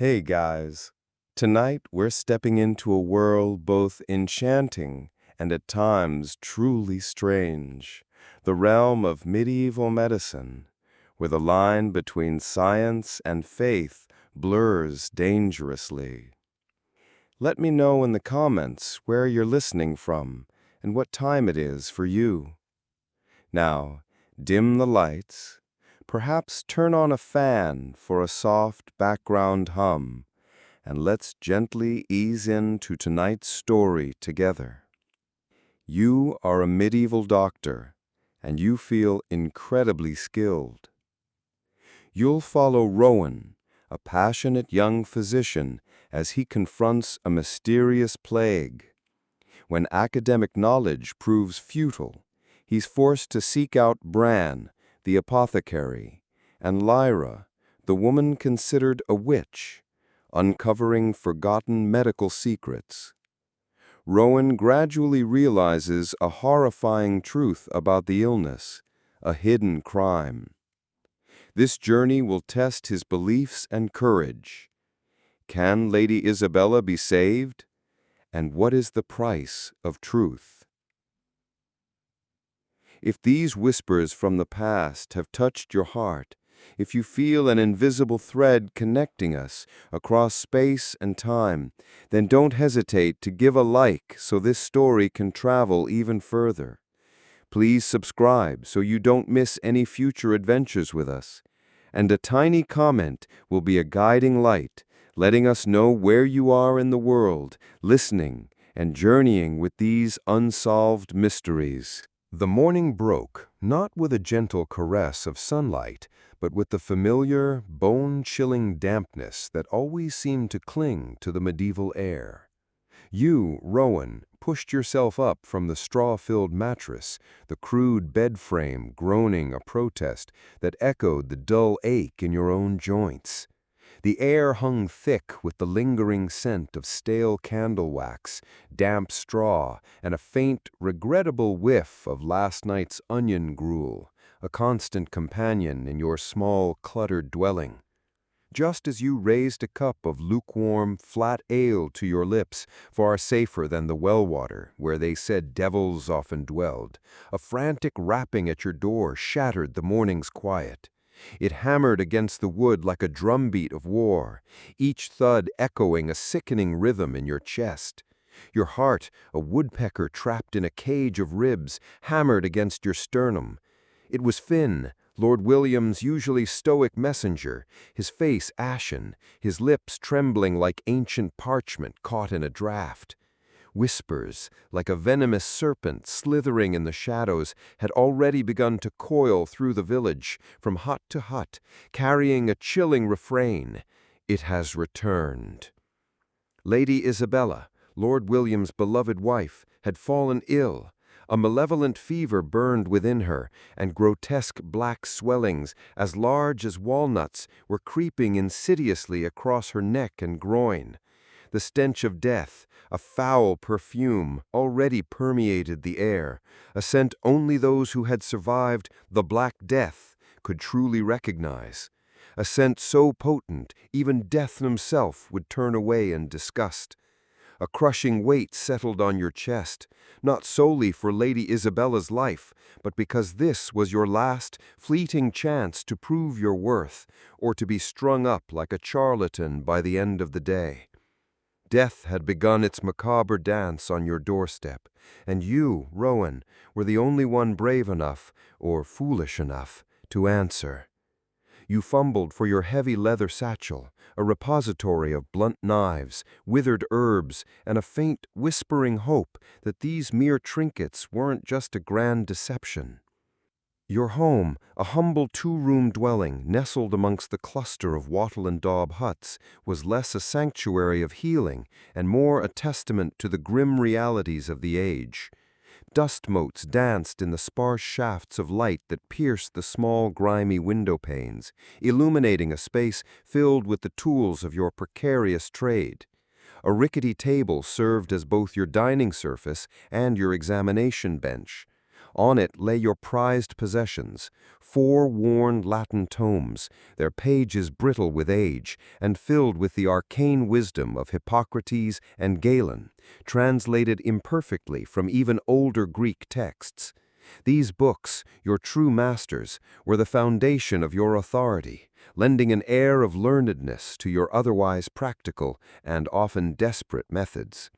Hey guys, tonight we're stepping into a world both enchanting and at times truly strange, the realm of medieval medicine, where the line between science and faith blurs dangerously. Let me know in the comments where you're listening from and what time it is for you. Now, dim the lights, perhaps turn on a fan for a soft background hum, and let's gently ease into tonight's story together. You are a medieval doctor, and you feel incredibly skilled. You'll follow Rowan, a passionate young physician, as he confronts a mysterious plague. When academic knowledge proves futile, he's forced to seek out Bran, the apothecary, and Lyra, the woman considered a witch, uncovering forgotten medical secrets. Rowan gradually realizes a horrifying truth about the illness, a hidden crime. This journey will test his beliefs and courage. Can Lady Isabella be saved? And what is the price of truth? If these whispers from the past have touched your heart, if you feel an invisible thread connecting us across space and time, then don't hesitate to give a like so this story can travel even further. Please subscribe so you don't miss any future adventures with us. And a tiny comment will be a guiding light, letting us know where you are in the world, listening and journeying with these unsolved mysteries. The morning broke, not with a gentle caress of sunlight, but with the familiar, bone-chilling dampness that always seemed to cling to the medieval air. You, Rowan, pushed yourself up from the straw-filled mattress, the crude bed frame groaning a protest that echoed the dull ache in your own joints. The air hung thick with the lingering scent of stale candle wax, damp straw, and a faint, regrettable whiff of last night's onion gruel, a constant companion in your small, cluttered dwelling. Just as you raised a cup of lukewarm, flat ale to your lips, far safer than the well water, where they said devils often dwelled, a frantic rapping at your door shattered the morning's quiet. It hammered against the wood like a drumbeat of war, each thud echoing a sickening rhythm in your chest. Your heart, a woodpecker trapped in a cage of ribs, hammered against your sternum. It was Finn, Lord William's usually stoic messenger, his face ashen, his lips trembling like ancient parchment caught in a draught. Whispers, like a venomous serpent slithering in the shadows, had already begun to coil through the village, from hut to hut, carrying a chilling refrain: "It has returned." Lady Isabella, Lord William's beloved wife, had fallen ill. A malevolent fever burned within her, and grotesque black swellings, as large as walnuts, were creeping insidiously across her neck and groin. The stench of death, a foul perfume, already permeated the air, a scent only those who had survived the Black Death could truly recognize. A scent so potent, even death himself would turn away in disgust. A crushing weight settled on your chest, not solely for Lady Isabella's life, but because this was your last, fleeting chance to prove your worth, or to be strung up like a charlatan by the end of the day. Death had begun its macabre dance on your doorstep, and you, Rowan, were the only one brave enough, or foolish enough, to answer. You fumbled for your heavy leather satchel, a repository of blunt knives, withered herbs, and a faint, whispering hope that these mere trinkets weren't just a grand deception. Your home, a humble two-room dwelling nestled amongst the cluster of wattle and daub huts, was less a sanctuary of healing and more a testament to the grim realities of the age. Dust motes danced in the sparse shafts of light that pierced the small, grimy window panes, illuminating a space filled with the tools of your precarious trade. A rickety table served as both your dining surface and your examination bench. On it lay your prized possessions, 4 worn Latin tomes, their pages brittle with age, and filled with the arcane wisdom of Hippocrates and Galen, translated imperfectly from even older Greek texts. These books, your true masters, were the foundation of your authority, lending an air of learnedness to your otherwise practical and often desperate methods.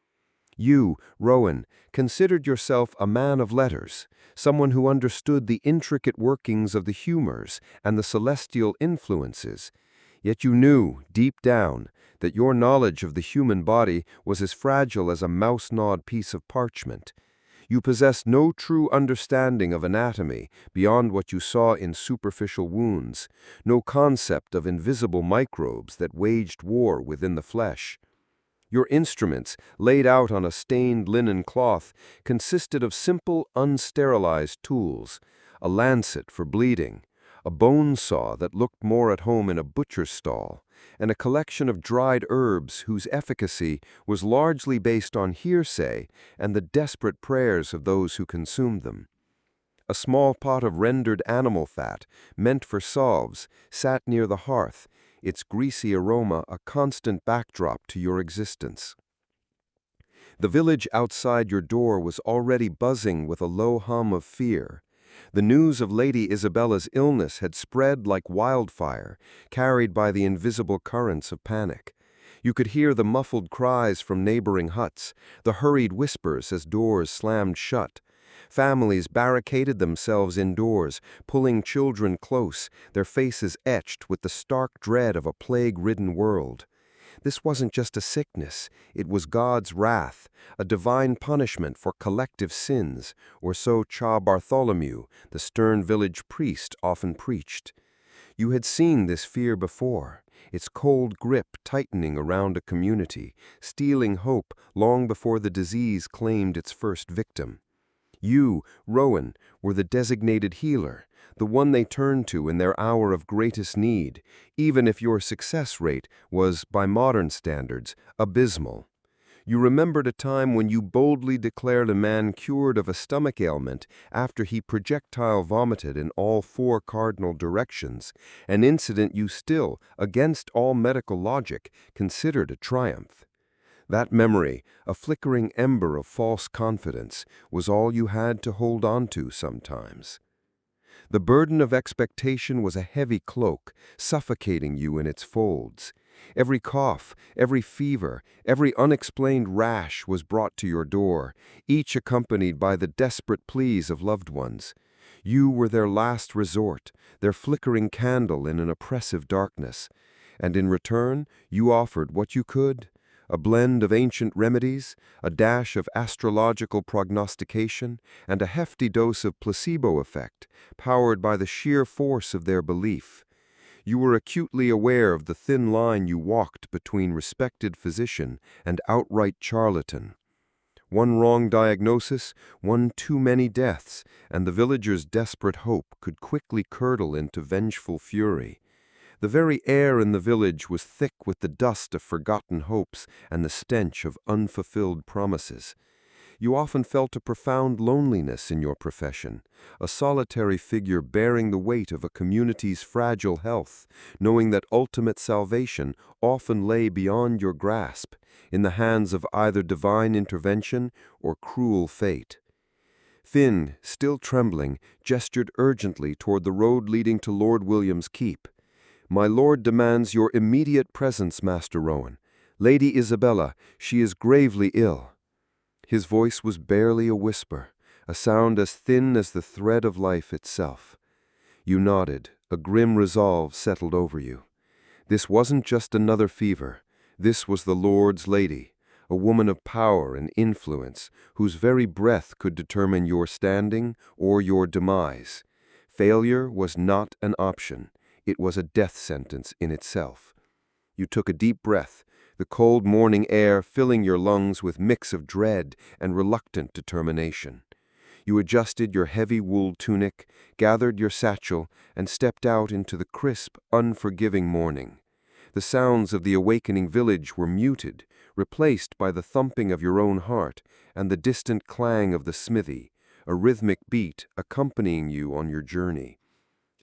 You, Rowan, considered yourself a man of letters, someone who understood the intricate workings of the humors and the celestial influences. Yet you knew, deep down, that your knowledge of the human body was as fragile as a mouse-gnawed piece of parchment. You possessed no true understanding of anatomy beyond what you saw in superficial wounds, no concept of invisible microbes that waged war within the flesh. Your instruments, laid out on a stained linen cloth, consisted of simple, unsterilized tools: a lancet for bleeding, a bone saw that looked more at home in a butcher's stall, and a collection of dried herbs whose efficacy was largely based on hearsay and the desperate prayers of those who consumed them. A small pot of rendered animal fat, meant for salves, sat near the hearth, its greasy aroma a constant backdrop to your existence. The village outside your door was already buzzing with a low hum of fear. The news of Lady Isabella's illness had spread like wildfire, carried by the invisible currents of panic. You could hear the muffled cries from neighboring huts, the hurried whispers as doors slammed shut. Families barricaded themselves indoors, pulling children close, their faces etched with the stark dread of a plague-ridden world. This wasn't just a sickness, it was God's wrath, a divine punishment for collective sins, or so Bartholomew, the stern village priest, often preached. You had seen this fear before, its cold grip tightening around a community, stealing hope long before the disease claimed its first victim. You, Rowan, were the designated healer, the one they turned to in their hour of greatest need, even if your success rate was, by modern standards, abysmal. You remembered a time when you boldly declared a man cured of a stomach ailment after he projectile vomited in all 4 cardinal directions, an incident you still, against all medical logic, considered a triumph. That memory, a flickering ember of false confidence, was all you had to hold on to sometimes. The burden of expectation was a heavy cloak, suffocating you in its folds. Every cough, every fever, every unexplained rash was brought to your door, each accompanied by the desperate pleas of loved ones. You were their last resort, their flickering candle in an oppressive darkness. And in return, you offered what you could: a blend of ancient remedies, a dash of astrological prognostication, and a hefty dose of placebo effect, powered by the sheer force of their belief. You were acutely aware of the thin line you walked between respected physician and outright charlatan. One wrong diagnosis, one too many deaths, and the villagers' desperate hope could quickly curdle into vengeful fury. The very air in the village was thick with the dust of forgotten hopes and the stench of unfulfilled promises. You often felt a profound loneliness in your profession, a solitary figure bearing the weight of a community's fragile health, knowing that ultimate salvation often lay beyond your grasp, in the hands of either divine intervention or cruel fate. Finn, still trembling, gestured urgently toward the road leading to Lord William's keep. "My lord demands your immediate presence, Master Rowan. Lady Isabella, she is gravely ill." His voice was barely a whisper, a sound as thin as the thread of life itself. You nodded, a grim resolve settled over you. This wasn't just another fever. This was the Lord's lady, a woman of power and influence, whose very breath could determine your standing or your demise. Failure was not an option. It was a death sentence in itself. You took a deep breath, the cold morning air filling your lungs with mix of dread and reluctant determination. You adjusted your heavy wool tunic, gathered your satchel, and stepped out into the crisp, unforgiving morning. The sounds of the awakening village were muted, replaced by the thumping of your own heart and the distant clang of the smithy, a rhythmic beat accompanying you on your journey.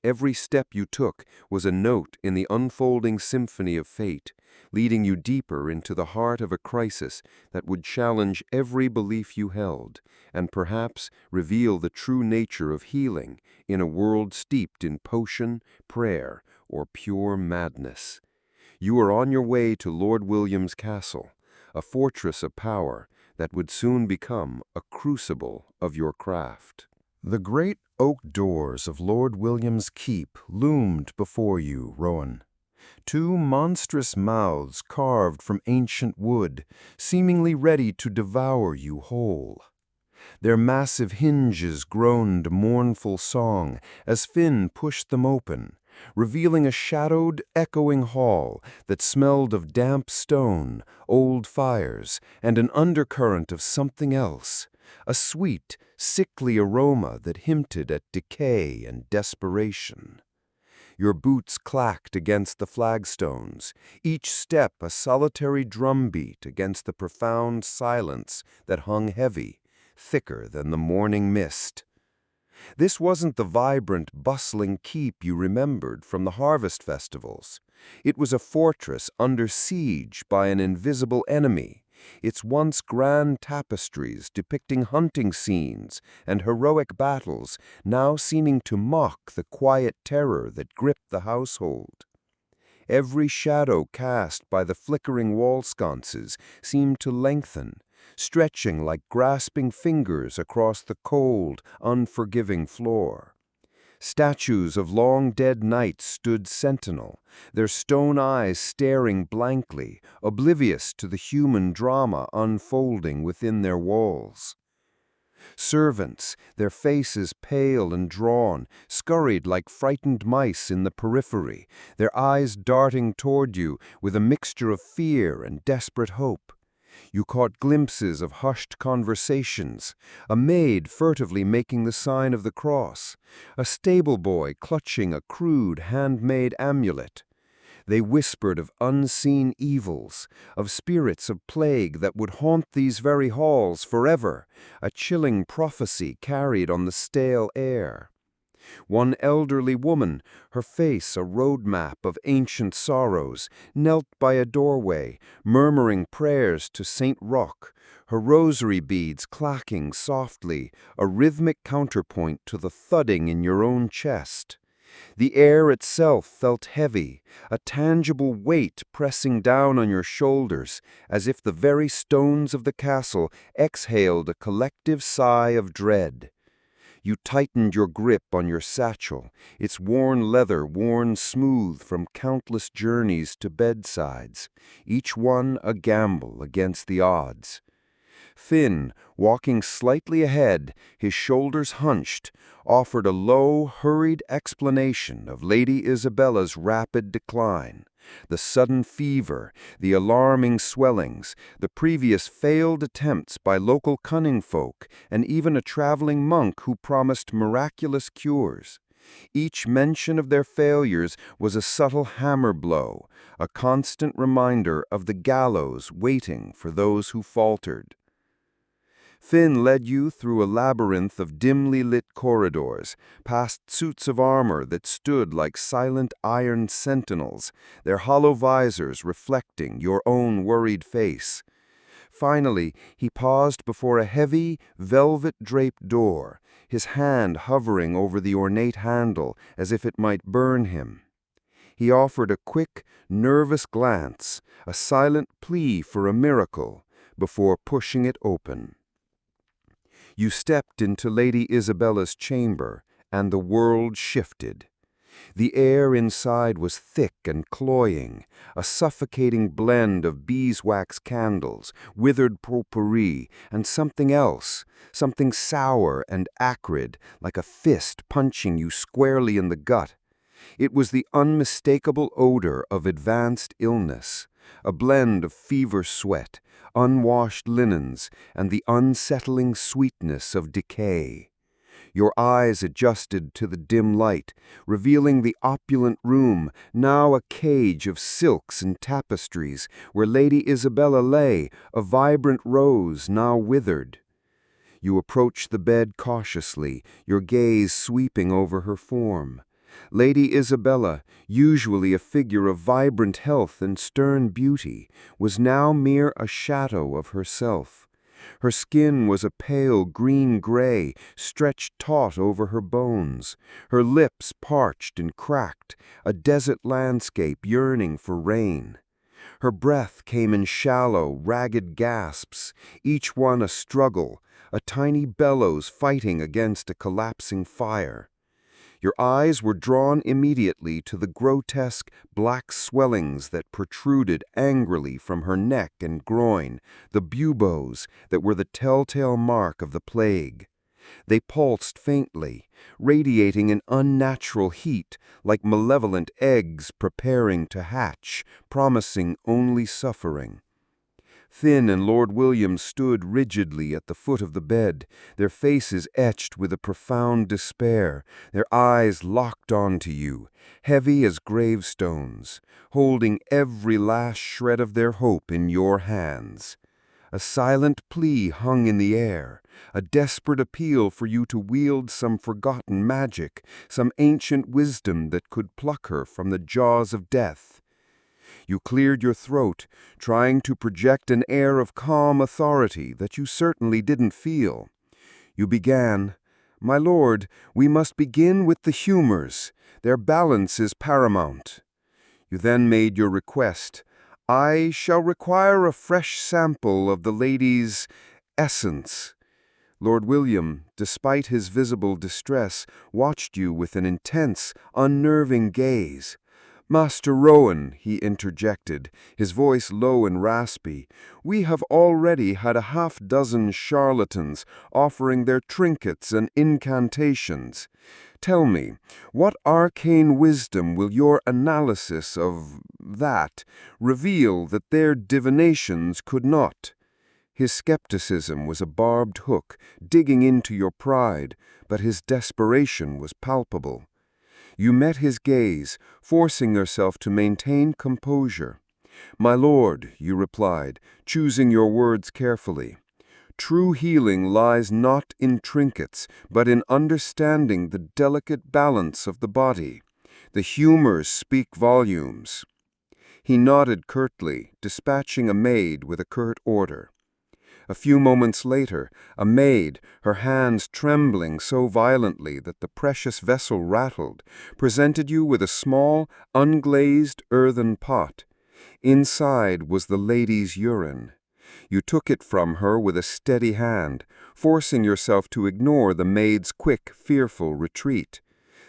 Every step you took was a note in the unfolding symphony of fate, leading you deeper into the heart of a crisis that would challenge every belief you held, and perhaps reveal the true nature of healing in a world steeped in potion, prayer, or pure madness. You are on your way to Lord William's castle, a fortress of power that would soon become a crucible of your craft. The great oak doors of Lord William's keep loomed before you, Rowan. Two monstrous mouths carved from ancient wood, seemingly ready to devour you whole. Their massive hinges groaned a mournful song as Finn pushed them open, revealing a shadowed, echoing hall that smelled of damp stone, old fires, and an undercurrent of something else, a sweet, sickly aroma that hinted at decay and desperation. Your boots clacked against the flagstones, each step a solitary drumbeat against the profound silence that hung heavy, thicker than the morning mist. This wasn't the vibrant, bustling keep you remembered from the harvest festivals. It was a fortress under siege by an invisible enemy, its once grand tapestries depicting hunting scenes and heroic battles now seeming to mock the quiet terror that gripped the household. Every shadow cast by the flickering wall sconces seemed to lengthen, stretching like grasping fingers across the cold, unforgiving floor. Statues of long-dead knights stood sentinel, their stone eyes staring blankly, oblivious to the human drama unfolding within their walls. Servants, their faces pale and drawn, scurried like frightened mice in the periphery, their eyes darting toward you with a mixture of fear and desperate hope. You caught glimpses of hushed conversations, a maid furtively making the sign of the cross, a stable boy clutching a crude handmade amulet. They whispered of unseen evils, of spirits of plague that would haunt these very halls forever, a chilling prophecy carried on the stale air. One elderly woman, her face a roadmap of ancient sorrows, knelt by a doorway, murmuring prayers to Saint Roch, her rosary beads clacking softly, a rhythmic counterpoint to the thudding in your own chest. The air itself felt heavy, a tangible weight pressing down on your shoulders, as if the very stones of the castle exhaled a collective sigh of dread. You tightened your grip on your satchel, its worn leather worn smooth from countless journeys to bedsides, each one a gamble against the odds. Finn, walking slightly ahead, his shoulders hunched, offered a low, hurried explanation of Lady Isabella's rapid decline, the sudden fever, the alarming swellings, the previous failed attempts by local cunning folk, and even a traveling monk who promised miraculous cures. Each mention of their failures was a subtle hammer blow, a constant reminder of the gallows waiting for those who faltered. Finn led you through a labyrinth of dimly lit corridors, past suits of armor that stood like silent iron sentinels, their hollow visors reflecting your own worried face. Finally, he paused before a heavy, velvet-draped door, his hand hovering over the ornate handle as if it might burn him. He offered a quick, nervous glance, a silent plea for a miracle, before pushing it open. You stepped into Lady Isabella's chamber, and the world shifted. The air inside was thick and cloying, a suffocating blend of beeswax candles, withered potpourri, and something else, something sour and acrid, like a fist punching you squarely in the gut. It was the unmistakable odor of advanced illness, a blend of fever sweat, unwashed linens, and the unsettling sweetness of decay. Your eyes adjusted to the dim light, revealing the opulent room, now a cage of silks and tapestries, where Lady Isabella lay, a vibrant rose now withered. You approach the bed cautiously, your gaze sweeping over her form. Lady Isabella, usually a figure of vibrant health and stern beauty, was now mere a shadow of herself. Her skin was a pale green-gray, stretched taut over her bones, her lips parched and cracked, a desert landscape yearning for rain. Her breath came in shallow, ragged gasps, each one a struggle, a tiny bellows fighting against a collapsing fire. Your eyes were drawn immediately to the grotesque black swellings that protruded angrily from her neck and groin, the buboes that were the telltale mark of the plague. They pulsed faintly, radiating an unnatural heat, like malevolent eggs preparing to hatch, promising only suffering. Finn and Lord William stood rigidly at the foot of the bed, their faces etched with a profound despair, their eyes locked onto you, heavy as gravestones, holding every last shred of their hope in your hands. A silent plea hung in the air, a desperate appeal for you to wield some forgotten magic, some ancient wisdom that could pluck her from the jaws of death. You cleared your throat, trying to project an air of calm authority that you certainly didn't feel. You began, "My lord, we must begin with the humors. Their balance is paramount." You then made your request. "I shall require a fresh sample of the lady's essence." Lord William, despite his visible distress, watched you with an intense, unnerving gaze. "Master Rowan," he interjected, his voice low and raspy, "we have already had a half-dozen charlatans offering their trinkets and incantations. Tell me, what arcane wisdom will your analysis of that reveal that their divinations could not?" His skepticism was a barbed hook, digging into your pride, but his desperation was palpable. You met his gaze, forcing yourself to maintain composure. "My lord," you replied, choosing your words carefully, "true healing lies not in trinkets, but in understanding the delicate balance of the body. The humors speak volumes." He nodded curtly, dispatching a maid with a curt order. A few moments later, a maid, her hands trembling so violently that the precious vessel rattled, presented you with a small, unglazed earthen pot. Inside was the lady's urine. You took it from her with a steady hand, forcing yourself to ignore the maid's quick, fearful retreat.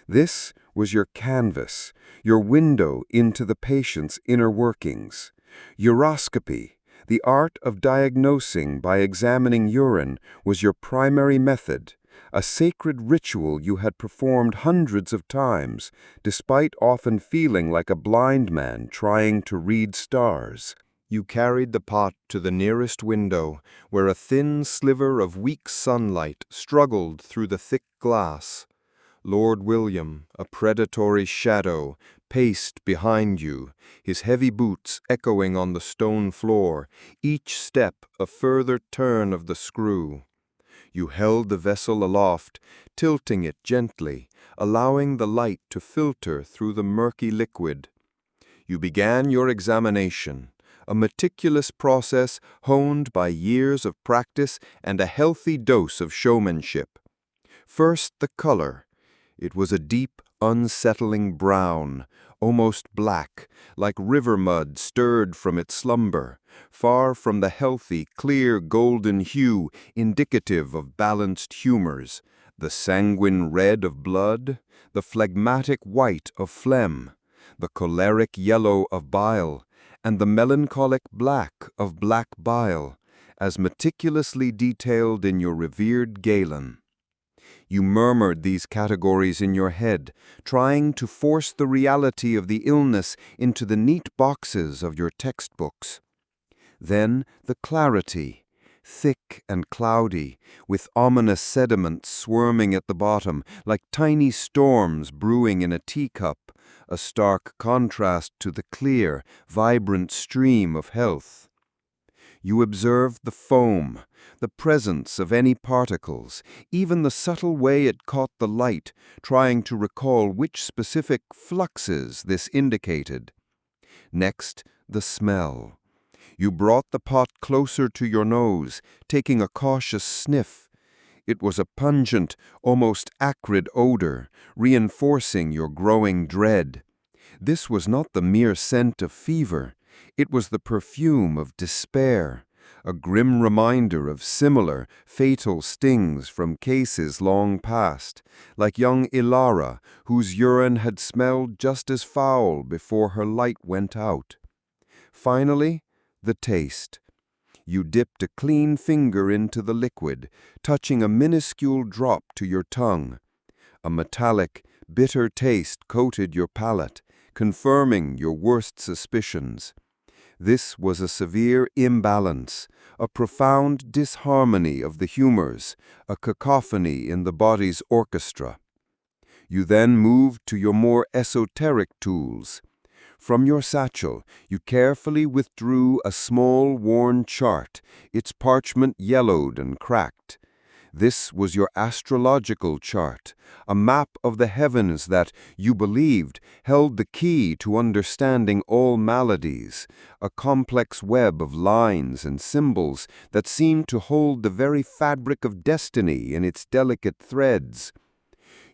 This was your canvas, your window into the patient's inner workings. Uroscopy, the art of diagnosing by examining urine, was your primary method, a sacred ritual you had performed hundreds of times, despite often feeling like a blind man trying to read stars. You carried the pot to the nearest window, where a thin sliver of weak sunlight struggled through the thick glass. Lord William, a predatory shadow, paced behind you, his heavy boots echoing on the stone floor, each step a further turn of the screw. You held the vessel aloft, tilting it gently, allowing the light to filter through the murky liquid. You began your examination, a meticulous process honed by years of practice and a healthy dose of showmanship. First, the color. It was a deep, unsettling brown, almost black, like river mud stirred from its slumber, far from the healthy, clear golden hue indicative of balanced humors, the sanguine red of blood, the phlegmatic white of phlegm, the choleric yellow of bile, and the melancholic black of black bile, as meticulously detailed in your revered Galen. You murmured these categories in your head, trying to force the reality of the illness into the neat boxes of your textbooks. Then the clarity, thick and cloudy, with ominous sediments swarming at the bottom, like tiny storms brewing in a teacup, a stark contrast to the clear, vibrant stream of health. You observed the foam, the presence of any particles, even the subtle way it caught the light, trying to recall which specific fluxes this indicated. Next, the smell. You brought the pot closer to your nose, taking a cautious sniff. It was a pungent, almost acrid odor, reinforcing your growing dread. This was not the mere scent of fever. It was the perfume of despair, a grim reminder of similar, fatal stings from cases long past, like young Lyra, whose urine had smelled just as foul before her light went out. Finally, the taste. You dipped a clean finger into the liquid, touching a minuscule drop to your tongue. A metallic, bitter taste coated your palate, confirming your worst suspicions. This was a severe imbalance, a profound disharmony of the humors, a cacophony in the body's orchestra. You then moved to your more esoteric tools. From your satchel, you carefully withdrew a small, worn chart, its parchment yellowed and cracked. This was your astrological chart, a map of the heavens that, you believed, held the key to understanding all maladies, a complex web of lines and symbols that seemed to hold the very fabric of destiny in its delicate threads.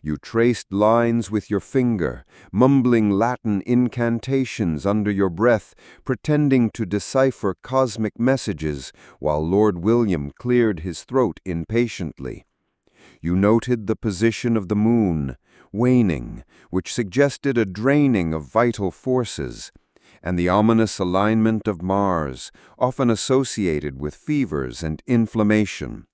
You traced lines with your finger, mumbling Latin incantations under your breath, pretending to decipher cosmic messages, while Lord William cleared his throat impatiently. You noted the position of the moon, waning, which suggested a draining of vital forces, and the ominous alignment of Mars, often associated with fevers and inflammation.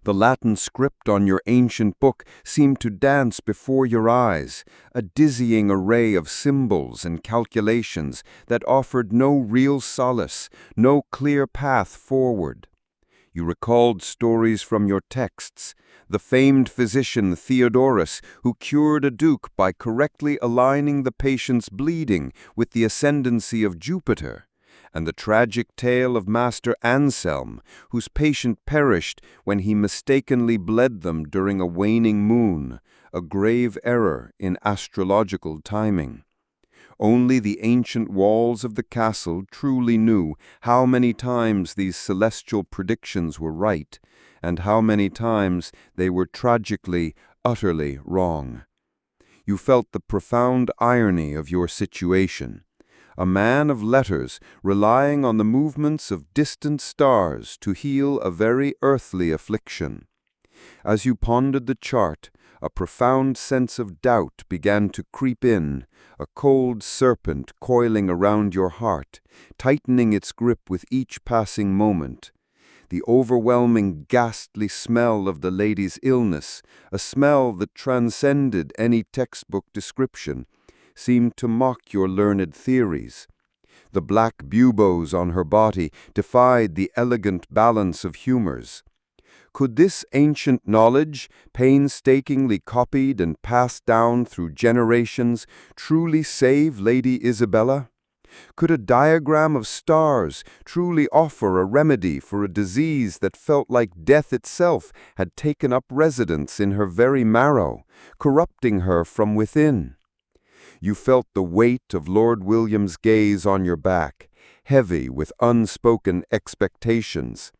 The Latin script on your ancient book seemed to dance before your eyes, a dizzying array of symbols and calculations that offered no real solace, no clear path forward. You recalled stories from your texts, the famed physician Theodorus, who cured a duke by correctly aligning the patient's bleeding with the ascendancy of Jupiter, and the tragic tale of Master Anselm, whose patient perished when he mistakenly bled them during a waning moon, a grave error in astrological timing. Only the ancient walls of the castle truly knew how many times these celestial predictions were right, and how many times they were tragically, utterly wrong. You felt the profound irony of your situation. A man of letters relying on the movements of distant stars to heal a very earthly affliction. As you pondered the chart, a profound sense of doubt began to creep in, a cold serpent coiling around your heart, tightening its grip with each passing moment. The overwhelming, ghastly smell of the lady's illness, a smell that transcended any textbook description, seemed to mock your learned theories. The black buboes on her body defied the elegant balance of humors. Could this ancient knowledge, painstakingly copied and passed down through generations, truly save Lady Isabella? Could a diagram of stars truly offer a remedy for a disease that felt like death itself had taken up residence in her very marrow, corrupting her from within? You felt the weight of Lord William's gaze on your back, heavy with unspoken expectations.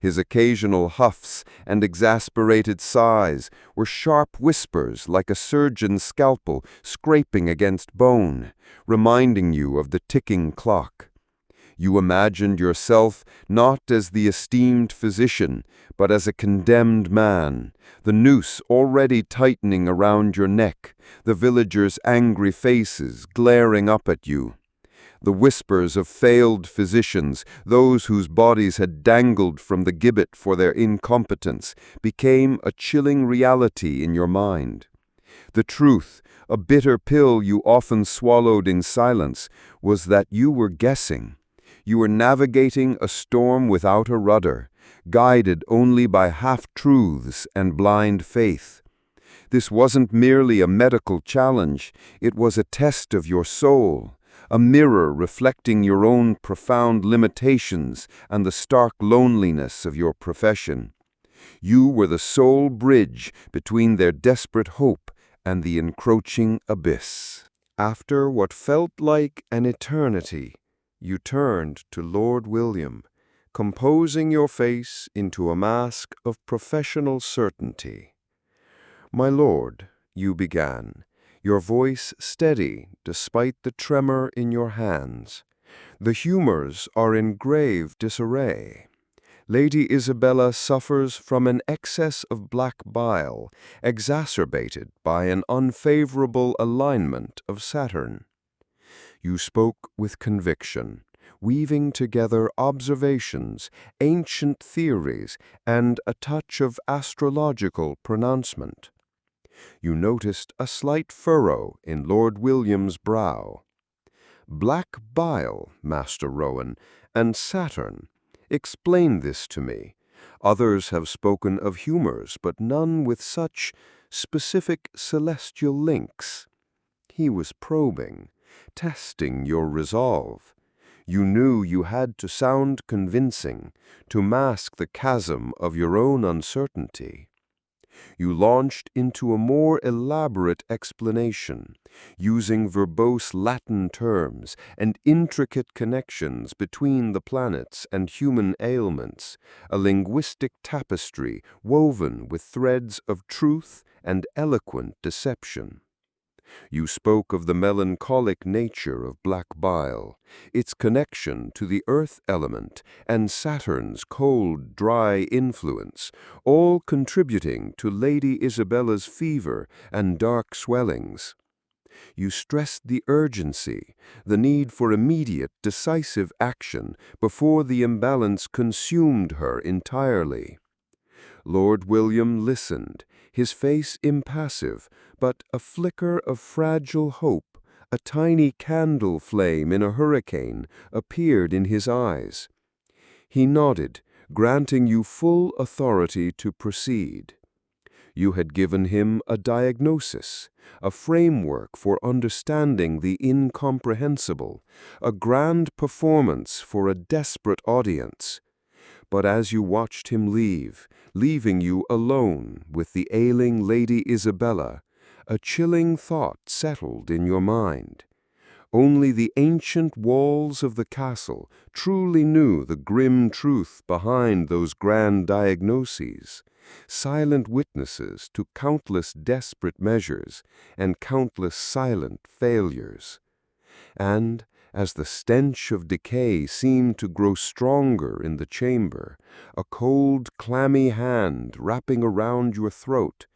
His occasional huffs and exasperated sighs were sharp whispers like a surgeon's scalpel scraping against bone, reminding you of the ticking clock. You imagined yourself not as the esteemed physician, but as a condemned man, the noose already tightening around your neck, the villagers' angry faces glaring up at you. The whispers of failed physicians, those whose bodies had dangled from the gibbet for their incompetence, became a chilling reality in your mind. The truth, a bitter pill you often swallowed in silence, was that you were guessing. You were navigating a storm without a rudder, guided only by half-truths and blind faith. This wasn't merely a medical challenge, it was a test of your soul, a mirror reflecting your own profound limitations and the stark loneliness of your profession. You were the sole bridge between their desperate hope and the encroaching abyss. After what felt like an eternity, you turned to Lord William, composing your face into a mask of professional certainty. "My lord," you began, your voice steady despite the tremor in your hands, "the humors are in grave disarray. Lady Isabella suffers from an excess of black bile, exacerbated by an unfavorable alignment of Saturn." You spoke with conviction, weaving together observations, ancient theories, and a touch of astrological pronouncement. You noticed a slight furrow in Lord William's brow. "Black bile, Master Rowan, and Saturn. Explain this to me. Others have spoken of humors, but none with such specific celestial links." He was probing, testing your resolve. You knew you had to sound convincing, to mask the chasm of your own uncertainty. You launched into a more elaborate explanation, using verbose Latin terms and intricate connections between the planets and human ailments, a linguistic tapestry woven with threads of truth and eloquent deception. You spoke of the melancholic nature of black bile, its connection to the earth element and Saturn's cold, dry influence, all contributing to Lady Isabella's fever and dark swellings. You stressed the urgency, the need for immediate, decisive action before the imbalance consumed her entirely. Lord William listened, his face impassive, but a flicker of fragile hope, a tiny candle flame in a hurricane, appeared in his eyes. He nodded, granting you full authority to proceed. You had given him a diagnosis, a framework for understanding the incomprehensible, a grand performance for a desperate audience. But as you watched him leaving you alone with the ailing Lady Isabella, a chilling thought settled in your mind. Only the ancient walls of the castle truly knew the grim truth behind those grand diagnoses, silent witnesses to countless desperate measures and countless silent failures. And as the stench of decay seemed to grow stronger in the chamber, a cold, clammy hand wrapping around your throat,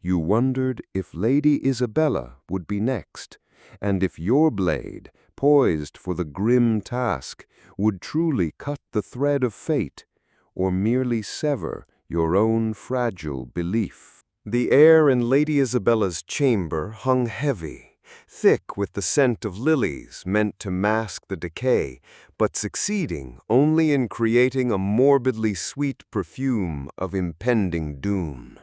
you wondered if Lady Isabella would be next, and if your blade, poised for the grim task, would truly cut the thread of fate, or merely sever your own fragile belief. The air in Lady Isabella's chamber hung heavy, thick with the scent of lilies meant to mask the decay, but succeeding only in creating a morbidly sweet perfume of impending doom.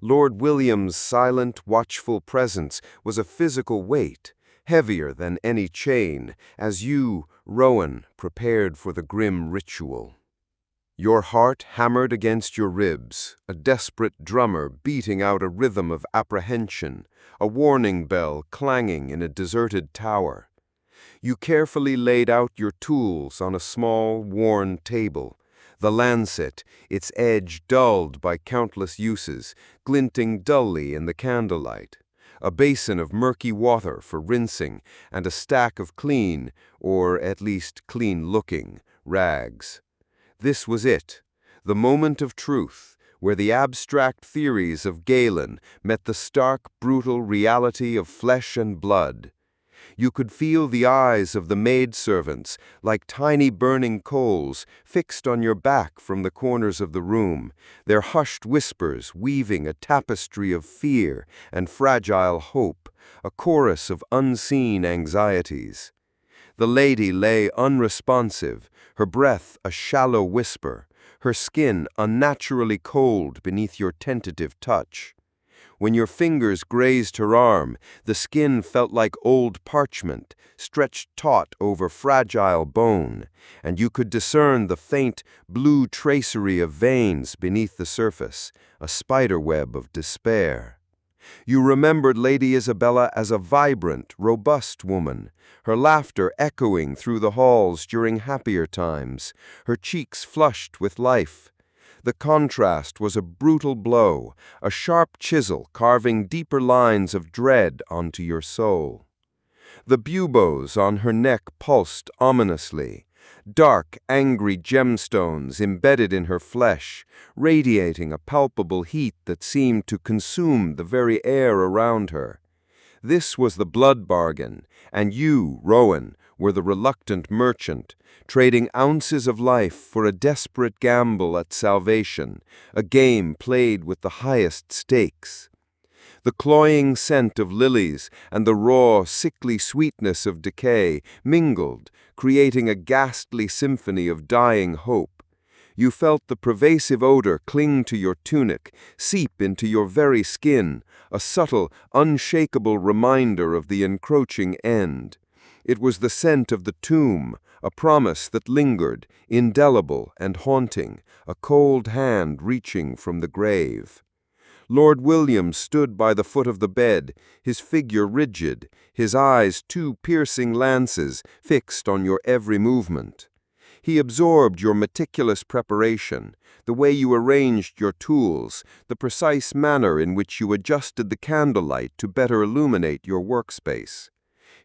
Lord William's silent, watchful presence was a physical weight, heavier than any chain, as you, Rowan, prepared for the grim ritual. Your heart hammered against your ribs, a desperate drummer beating out a rhythm of apprehension, a warning bell clanging in a deserted tower. You carefully laid out your tools on a small, worn table, the lancet, its edge dulled by countless uses, glinting dully in the candlelight, a basin of murky water for rinsing, and a stack of clean, or at least clean-looking, rags. This was it, the moment of truth, where the abstract theories of Galen met the stark, brutal reality of flesh and blood. You could feel the eyes of the maidservants, like tiny burning coals, fixed on your back from the corners of the room, their hushed whispers weaving a tapestry of fear and fragile hope, a chorus of unseen anxieties. The lady lay unresponsive, her breath a shallow whisper, her skin unnaturally cold beneath your tentative touch. When your fingers grazed her arm, the skin felt like old parchment, stretched taut over fragile bone, and you could discern the faint blue tracery of veins beneath the surface, a spiderweb of despair. You remembered Lady Isabella as a vibrant, robust woman, her laughter echoing through the halls during happier times, her cheeks flushed with life. The contrast was a brutal blow, a sharp chisel carving deeper lines of dread onto your soul. The buboes on her neck pulsed ominously, dark, angry gemstones embedded in her flesh, radiating a palpable heat that seemed to consume the very air around her. This was the blood bargain, and you, Rowan, were the reluctant merchant, trading ounces of life for a desperate gamble at salvation, a game played with the highest stakes. The cloying scent of lilies and the raw, sickly sweetness of decay mingled, creating a ghastly symphony of dying hope. You felt the pervasive odor cling to your tunic, seep into your very skin, a subtle, unshakable reminder of the encroaching end. It was the scent of the tomb, a promise that lingered, indelible and haunting, a cold hand reaching from the grave. Lord William stood by the foot of the bed, his figure rigid, his eyes two piercing lances fixed on your every movement. He absorbed your meticulous preparation, the way you arranged your tools, the precise manner in which you adjusted the candlelight to better illuminate your workspace.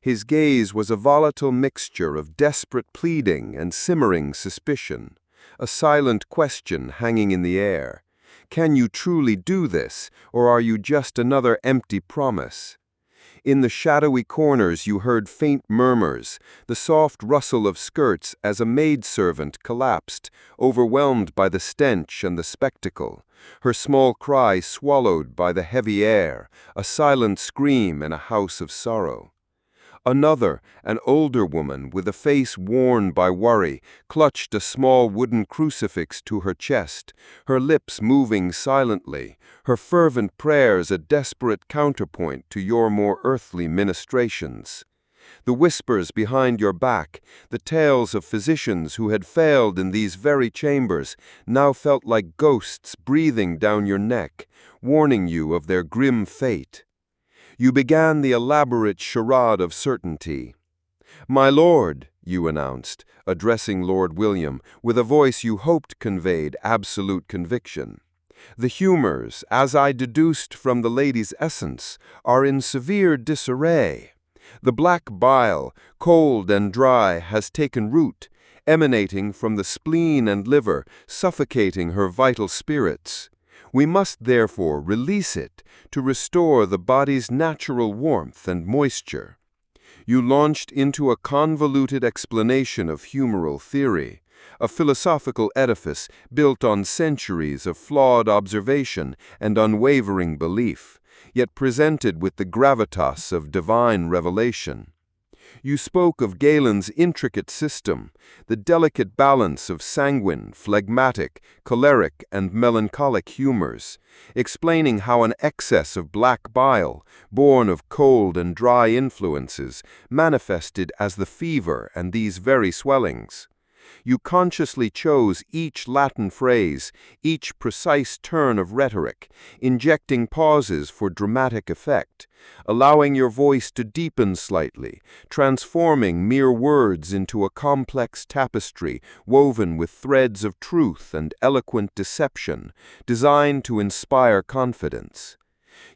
His gaze was a volatile mixture of desperate pleading and simmering suspicion, a silent question hanging in the air. Can you truly do this, or are you just another empty promise? In the shadowy corners you heard faint murmurs, the soft rustle of skirts as a maidservant collapsed, overwhelmed by the stench and the spectacle, her small cry swallowed by the heavy air, a silent scream in a house of sorrow. Another, an older woman with a face worn by worry, clutched a small wooden crucifix to her chest, her lips moving silently, her fervent prayers a desperate counterpoint to your more earthly ministrations. The whispers behind your back, the tales of physicians who had failed in these very chambers, now felt like ghosts breathing down your neck, warning you of their grim fate. You began the elaborate charade of certainty. "My lord," you announced, addressing Lord William, with a voice you hoped conveyed absolute conviction. "The humors, as I deduced from the lady's essence, are in severe disarray. The black bile, cold and dry, has taken root, emanating from the spleen and liver, suffocating her vital spirits. We must therefore release it to restore the body's natural warmth and moisture." You launched into a convoluted explanation of humoral theory, a philosophical edifice built on centuries of flawed observation and unwavering belief, yet presented with the gravitas of divine revelation. You spoke of Galen's intricate system, the delicate balance of sanguine, phlegmatic, choleric, and melancholic humors, explaining how an excess of black bile, born of cold and dry influences, manifested as the fever and these very swellings. You consciously chose each Latin phrase, each precise turn of rhetoric, injecting pauses for dramatic effect, allowing your voice to deepen slightly, transforming mere words into a complex tapestry woven with threads of truth and eloquent deception, designed to inspire confidence.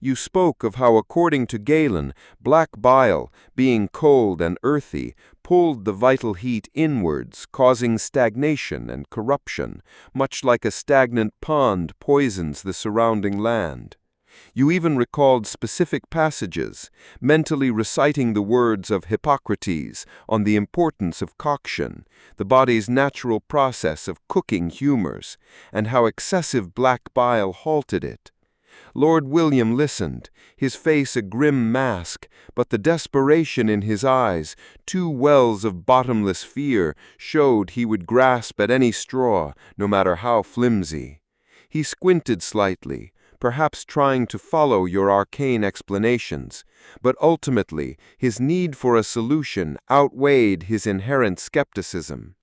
You spoke of how, according to Galen, black bile, being cold and earthy, pulled the vital heat inwards, causing stagnation and corruption, much like a stagnant pond poisons the surrounding land. You even recalled specific passages, mentally reciting the words of Hippocrates on the importance of coction, the body's natural process of cooking humors, and how excessive black bile halted it. Lord William listened, his face a grim mask, but the desperation in his eyes, two wells of bottomless fear, showed he would grasp at any straw, no matter how flimsy. He squinted slightly, perhaps trying to follow your arcane explanations, but ultimately his need for a solution outweighed his inherent skepticism.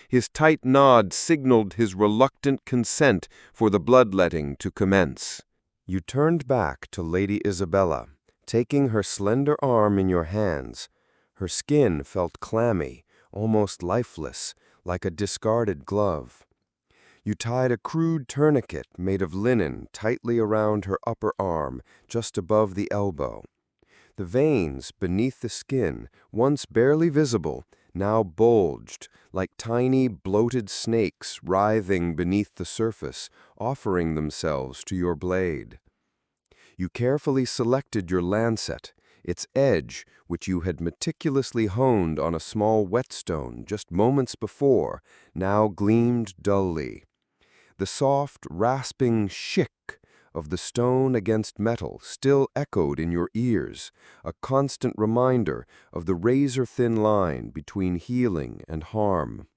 His tight nod signaled his reluctant consent for the bloodletting to commence. You turned back to Lady Isabella, taking her slender arm in your hands. Her skin felt clammy, almost lifeless, like a discarded glove. You tied a crude tourniquet made of linen tightly around her upper arm, just above the elbow. The veins beneath the skin, once barely visible, now bulged, like tiny, bloated snakes writhing beneath the surface, offering themselves to your blade. You carefully selected your lancet. Its edge, which you had meticulously honed on a small whetstone just moments before, now gleamed dully. The soft, rasping shick of the stone against metal still echoed in your ears, a constant reminder of the razor-thin line between healing and harm.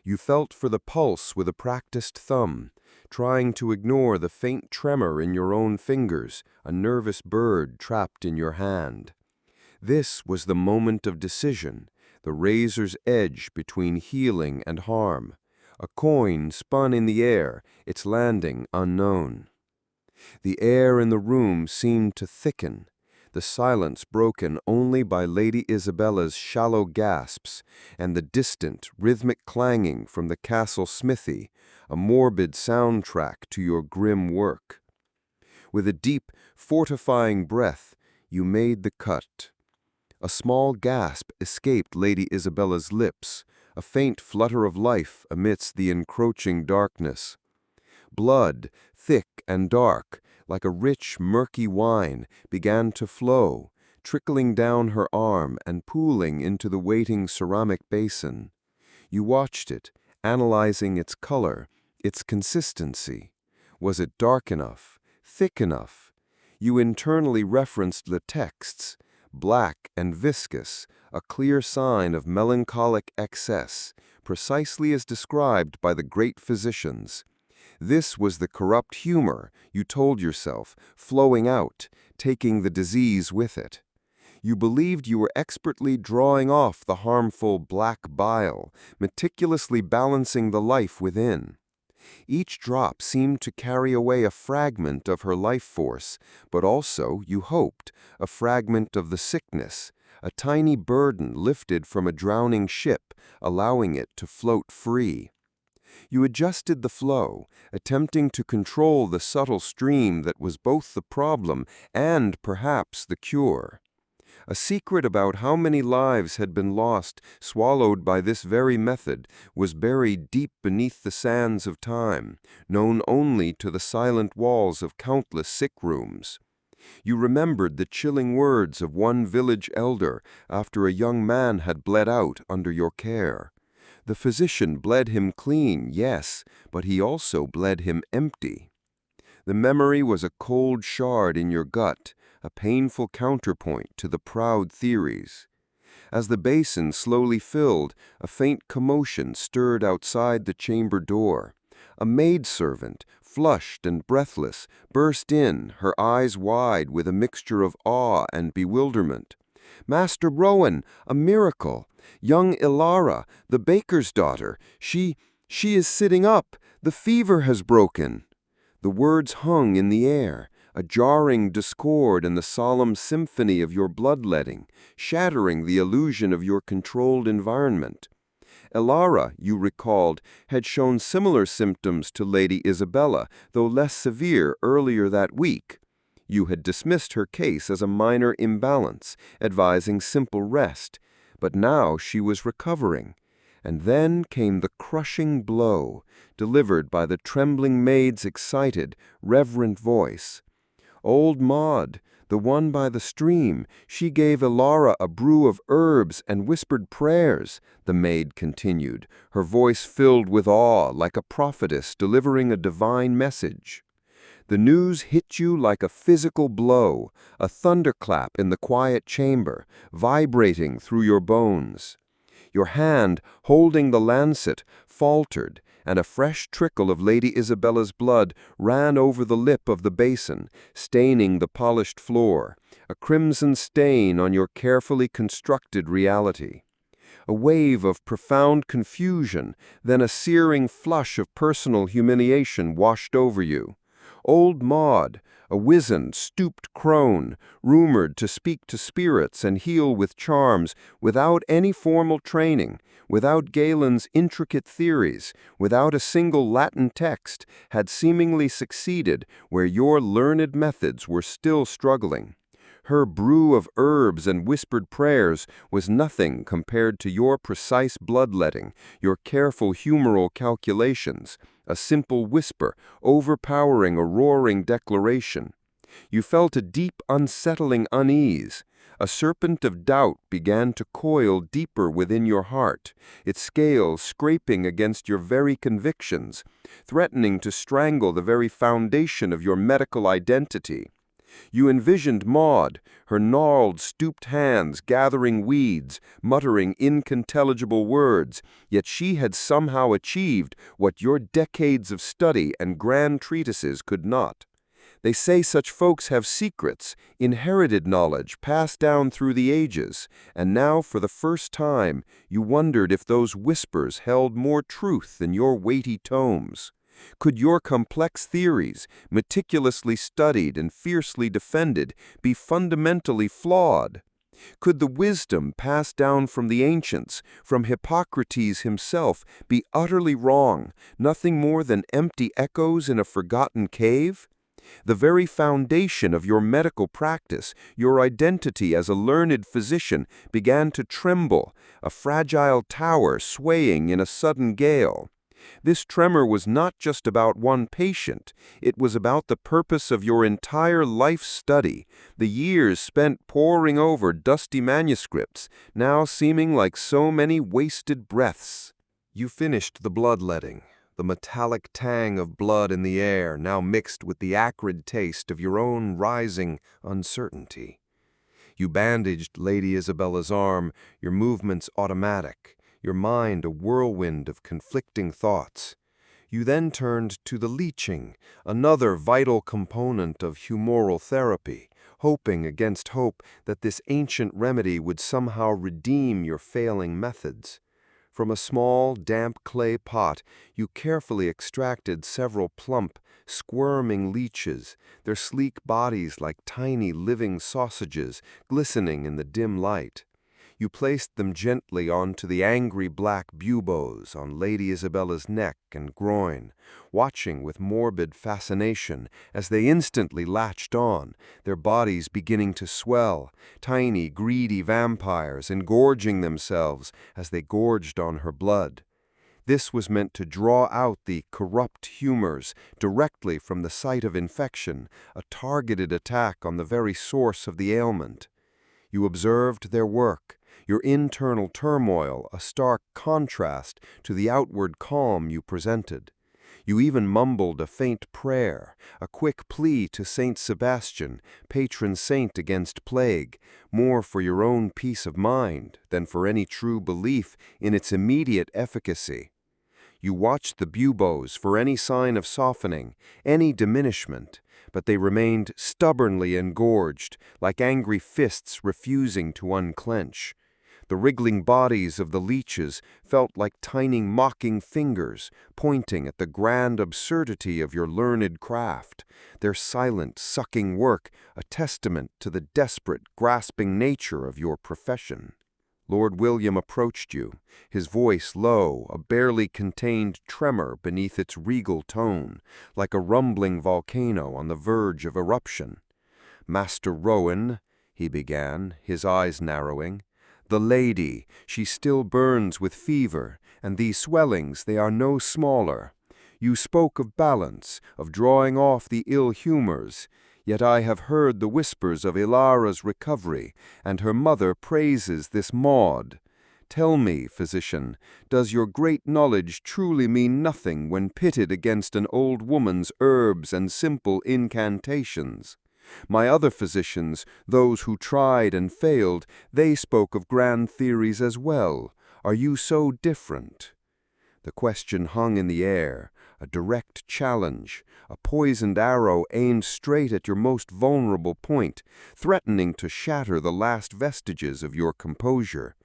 You felt for the pulse with a practiced thumb, trying to ignore the faint tremor in your own fingers, a nervous bird trapped in your hand. This was the moment of decision, the razor's edge between healing and harm. A coin spun in the air, its landing unknown. The air in the room seemed to thicken, the silence broken only by Lady Isabella's shallow gasps and the distant, rhythmic clanging from the castle smithy, a morbid soundtrack to your grim work. With a deep, fortifying breath, you made the cut. A small gasp escaped Lady Isabella's lips, a faint flutter of life amidst the encroaching darkness. Blood, thick and dark, like a rich, murky wine, began to flow, trickling down her arm and pooling into the waiting ceramic basin. You watched it, analyzing its color, its consistency. Was it dark enough, thick enough? You internally referenced the texts, black and viscous, a clear sign of melancholic excess, precisely as described by the great physicians. This was the corrupt humor, you told yourself, flowing out, taking the disease with it. You believed you were expertly drawing off the harmful black bile, meticulously balancing the life within. Each drop seemed to carry away a fragment of her life force, but also, you hoped, a fragment of the sickness, a tiny burden lifted from a drowning ship, allowing it to float free. You adjusted the flow, attempting to control the subtle stream that was both the problem and perhaps the cure. A secret about how many lives had been lost, swallowed by this very method, was buried deep beneath the sands of time, known only to the silent walls of countless sick rooms. You remembered the chilling words of one village elder after a young man had bled out under your care. The physician bled him clean, yes, but he also bled him empty. The memory was a cold shard in your gut, a painful counterpoint to the proud theories. As the basin slowly filled, a faint commotion stirred outside the chamber door. A maidservant, flushed and breathless, burst in, her eyes wide with a mixture of awe and bewilderment. "Master Rowan, a miracle! Young Lyra, the baker's daughter, she is sitting up! The fever has broken!" The words hung in the air, a jarring discord in the solemn symphony of your bloodletting, shattering the illusion of your controlled environment. Lyra, you recalled, had shown similar symptoms to Lady Isabella, though less severe, earlier that week. You had dismissed her case as a minor imbalance, advising simple rest, but now she was recovering. And then came the crushing blow, delivered by the trembling maid's excited, reverent voice. Old Maud, the one by the stream, she gave Lyra a brew of herbs and whispered prayers, the maid continued, her voice filled with awe like a prophetess delivering a divine message. The news hit you like a physical blow, a thunderclap in the quiet chamber, vibrating through your bones. Your hand, holding the lancet, faltered, and a fresh trickle of Lady Isabella's blood ran over the lip of the basin, staining the polished floor, a crimson stain on your carefully constructed reality. A wave of profound confusion, then a searing flush of personal humiliation washed over you. Old Maud, a wizened, stooped crone, rumored to speak to spirits and heal with charms, without any formal training, without Galen's intricate theories, without a single Latin text, had seemingly succeeded where your learned methods were still struggling. Her brew of herbs and whispered prayers was nothing compared to your precise bloodletting, your careful humoral calculations, a simple whisper overpowering a roaring declaration. You felt a deep, unsettling unease. A serpent of doubt began to coil deeper within your heart, its scales scraping against your very convictions, threatening to strangle the very foundation of your medical identity. You envisioned Maud, her gnarled, stooped hands gathering weeds, muttering incontelligible words, yet she had somehow achieved what your decades of study and grand treatises could not. They say such folks have secrets, inherited knowledge passed down through the ages, and now for the first time you wondered if those whispers held more truth than your weighty tomes. Could your complex theories, meticulously studied and fiercely defended, be fundamentally flawed? Could the wisdom passed down from the ancients, from Hippocrates himself, be utterly wrong, nothing more than empty echoes in a forgotten cave? The very foundation of your medical practice, your identity as a learned physician, began to tremble, a fragile tower swaying in a sudden gale. This tremor was not just about one patient, it was about the purpose of your entire life study, the years spent poring over dusty manuscripts, now seeming like so many wasted breaths. You finished the bloodletting, the metallic tang of blood in the air now mixed with the acrid taste of your own rising uncertainty. You bandaged Lady Isabella's arm, your movements automatic, your mind a whirlwind of conflicting thoughts. You then turned to the leeching, another vital component of humoral therapy, hoping against hope that this ancient remedy would somehow redeem your failing methods. From a small, damp clay pot, you carefully extracted several plump, squirming leeches, their sleek bodies like tiny living sausages glistening in the dim light. You placed them gently onto the angry black buboes on Lady Isabella's neck and groin, watching with morbid fascination as they instantly latched on, their bodies beginning to swell, tiny, greedy vampires engorging themselves as they gorged on her blood. This was meant to draw out the corrupt humors directly from the site of infection, a targeted attack on the very source of the ailment. You observed their work, your internal turmoil a stark contrast to the outward calm you presented. You even mumbled a faint prayer, a quick plea to Saint Sebastian, patron saint against plague, more for your own peace of mind than for any true belief in its immediate efficacy. You watched the buboes for any sign of softening, any diminishment, but they remained stubbornly engorged, like angry fists refusing to unclench. The wriggling bodies of the leeches felt like tiny mocking fingers pointing at the grand absurdity of your learned craft, their silent, sucking work a testament to the desperate, grasping nature of your profession. Lord William approached you, his voice low, a barely contained tremor beneath its regal tone, like a rumbling volcano on the verge of eruption. "Master Rowan," he began, his eyes narrowing, "the lady, she still burns with fever, and these swellings, they are no smaller. You spoke of balance, of drawing off the ill humors, yet I have heard the whispers of Lyra's recovery, and her mother praises this Maud. Tell me, physician, does your great knowledge truly mean nothing when pitted against an old woman's herbs and simple incantations? My other physicians, those who tried and failed, they spoke of grand theories as well. Are you so different? The question hung in the air, a direct challenge, a poisoned arrow aimed straight at your most vulnerable point, threatening to shatter the last vestiges of your composure.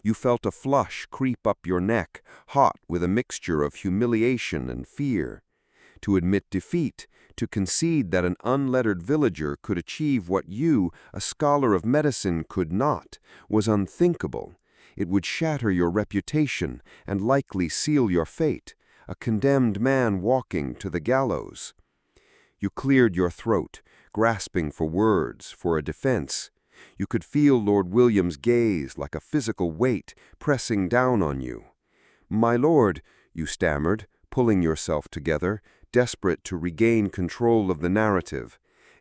You felt a flush creep up your neck, hot with a mixture of humiliation and fear. To admit defeat, to concede that an unlettered villager could achieve what you, a scholar of medicine, could not, was unthinkable. It would shatter your reputation and likely seal your fate, a condemned man walking to the gallows. You cleared your throat, grasping for words, for a defense. You could feel Lord William's gaze like a physical weight pressing down on you. "My lord," you stammered, pulling yourself together, desperate to regain control of the narrative.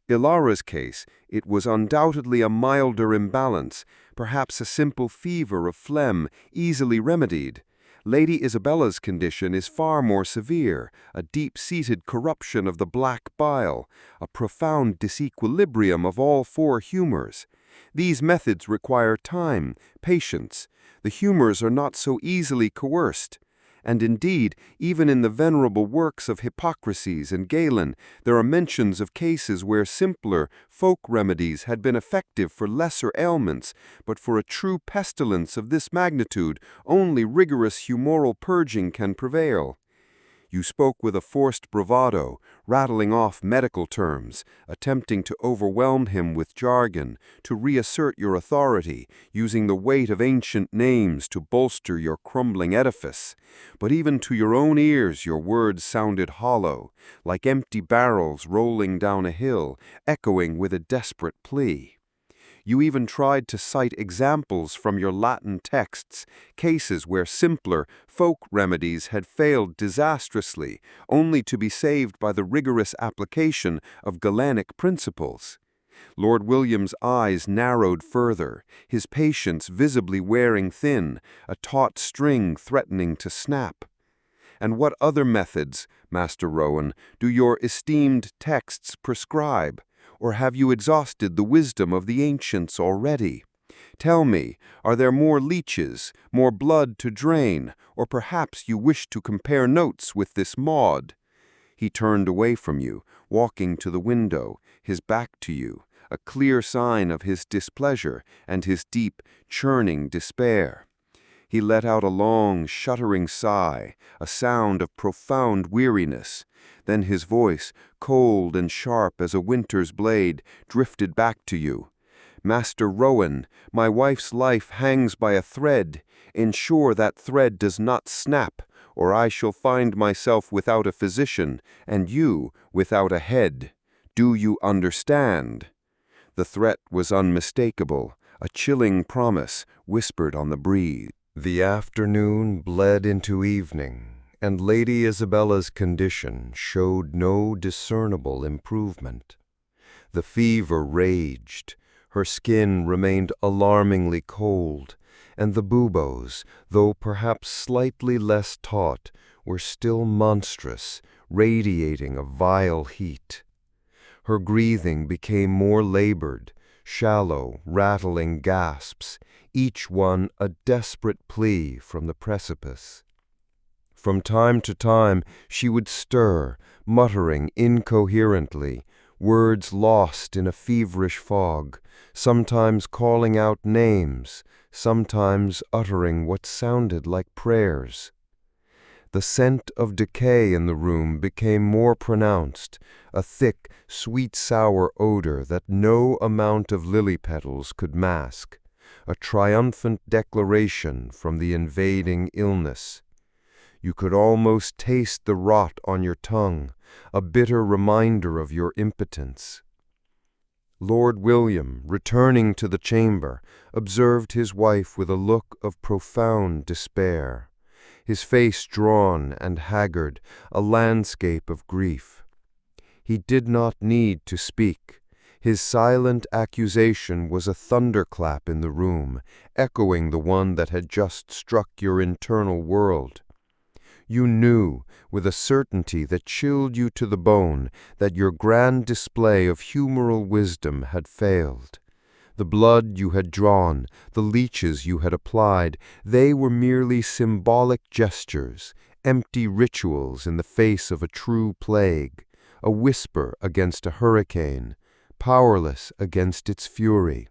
In Lyra's case, it was undoubtedly a milder imbalance, perhaps a simple fever of phlegm, easily remedied. Lady Isabella's condition is far more severe, a deep-seated corruption of the black bile, a profound disequilibrium of all four humors. These methods require time, patience. The humors are not so easily coerced. And indeed, even in the venerable works of Hippocrates and Galen, there are mentions of cases where simpler folk remedies had been effective for lesser ailments, but for a true pestilence of this magnitude, only rigorous humoral purging can prevail. You spoke with a forced bravado, rattling off medical terms, attempting to overwhelm him with jargon, to reassert your authority, using the weight of ancient names to bolster your crumbling edifice. But even to your own ears your words sounded hollow, like empty barrels rolling down a hill, echoing with a desperate plea. You even tried to cite examples from your Latin texts, cases where simpler folk remedies had failed disastrously, only to be saved by the rigorous application of Galenic principles. Lord William's eyes narrowed further, his patience visibly wearing thin, a taut string threatening to snap. "And what other methods, Master Rowan, do your esteemed texts prescribe? Or have you exhausted the wisdom of the ancients already? Tell me, are there more leeches, more blood to drain, or perhaps you wish to compare notes with this Maud?" He turned away from you, walking to the window, his back to you, a clear sign of his displeasure and his deep, churning despair. He let out a long, shuddering sigh, a sound of profound weariness. Then his voice, cold and sharp as a winter's blade, drifted back to you. "Master Rowan, my wife's life hangs by a thread. Ensure that thread does not snap, or I shall find myself without a physician, and you without a head. Do you understand?" The threat was unmistakable, a chilling promise whispered on the breeze. The afternoon bled into evening, and Lady Isabella's condition showed no discernible improvement. The fever raged, her skin remained alarmingly cold, and the buboes, though perhaps slightly less taut, were still monstrous, radiating a vile heat. Her breathing became more labored, shallow, rattling gasps, each one a desperate plea from the precipice. From time to time she would stir, muttering incoherently, words lost in a feverish fog, sometimes calling out names, sometimes uttering what sounded like prayers. The scent of decay in the room became more pronounced, a thick, sweet-sour odor that no amount of lily petals could mask, a triumphant declaration from the invading illness. You could almost taste the rot on your tongue, a bitter reminder of your impotence. Lord William, returning to the chamber, observed his wife with a look of profound despair, his face drawn and haggard, a landscape of grief. He did not need to speak. His silent accusation was a thunderclap in the room, echoing the one that had just struck your internal world. You knew, with a certainty that chilled you to the bone, that your grand display of humoral wisdom had failed. The blood you had drawn, the leeches you had applied, they were merely symbolic gestures, empty rituals in the face of a true plague, a whisper against a hurricane, powerless against its fury.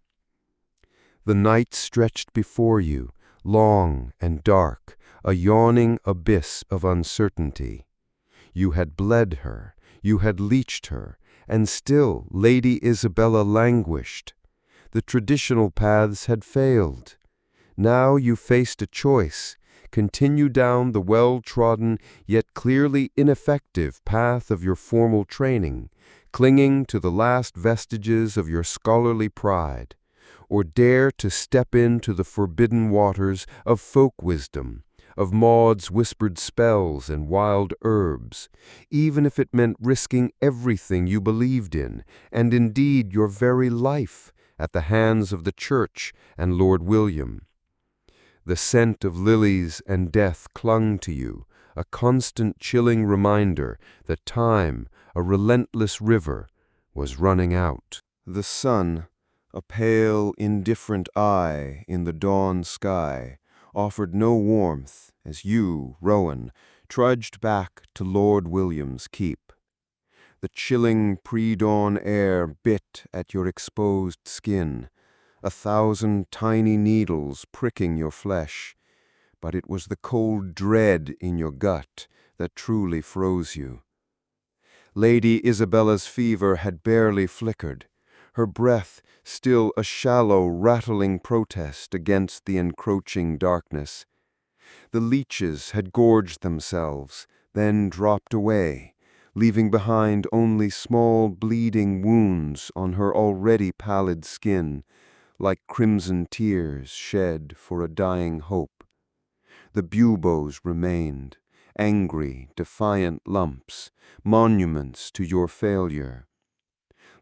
The night stretched before you, long and dark, a yawning abyss of uncertainty. You had bled her, you had leeched her, and still Lady Isabella languished. The traditional paths had failed. Now you faced a choice: continue down the well-trodden yet clearly ineffective path of your formal training, clinging to the last vestiges of your scholarly pride, or dare to step into the forbidden waters of folk wisdom, of Maud's whispered spells and wild herbs, even if it meant risking everything you believed in, and indeed your very life, at the hands of the Church and Lord William. The scent of lilies and death clung to you, a constant chilling reminder that time, a relentless river, was running out. The sun, a pale, indifferent eye in the dawn sky, offered no warmth as you, Rowan, trudged back to Lord William's keep. The chilling pre-dawn air bit at your exposed skin, 1,000 tiny needles pricking your flesh, but it was the cold dread in your gut that truly froze you. Lady Isabella's fever had barely flickered, her breath still a shallow, rattling protest against the encroaching darkness. The leeches had gorged themselves, then dropped away, leaving behind only small bleeding wounds on her already pallid skin, like crimson tears shed for a dying hope. The buboes remained, angry, defiant lumps, monuments to your failure.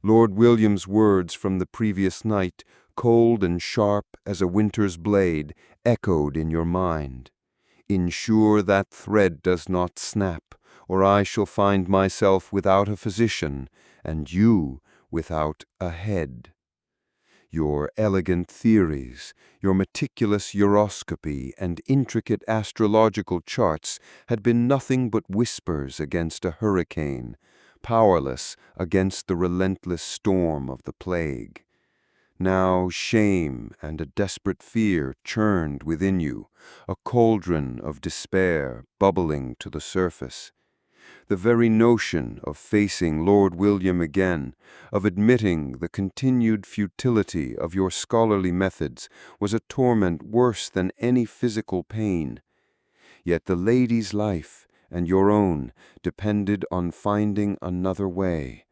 Lord William's words from the previous night, cold and sharp as a winter's blade, echoed in your mind. Ensure that thread does not snap, or I shall find myself without a physician, and you without a head. Your elegant theories, your meticulous uroscopy and intricate astrological charts had been nothing but whispers against a hurricane, powerless against the relentless storm of the plague. Now shame and a desperate fear churned within you, a cauldron of despair bubbling to the surface. The very notion of facing Lord William again, of admitting the continued futility of your scholarly methods, was a torment worse than any physical pain. Yet the lady's life and your own depended on finding another way,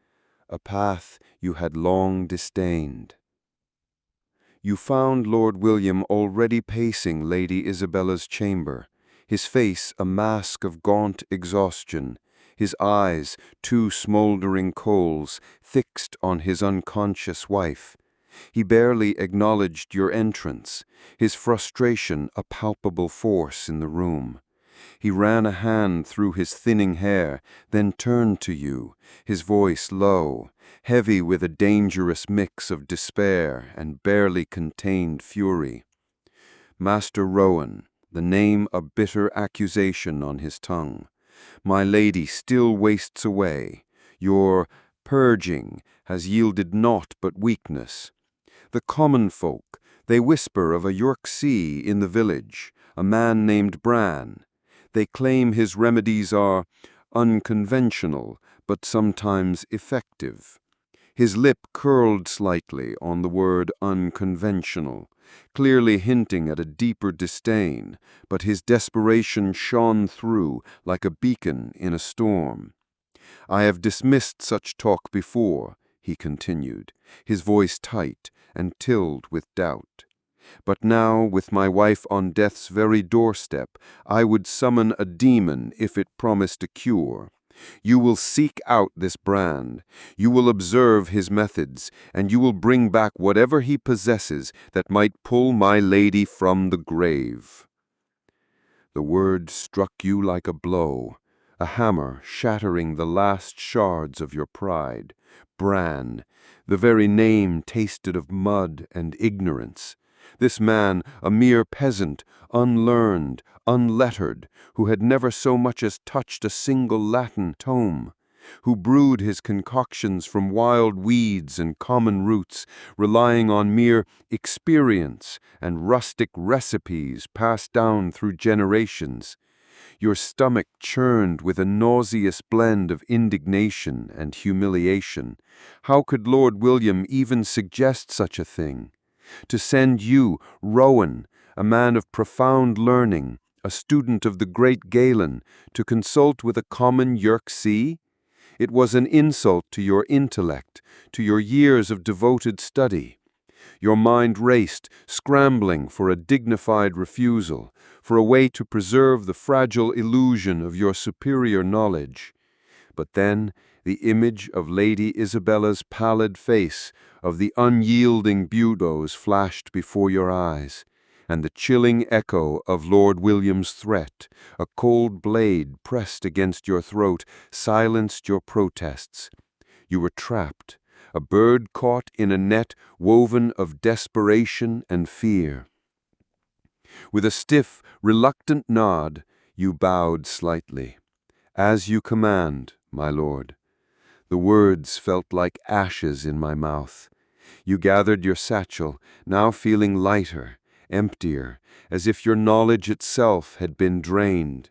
a path you had long disdained. You found Lord William already pacing Lady Isabella's chamber, his face a mask of gaunt exhaustion, his eyes, two smoldering coals, fixed on his unconscious wife. He barely acknowledged your entrance, his frustration a palpable force in the room. He ran a hand through his thinning hair, then turned to you, his voice low, heavy with a dangerous mix of despair and barely contained fury. Master Rowan, the name a bitter accusation on his tongue. My lady still wastes away. Your purging has yielded naught but weakness. The common folk, they whisper of a Yorksea in the village, a man named Bran. They claim his remedies are unconventional, but sometimes effective. His lip curled slightly on the word unconventional, clearly hinting at a deeper disdain, but his desperation shone through like a beacon in a storm. I have dismissed such talk before, he continued, his voice tight and tilled with doubt. But now, with my wife on death's very doorstep, I would summon a demon if it promised a cure. You will seek out this Bran, you will observe his methods, and you will bring back whatever he possesses that might pull my lady from the grave. The word struck you like a blow, a hammer shattering the last shards of your pride. Bran, The very name tasted of mud and ignorance. This man, a mere peasant, unlearned, unlettered, who had never so much as touched a single Latin tome, who brewed his concoctions from wild weeds and common roots, relying on mere experience and rustic recipes passed down through generations. Your stomach churned with a nauseous blend of indignation and humiliation. How could Lord William even suggest such a thing? To send you, Rowan, a man of profound learning, a student of the great Galen, to consult with a common Yerk sea? It was an insult to your intellect, to your years of devoted study. Your mind raced, scrambling for a dignified refusal, for a way to preserve the fragile illusion of your superior knowledge. But then the image of Lady Isabella's pallid face, of the unyielding Budos flashed before your eyes, and the chilling echo of Lord William's threat, a cold blade pressed against your throat, silenced your protests. You were trapped, a bird caught in a net woven of desperation and fear. With a stiff, reluctant nod, you bowed slightly. "As you command, my lord." The words felt like ashes in my mouth. You gathered your satchel, now feeling lighter, emptier, as if your knowledge itself had been drained.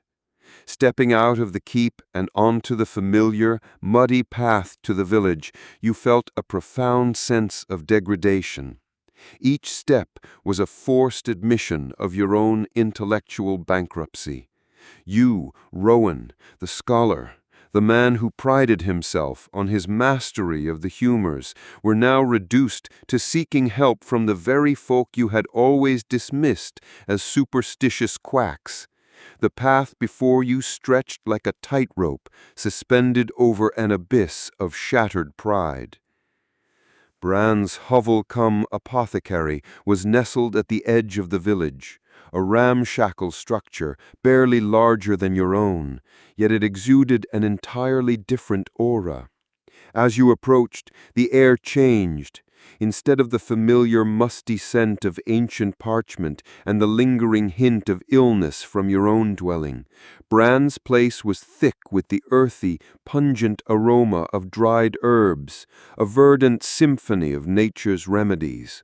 Stepping out of the keep and onto the familiar, muddy path to the village, you felt a profound sense of degradation. Each step was a forced admission of your own intellectual bankruptcy. You, Rowan, the scholar, the man who prided himself on his mastery of the humors, were now reduced to seeking help from the very folk you had always dismissed as superstitious quacks. The path before you stretched like a tightrope suspended over an abyss of shattered pride. Bran's hovel-cum-apothecary was nestled at the edge of the village, a ramshackle structure barely larger than your own, yet it exuded an entirely different aura. As you approached, the air changed. Instead of the familiar musty scent of ancient parchment and the lingering hint of illness from your own dwelling, Bran's place was thick with the earthy, pungent aroma of dried herbs, a verdant symphony of nature's remedies.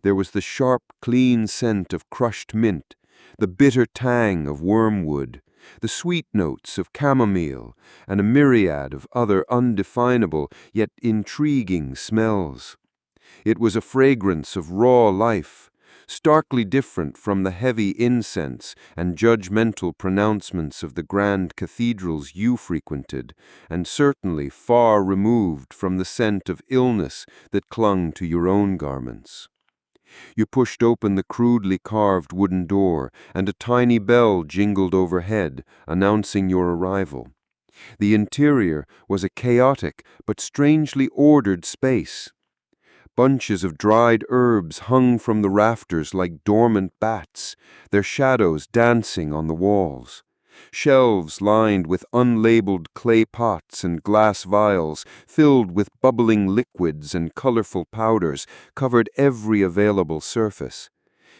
There was the sharp, clean scent of crushed mint, the bitter tang of wormwood, the sweet notes of chamomile, and a myriad of other undefinable yet intriguing smells. It was a fragrance of raw life, starkly different from the heavy incense and judgmental pronouncements of the grand cathedrals you frequented, and certainly far removed from the scent of illness that clung to your own garments. You pushed open the crudely carved wooden door, and a tiny bell jingled overhead, announcing your arrival. The interior was a chaotic but strangely ordered space. Bunches of dried herbs hung from the rafters like dormant bats, their shadows dancing on the walls. Shelves lined with unlabeled clay pots and glass vials filled with bubbling liquids and colorful powders covered every available surface.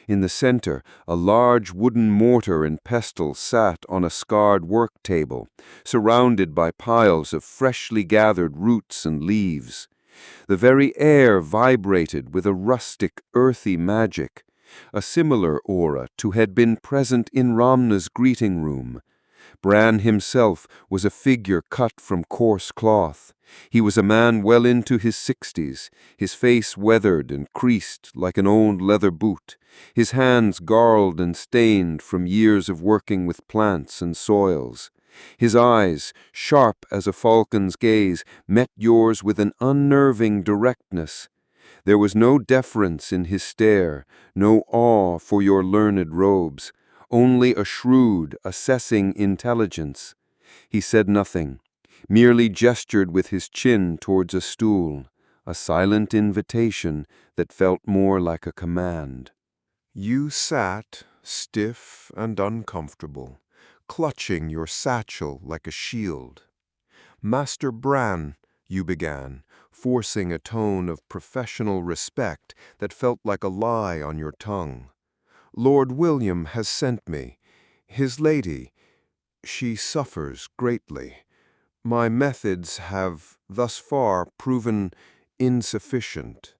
In the center, a large wooden mortar and pestle sat on a scarred work table, surrounded by piles of freshly gathered roots and leaves. The very air vibrated with a rustic, earthy magic, a similar aura to had been present in Ramna's greeting room. Bran himself was a figure cut from coarse cloth. He was a man well into his 60s, his face weathered and creased like an old leather boot, his hands garled and stained from years of working with plants and soils. His eyes, sharp as a falcon's gaze, met yours with an unnerving directness. There was no deference in his stare, no awe for your learned robes, only a shrewd, assessing intelligence. He said nothing, merely gestured with his chin towards a stool, a silent invitation that felt more like a command. You sat, stiff and uncomfortable, clutching your satchel like a shield. Master Bran, you began, forcing a tone of professional respect that felt like a lie on your tongue. Lord William has sent me. His lady, she suffers greatly. My methods have, thus far, proven insufficient.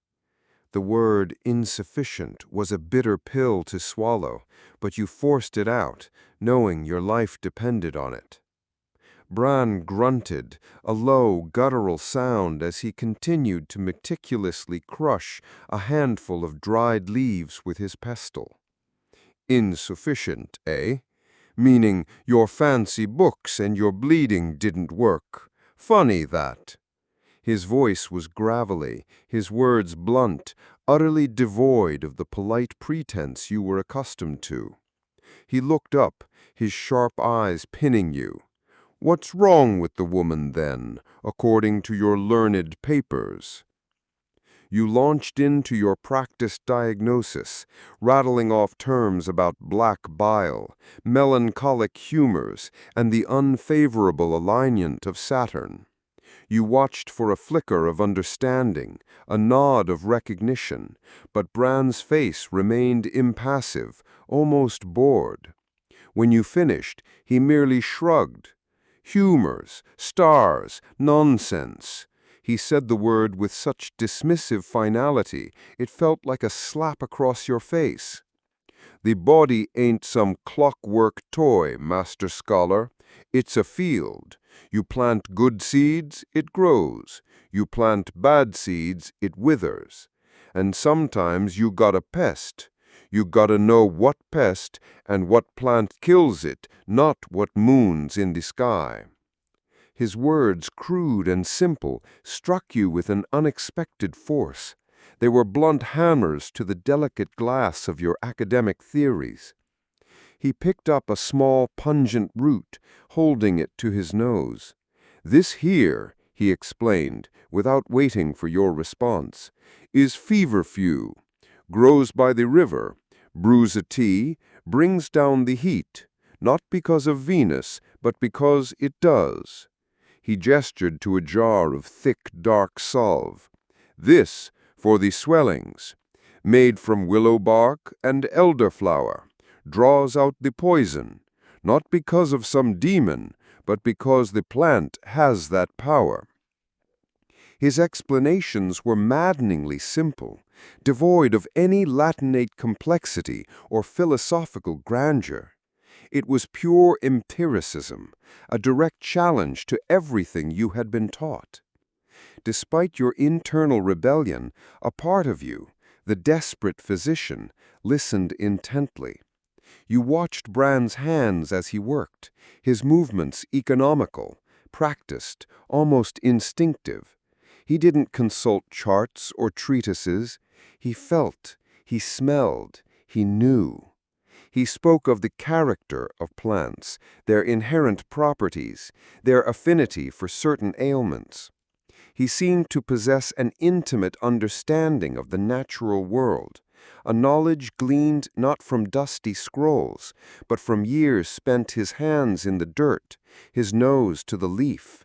The word insufficient was a bitter pill to swallow, but you forced it out, knowing your life depended on it. Bran grunted, a low, guttural sound as he continued to meticulously crush a handful of dried leaves with his pestle. Insufficient, eh? Meaning your fancy books and your bleeding didn't work. Funny that. His voice was gravelly, his words blunt, utterly devoid of the polite pretense you were accustomed to. He looked up, his sharp eyes pinning you. What's wrong with the woman, then, according to your learned papers? You launched into your practiced diagnosis, rattling off terms about black bile, melancholic humors, and the unfavorable alignment of Saturn. You watched for a flicker of understanding, a nod of recognition, but Bran's face remained impassive, almost bored. When you finished, he merely shrugged. Humors, stars, nonsense. He said the word with such dismissive finality, it felt like a slap across your face. The body ain't some clockwork toy, Master Scholar. It's a field. You plant good seeds, it grows. You plant bad seeds, it withers. And sometimes you got a pest. You gotta know what pest and what plant kills it, not what moons in the sky. His words, crude and simple, struck you with an unexpected force. They were blunt hammers to the delicate glass of your academic theories. He picked up a small, pungent root, holding it to his nose. This here, he explained, without waiting for your response, is feverfew, grows by the river, brews a tea, brings down the heat, not because of Venus, but because it does. He gestured to a jar of thick, dark salve. This, for the swellings, made from willow bark and elderflower, draws out the poison, not because of some demon, but because the plant has that power. His explanations were maddeningly simple, devoid of any Latinate complexity or philosophical grandeur. It was pure empiricism, a direct challenge to everything you had been taught. Despite your internal rebellion, a part of you, the desperate physician, listened intently. You watched Bran's hands as he worked, his movements economical, practiced, almost instinctive. He didn't consult charts or treatises. He felt, he smelled, he knew. He spoke of the character of plants, their inherent properties, their affinity for certain ailments. He seemed to possess an intimate understanding of the natural world, a knowledge gleaned not from dusty scrolls, but from years spent his hands in the dirt, his nose to the leaf.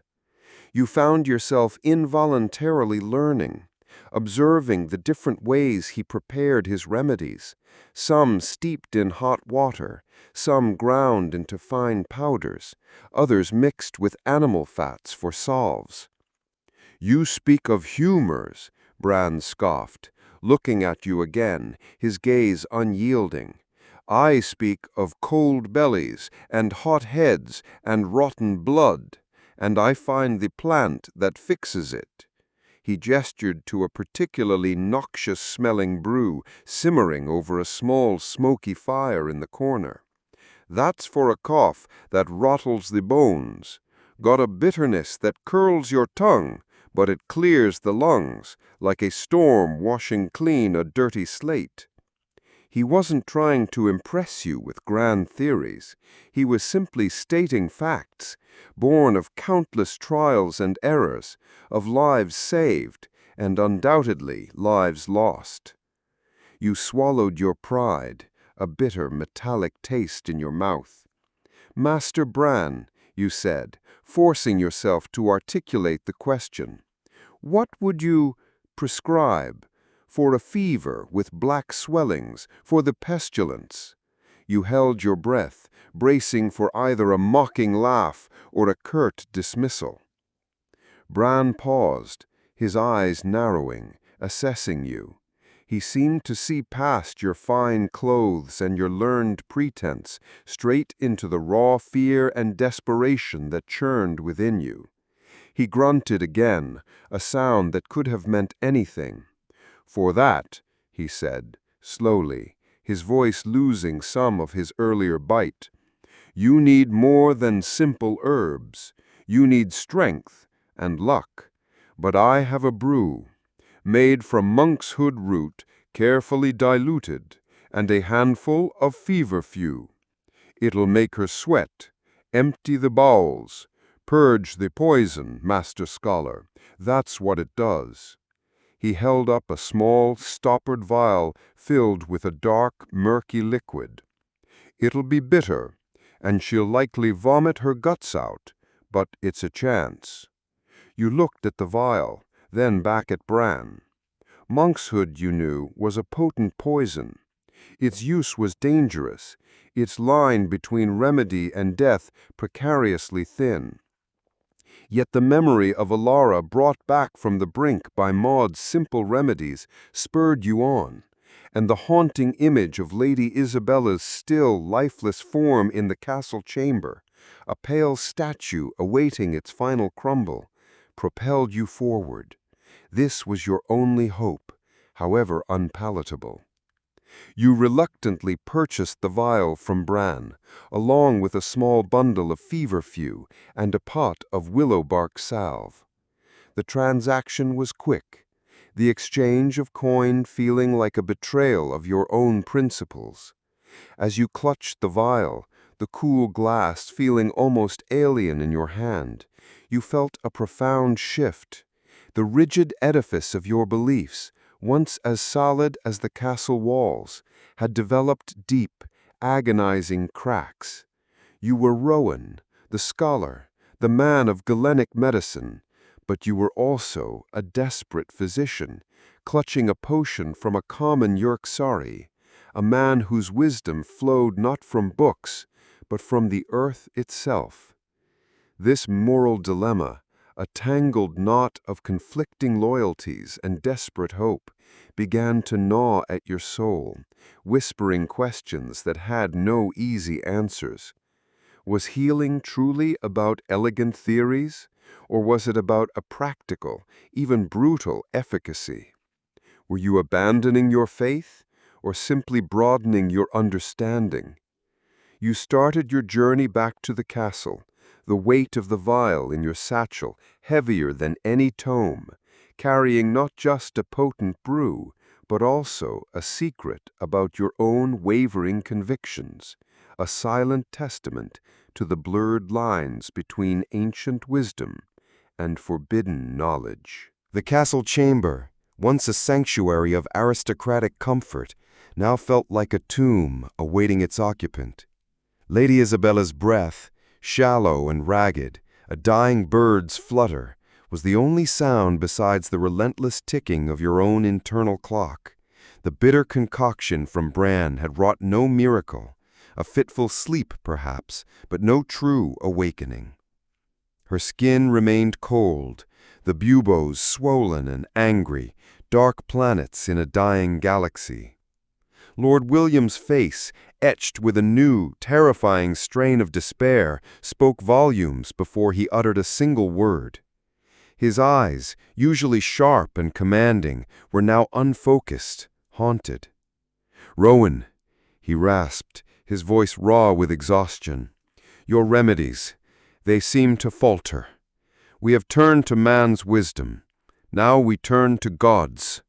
You found yourself involuntarily learning, observing the different ways he prepared his remedies, some steeped in hot water, some ground into fine powders, others mixed with animal fats for salves. You speak of humors, Bran scoffed, looking at you again, his gaze unyielding. I speak of cold bellies and hot heads and rotten blood, and I find the plant that fixes it. He gestured to a particularly noxious-smelling brew simmering over a small smoky fire in the corner. That's for a cough that rattles the bones. Got a bitterness that curls your tongue, but it clears the lungs, like a storm washing clean a dirty slate. He wasn't trying to impress you with grand theories. He was simply stating facts, born of countless trials and errors, of lives saved, and undoubtedly lives lost. You swallowed your pride, a bitter metallic taste in your mouth. Master Bran, you said, forcing yourself to articulate the question, What would you prescribe for a fever with black swellings, for the pestilence? You held your breath, bracing for either a mocking laugh or a curt dismissal. Bran paused, his eyes narrowing, assessing you. He seemed to see past your fine clothes and your learned pretense, straight into the raw fear and desperation that churned within you. He grunted again, a sound that could have meant anything. "For that," he said, slowly, his voice losing some of his earlier bite, "you need more than simple herbs. You need strength and luck. But I have a brew, made from monkshood root, carefully diluted, and a handful of feverfew. It'll make her sweat, empty the bowels, purge the poison, Master Scholar. That's what it does." He held up a small, stoppered vial filled with a dark, murky liquid. "It'll be bitter, and she'll likely vomit her guts out, but it's a chance." You looked at the vial, then back at Bran. Monkshood, you knew, was a potent poison. Its use was dangerous, its line between remedy and death precariously thin. Yet the memory of Lyra brought back from the brink by Maud's simple remedies spurred you on, and the haunting image of Lady Isabella's still, lifeless form in the castle chamber, a pale statue awaiting its final crumble, propelled you forward. This was your only hope, however unpalatable. You reluctantly purchased the vial from Bran, along with a small bundle of feverfew and a pot of willow bark salve. The transaction was quick, the exchange of coin feeling like a betrayal of your own principles. As you clutched the vial, the cool glass feeling almost alien in your hand, you felt a profound shift. The rigid edifice of your beliefs, once as solid as the castle walls, had developed deep, agonizing cracks. You were Rowan, the scholar, the man of Galenic medicine, but you were also a desperate physician, clutching a potion from a common Yorksari, a man whose wisdom flowed not from books, but from the earth itself. This moral dilemma, a tangled knot of conflicting loyalties and desperate hope, began to gnaw at your soul, whispering questions that had no easy answers. Was healing truly about elegant theories, or was it about a practical, even brutal efficacy? Were you abandoning your faith, or simply broadening your understanding? You started your journey back to the castle, the weight of the vial in your satchel heavier than any tome, carrying not just a potent brew, but also a secret about your own wavering convictions, a silent testament to the blurred lines between ancient wisdom and forbidden knowledge. The castle chamber, once a sanctuary of aristocratic comfort, now felt like a tomb awaiting its occupant. Lady Isabella's breath, shallow and ragged, a dying bird's flutter, was the only sound besides the relentless ticking of your own internal clock. The bitter concoction from Bran had wrought no miracle, a fitful sleep perhaps, but no true awakening. Her skin remained cold, the buboes swollen and angry, dark planets in a dying galaxy. Lord William's face, etched with a new, terrifying strain of despair, spoke volumes before he uttered a single word. His eyes, usually sharp and commanding, were now unfocused, haunted. "Rowan," he rasped, his voice raw with exhaustion, "your remedies, they seem to falter. We have turned to man's wisdom. Now we turn to God's."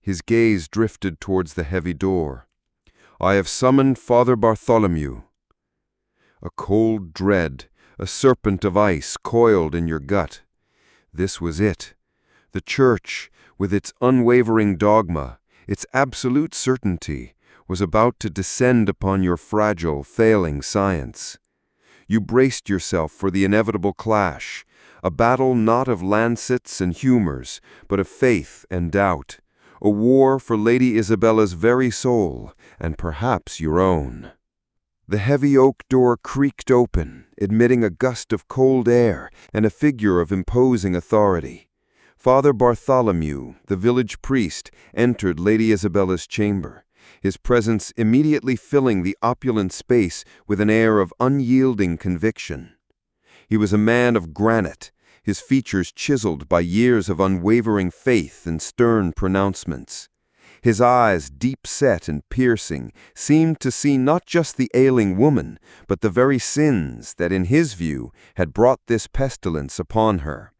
His gaze drifted towards the heavy door. "I have summoned Father Bartholomew." A cold dread, a serpent of ice coiled in your gut. This was it. The Church, with its unwavering dogma, its absolute certainty, was about to descend upon your fragile, failing science. You braced yourself for the inevitable clash, a battle not of lancets and humors, but of faith and doubt, a war for Lady Isabella's very soul, and perhaps your own. The heavy oak door creaked open, admitting a gust of cold air and a figure of imposing authority. Father Bartholomew, the village priest, entered Lady Isabella's chamber, his presence immediately filling the opulent space with an air of unyielding conviction. He was a man of granite, his features chiseled by years of unwavering faith and stern pronouncements. His eyes, deep-set and piercing, seemed to see not just the ailing woman, but the very sins that, in his view, had brought this pestilence upon her.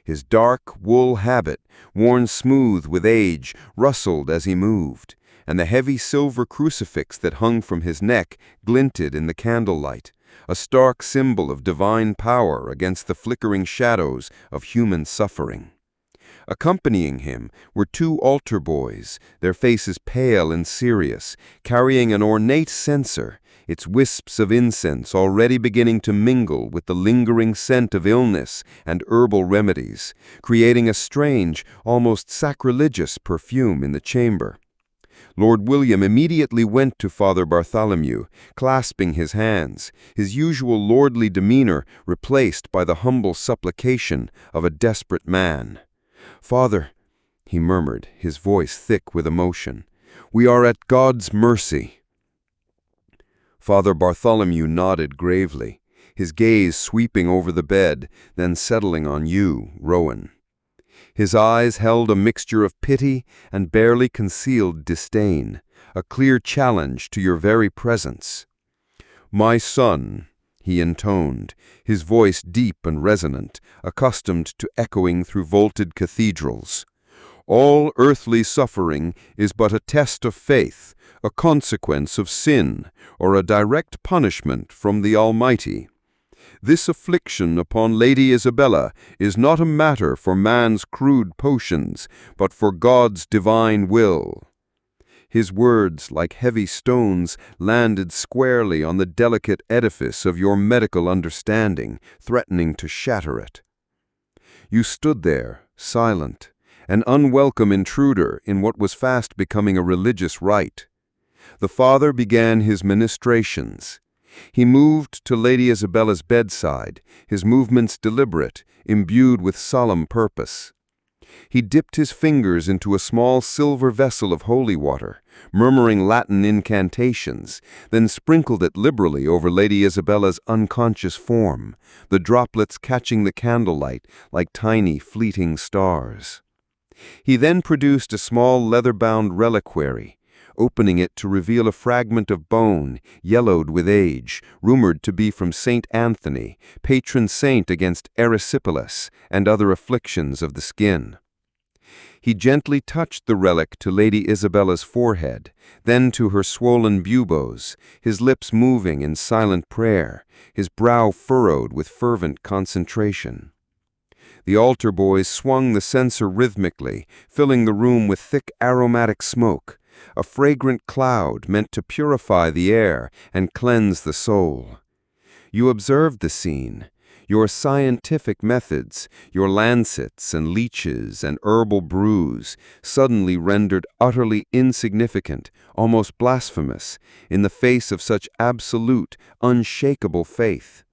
His dark wool habit, worn smooth with age, rustled as he moved, and the heavy silver crucifix that hung from his neck glinted in the candlelight, a stark symbol of divine power against the flickering shadows of human suffering. Accompanying him were two altar boys, their faces pale and serious, carrying an ornate censer, its wisps of incense already beginning to mingle with the lingering scent of illness and herbal remedies, creating a strange, almost sacrilegious perfume in the chamber. Lord William immediately went to Father Bartholomew, clasping his hands, his usual lordly demeanor replaced by the humble supplication of a desperate man. "Father," he murmured, his voice thick with emotion, "we are at God's mercy." Father Bartholomew nodded gravely, his gaze sweeping over the bed, then settling on you, Rowan. His eyes held a mixture of pity and barely concealed disdain, a clear challenge to your very presence. "My son," he intoned, his voice deep and resonant, accustomed to echoing through vaulted cathedrals. "All earthly suffering is but a test of faith, a consequence of sin, or a direct punishment from the Almighty. This affliction upon Lady Isabella is not a matter for man's crude potions, but for God's divine will." His words, like heavy stones, landed squarely on the delicate edifice of your medical understanding, threatening to shatter it. You stood there, silent, an unwelcome intruder in what was fast becoming a religious rite. The father began his ministrations. He moved to Lady Isabella's bedside, his movements deliberate, imbued with solemn purpose. He dipped his fingers into a small silver vessel of holy water, murmuring Latin incantations, then sprinkled it liberally over Lady Isabella's unconscious form, the droplets catching the candlelight like tiny fleeting stars. He then produced a small leather-bound reliquary, opening it to reveal a fragment of bone, yellowed with age, rumored to be from Saint Anthony, patron saint against erysipelas and other afflictions of the skin. He gently touched the relic to Lady Isabella's forehead, then to her swollen buboes, his lips moving in silent prayer, his brow furrowed with fervent concentration. The altar boys swung the censer rhythmically, filling the room with thick aromatic smoke, a fragrant cloud meant to purify the air and cleanse the soul. You observed the scene. Your scientific methods, your lancets and leeches and herbal brews, suddenly rendered utterly insignificant, almost blasphemous, in the face of such absolute, unshakable faith.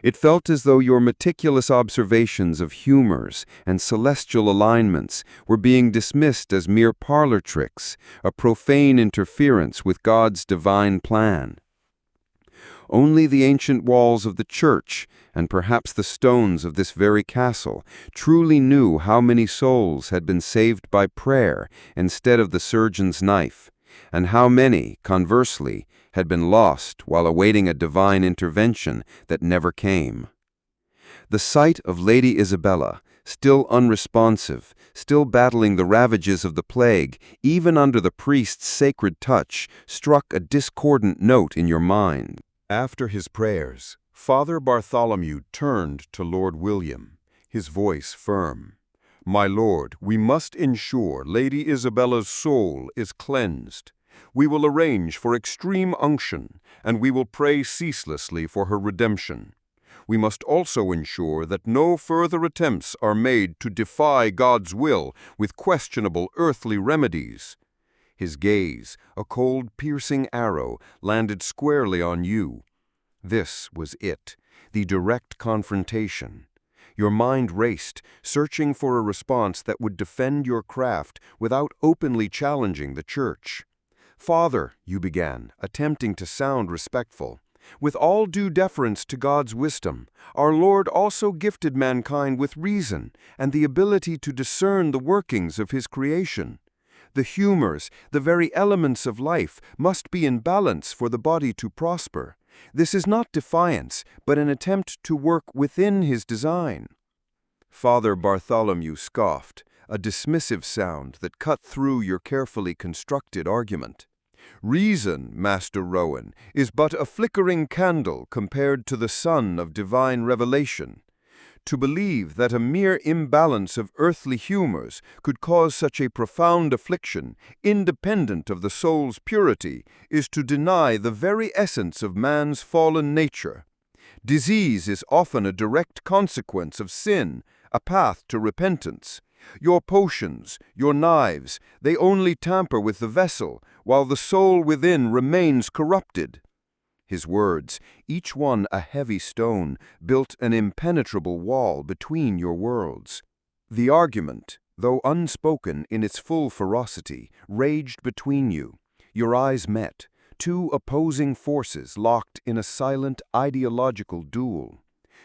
It felt as though your meticulous observations of humors and celestial alignments were being dismissed as mere parlor tricks, a profane interference with God's divine plan. Only the ancient walls of the church, and perhaps the stones of this very castle, truly knew how many souls had been saved by prayer instead of the surgeon's knife, and how many, conversely, had been lost while awaiting a divine intervention that never came. The sight of Lady Isabella, still unresponsive, still battling the ravages of the plague, even under the priest's sacred touch, struck a discordant note in your mind. After his prayers, Father Bartholomew turned to Lord William, his voice firm. "My lord, we must ensure Lady Isabella's soul is cleansed. We will arrange for extreme unction, and we will pray ceaselessly for her redemption. We must also ensure that no further attempts are made to defy God's will with questionable earthly remedies. His gaze, a cold, piercing arrow, landed squarely on you. This was it, the direct confrontation. Your mind raced, searching for a response that would defend your craft without openly challenging the Church. "Father," you began, attempting to sound respectful, "with all due deference to God's wisdom, our Lord also gifted mankind with reason and the ability to discern the workings of His creation. The humors, the very elements of life, must be in balance for the body to prosper. This is not defiance, but an attempt to work within His design." Father Bartholomew scoffed, a dismissive sound that cut through your carefully constructed argument. "Reason, Master Rowan, is but a flickering candle compared to the sun of divine revelation. To believe that a mere imbalance of earthly humors could cause such a profound affliction, independent of the soul's purity, is to deny the very essence of man's fallen nature. Disease is often a direct consequence of sin, a path to repentance. Your potions, your knives, they only tamper with the vessel, while the soul within remains corrupted." His words, each one a heavy stone, built an impenetrable wall between your worlds. The argument, though unspoken in its full ferocity, raged between you. Your eyes met, two opposing forces locked in a silent ideological duel.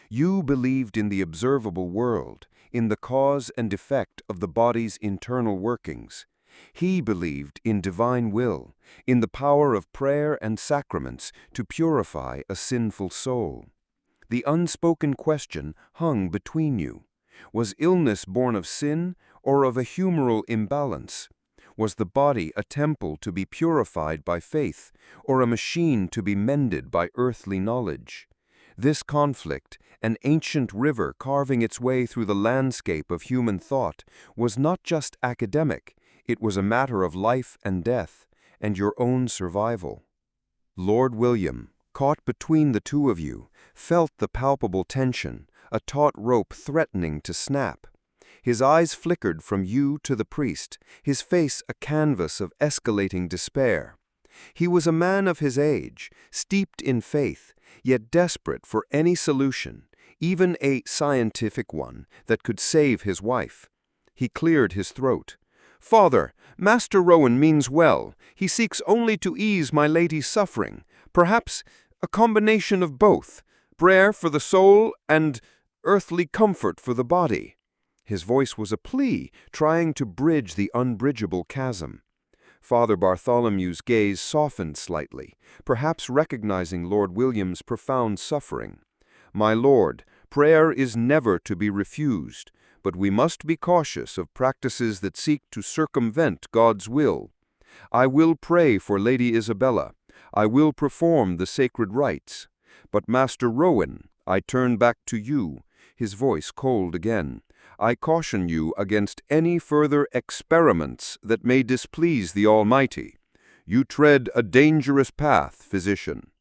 You believed in the observable world, in the cause and effect of the body's internal workings. He believed in divine will, in the power of prayer and sacraments to purify a sinful soul. The unspoken question hung between you. Was illness born of sin or of a humoral imbalance? Was the body a temple to be purified by faith, or a machine to be mended by earthly knowledge? This conflict, an ancient river carving its way through the landscape of human thought, was not just academic. It was a matter of life and death, and your own survival. Lord William, caught between the two of you, felt the palpable tension, a taut rope threatening to snap. His eyes flickered from you to the priest, his face a canvas of escalating despair. He was a man of his age, steeped in faith, yet desperate for any solution, even a scientific one, that could save his wife. He cleared his throat. "Father, Master Rowan means well. He seeks only to ease my lady's suffering. Perhaps a combination of both, prayer for the soul and earthly comfort for the body." His voice was a plea, trying to bridge the unbridgeable chasm. Father Bartholomew's gaze softened slightly, perhaps recognizing Lord William's profound suffering. "My lord, prayer is never to be refused, but we must be cautious of practices that seek to circumvent God's will. I will pray for Lady Isabella. I will perform the sacred rites. But Master Rowan, I turn back to you," his voice cold again. "I caution you against any further experiments that may displease the Almighty. You tread a dangerous path, physician."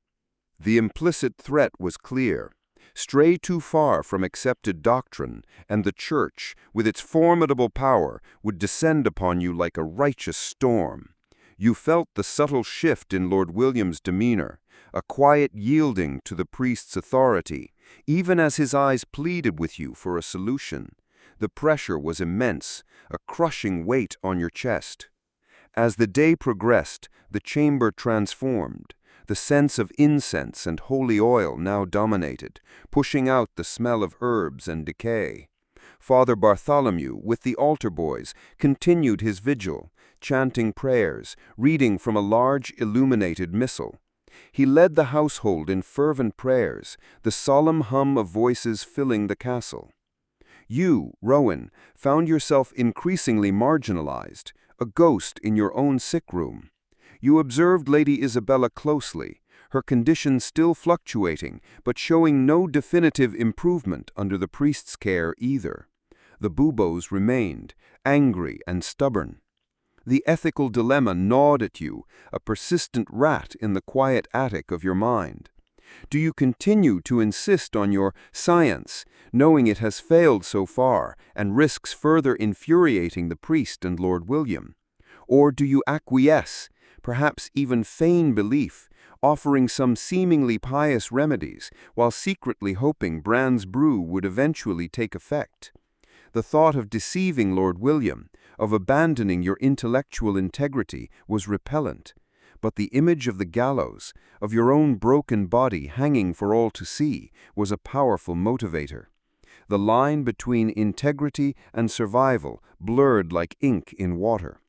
The implicit threat was clear. Stray too far from accepted doctrine, and the Church, with its formidable power, would descend upon you like a righteous storm. You felt the subtle shift in Lord William's demeanor, a quiet yielding to the priest's authority, even as his eyes pleaded with you for a solution. The pressure was immense, a crushing weight on your chest. As the day progressed, the chamber transformed. The sense of incense and holy oil now dominated, pushing out the smell of herbs and decay. Father Bartholomew, with the altar boys, continued his vigil, chanting prayers, reading from a large illuminated missal. He led the household in fervent prayers, the solemn hum of voices filling the castle. You, Rowan, found yourself increasingly marginalized, a ghost in your own sick room. You observed Lady Isabella closely, her condition still fluctuating, but showing no definitive improvement under the priest's care either. The buboes remained, angry and stubborn. The ethical dilemma gnawed at you, a persistent rat in the quiet attic of your mind. Do you continue to insist on your science, knowing it has failed so far and risks further infuriating the priest and Lord William? Or do you acquiesce, perhaps even feign belief, offering some seemingly pious remedies, while secretly hoping Bran's brew would eventually take effect? The thought of deceiving Lord William, of abandoning your intellectual integrity, was repellent, but the image of the gallows, of your own broken body hanging for all to see, was a powerful motivator. The line between integrity and survival blurred like ink in water.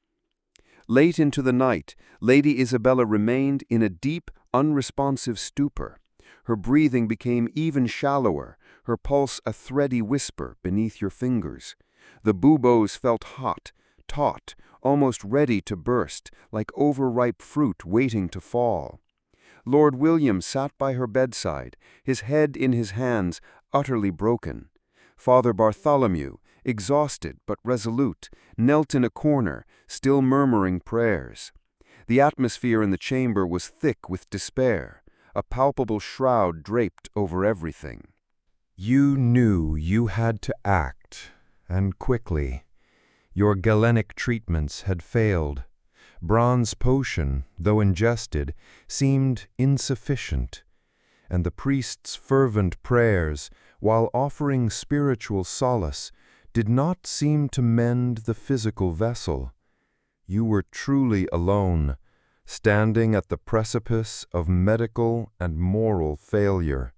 Late into the night, Lady Isabella remained in a deep, unresponsive stupor. Her breathing became even shallower, her pulse a thready whisper beneath your fingers. The buboes felt hot, taut, almost ready to burst, like overripe fruit waiting to fall. Lord William sat by her bedside, his head in his hands, utterly broken. Father Bartholomew, exhausted but resolute, knelt in a corner, still murmuring prayers. The atmosphere in the chamber was thick with despair, a palpable shroud draped over everything. You knew you had to act, and quickly. Your Galenic treatments had failed. Bran's potion, though ingested, seemed insufficient, and the priest's fervent prayers, while offering spiritual solace, did not seem to mend the physical vessel. You were truly alone, standing at the precipice of medical and moral failure.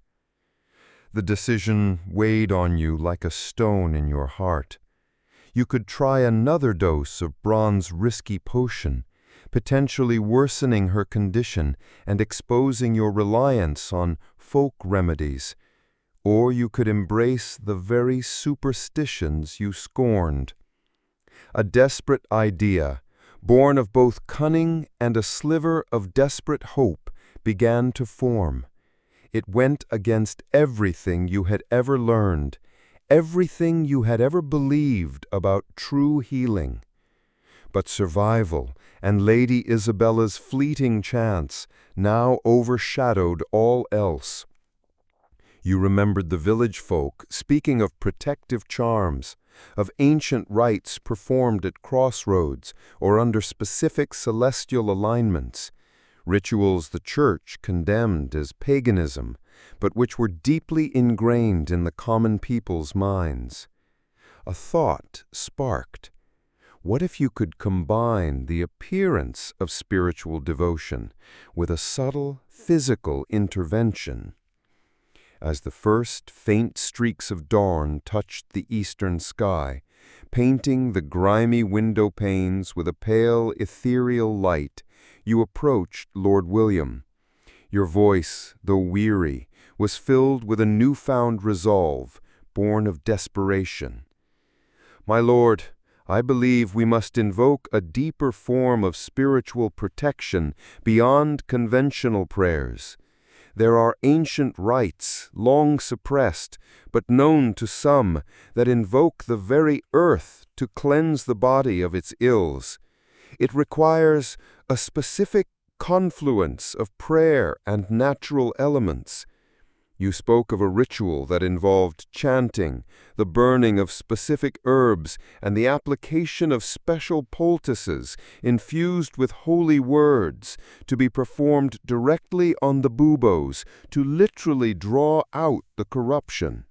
The decision weighed on you like a stone in your heart. You could try another dose of Bran's risky potion, potentially worsening her condition and exposing your reliance on folk remedies, or you could embrace the very superstitions you scorned. A desperate idea, born of both cunning and a sliver of desperate hope, began to form. It went against everything you had ever learned, everything you had ever believed about true healing. But survival and Lady Isabella's fleeting chance now overshadowed all else. You remembered the village folk speaking of protective charms, of ancient rites performed at crossroads or under specific celestial alignments, rituals the Church condemned as paganism, but which were deeply ingrained in the common people's minds. A thought sparked. What if you could combine the appearance of spiritual devotion with a subtle physical intervention? As the first faint streaks of dawn touched the eastern sky, painting the grimy window panes with a pale, ethereal light, you approached Lord William. Your voice, though weary, was filled with a newfound resolve, born of desperation. "My lord, I believe we must invoke a deeper form of spiritual protection beyond conventional prayers. There are ancient rites, long suppressed, but known to some, that invoke the very earth to cleanse the body of its ills. It requires a specific confluence of prayer and natural elements. You spoke of a ritual that involved chanting, the burning of specific herbs, and the application of special poultices infused with holy words to be performed directly on the buboes to literally draw out the corruption.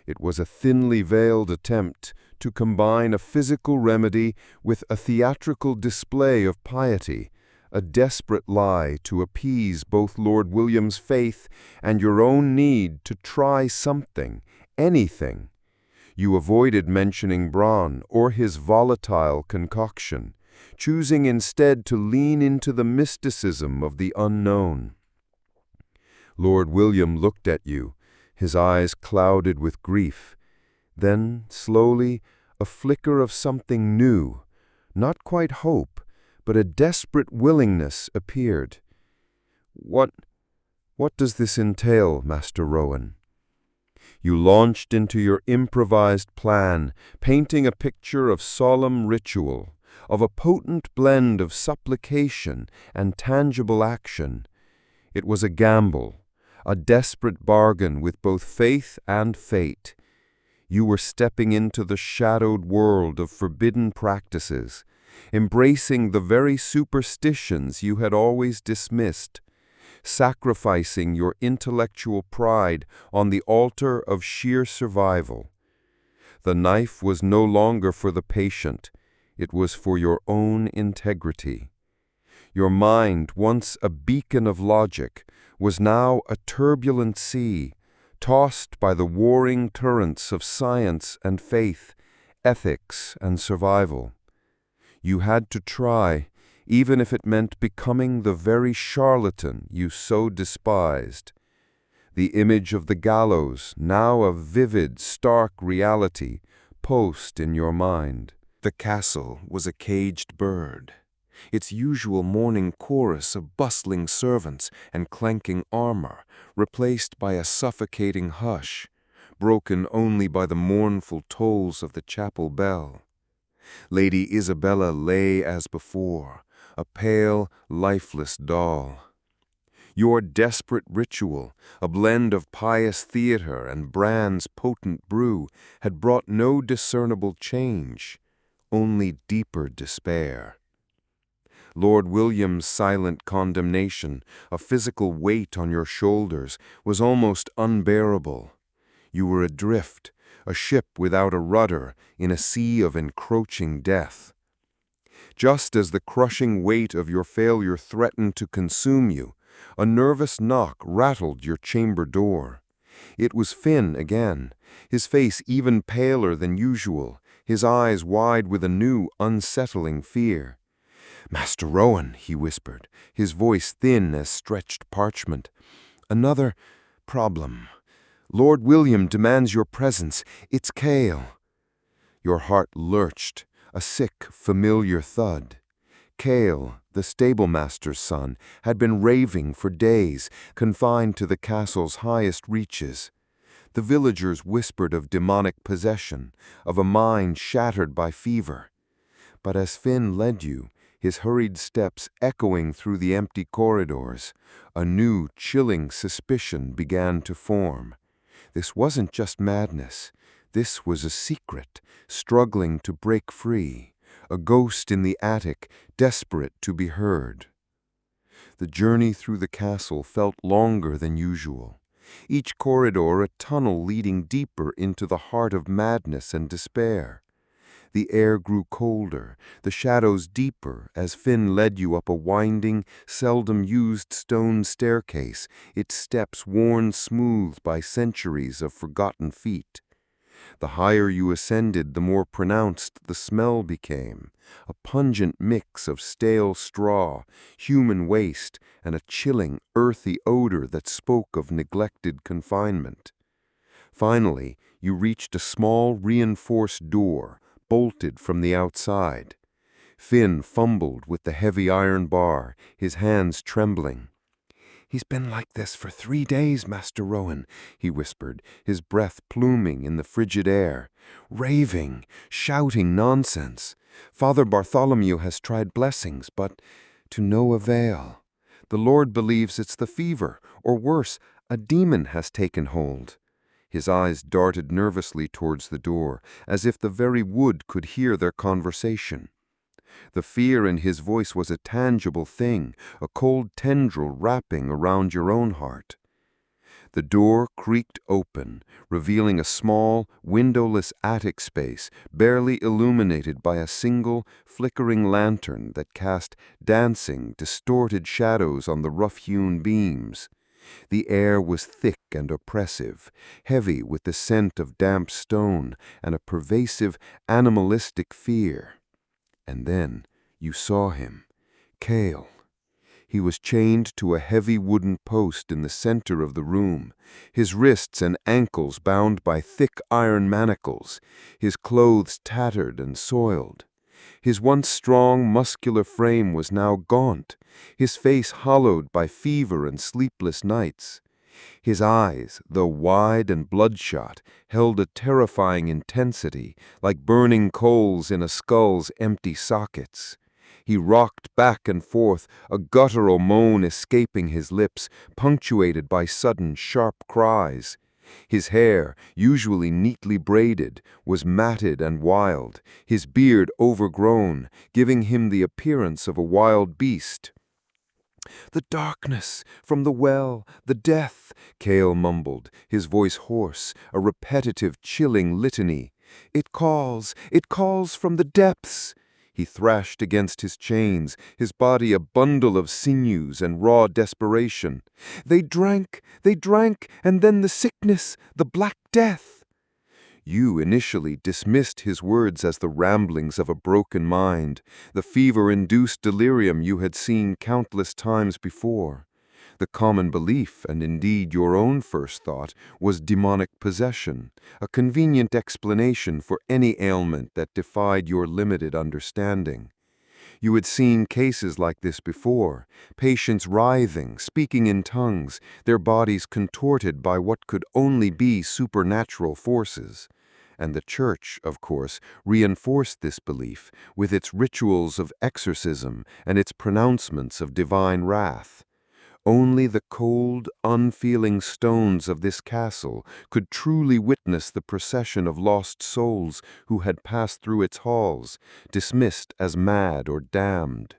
It was a thinly veiled attempt to combine a physical remedy with a theatrical display of piety, a desperate lie to appease both Lord William's faith and your own need to try something, anything. You avoided mentioning Bran or his volatile concoction, choosing instead to lean into the mysticism of the unknown. Lord William looked at you, his eyes clouded with grief. Then, slowly, a flicker of something new, not quite hope, but a desperate willingness appeared. What does this entail, Master Rowan?" You launched into your improvised plan, painting a picture of solemn ritual, of a potent blend of supplication and tangible action. It was a gamble, a desperate bargain with both faith and fate. You were stepping into the shadowed world of forbidden practices, embracing the very superstitions you had always dismissed, sacrificing your intellectual pride on the altar of sheer survival. The knife was no longer for the patient, it was for your own integrity. Your mind, once a beacon of logic, was now a turbulent sea, tossed by the warring currents of science and faith, ethics and survival. You had to try, even if it meant becoming the very charlatan you so despised. The image of the gallows, now a vivid, stark reality, posed in your mind. The castle was a caged bird. Its usual morning chorus of bustling servants and clanking armor replaced by a suffocating hush, broken only by the mournful tolls of the chapel bell. Lady Isabella lay as before, a pale, lifeless doll. Your desperate ritual, a blend of pious theater and Bran's potent brew, had brought no discernible change, only deeper despair. Lord William's silent condemnation, a physical weight on your shoulders, was almost unbearable. You were adrift, a ship without a rudder in a sea of encroaching death. Just as the crushing weight of your failure threatened to consume you, a nervous knock rattled your chamber door. It was Finn again, his face even paler than usual, his eyes wide with a new, unsettling fear. "Master Rowan," he whispered, his voice thin as stretched parchment. "Another problem. Lord William demands your presence. It's Kael." Your heart lurched, a sick, familiar thud. Kael, the stablemaster's son, had been raving for days, confined to the castle's highest reaches. The villagers whispered of demonic possession, of a mind shattered by fever. But as Finn led you, his hurried steps echoing through the empty corridors, a new, chilling suspicion began to form. This wasn't just madness. This was a secret, struggling to break free, a ghost in the attic, desperate to be heard. The journey through the castle felt longer than usual, each corridor a tunnel leading deeper into the heart of madness and despair. The air grew colder, the shadows deeper as Finn led you up a winding, seldom-used stone staircase, its steps worn smooth by centuries of forgotten feet. The higher you ascended, the more pronounced the smell became, a pungent mix of stale straw, human waste, and a chilling, earthy odor that spoke of neglected confinement. Finally, you reached a small, reinforced door, bolted from the outside. Finn fumbled with the heavy iron bar, his hands trembling. "He's been like this for 3 days, Master Rowan," he whispered, his breath pluming in the frigid air. "Raving, shouting nonsense. Father Bartholomew has tried blessings, but to no avail. The Lord believes it's the fever, or worse, a demon has taken hold." His eyes darted nervously towards the door, as if the very wood could hear their conversation. The fear in his voice was a tangible thing, a cold tendril wrapping around your own heart. The door creaked open, revealing a small, windowless attic space, barely illuminated by a single, flickering lantern that cast dancing, distorted shadows on the rough-hewn beams. The air was thick and oppressive, heavy with the scent of damp stone and a pervasive, animalistic fear. And then you saw him, Kael. He was chained to a heavy wooden post in the center of the room, his wrists and ankles bound by thick iron manacles, his clothes tattered and soiled. His once strong, muscular frame was now gaunt, his face hollowed by fever and sleepless nights. His eyes, though wide and bloodshot, held a terrifying intensity, like burning coals in a skull's empty sockets. He rocked back and forth, a guttural moan escaping his lips, punctuated by sudden, sharp cries. His hair, usually neatly braided, was matted and wild, his beard overgrown, giving him the appearance of a wild beast. "The darkness, from the well, the death," Kael mumbled, his voice hoarse, a repetitive, chilling litany. It calls from the depths." He thrashed against his chains, his body a bundle of sinews and raw desperation. They drank, and then the sickness, the Black Death." You initially dismissed his words as the ramblings of a broken mind, the fever-induced delirium you had seen countless times before. The common belief, and indeed your own first thought, was demonic possession, a convenient explanation for any ailment that defied your limited understanding. You had seen cases like this before, patients writhing, speaking in tongues, their bodies contorted by what could only be supernatural forces. And the Church, of course, reinforced this belief with its rituals of exorcism and its pronouncements of divine wrath. Only the cold, unfeeling stones of this castle could truly witness the procession of lost souls who had passed through its halls, dismissed as mad or damned.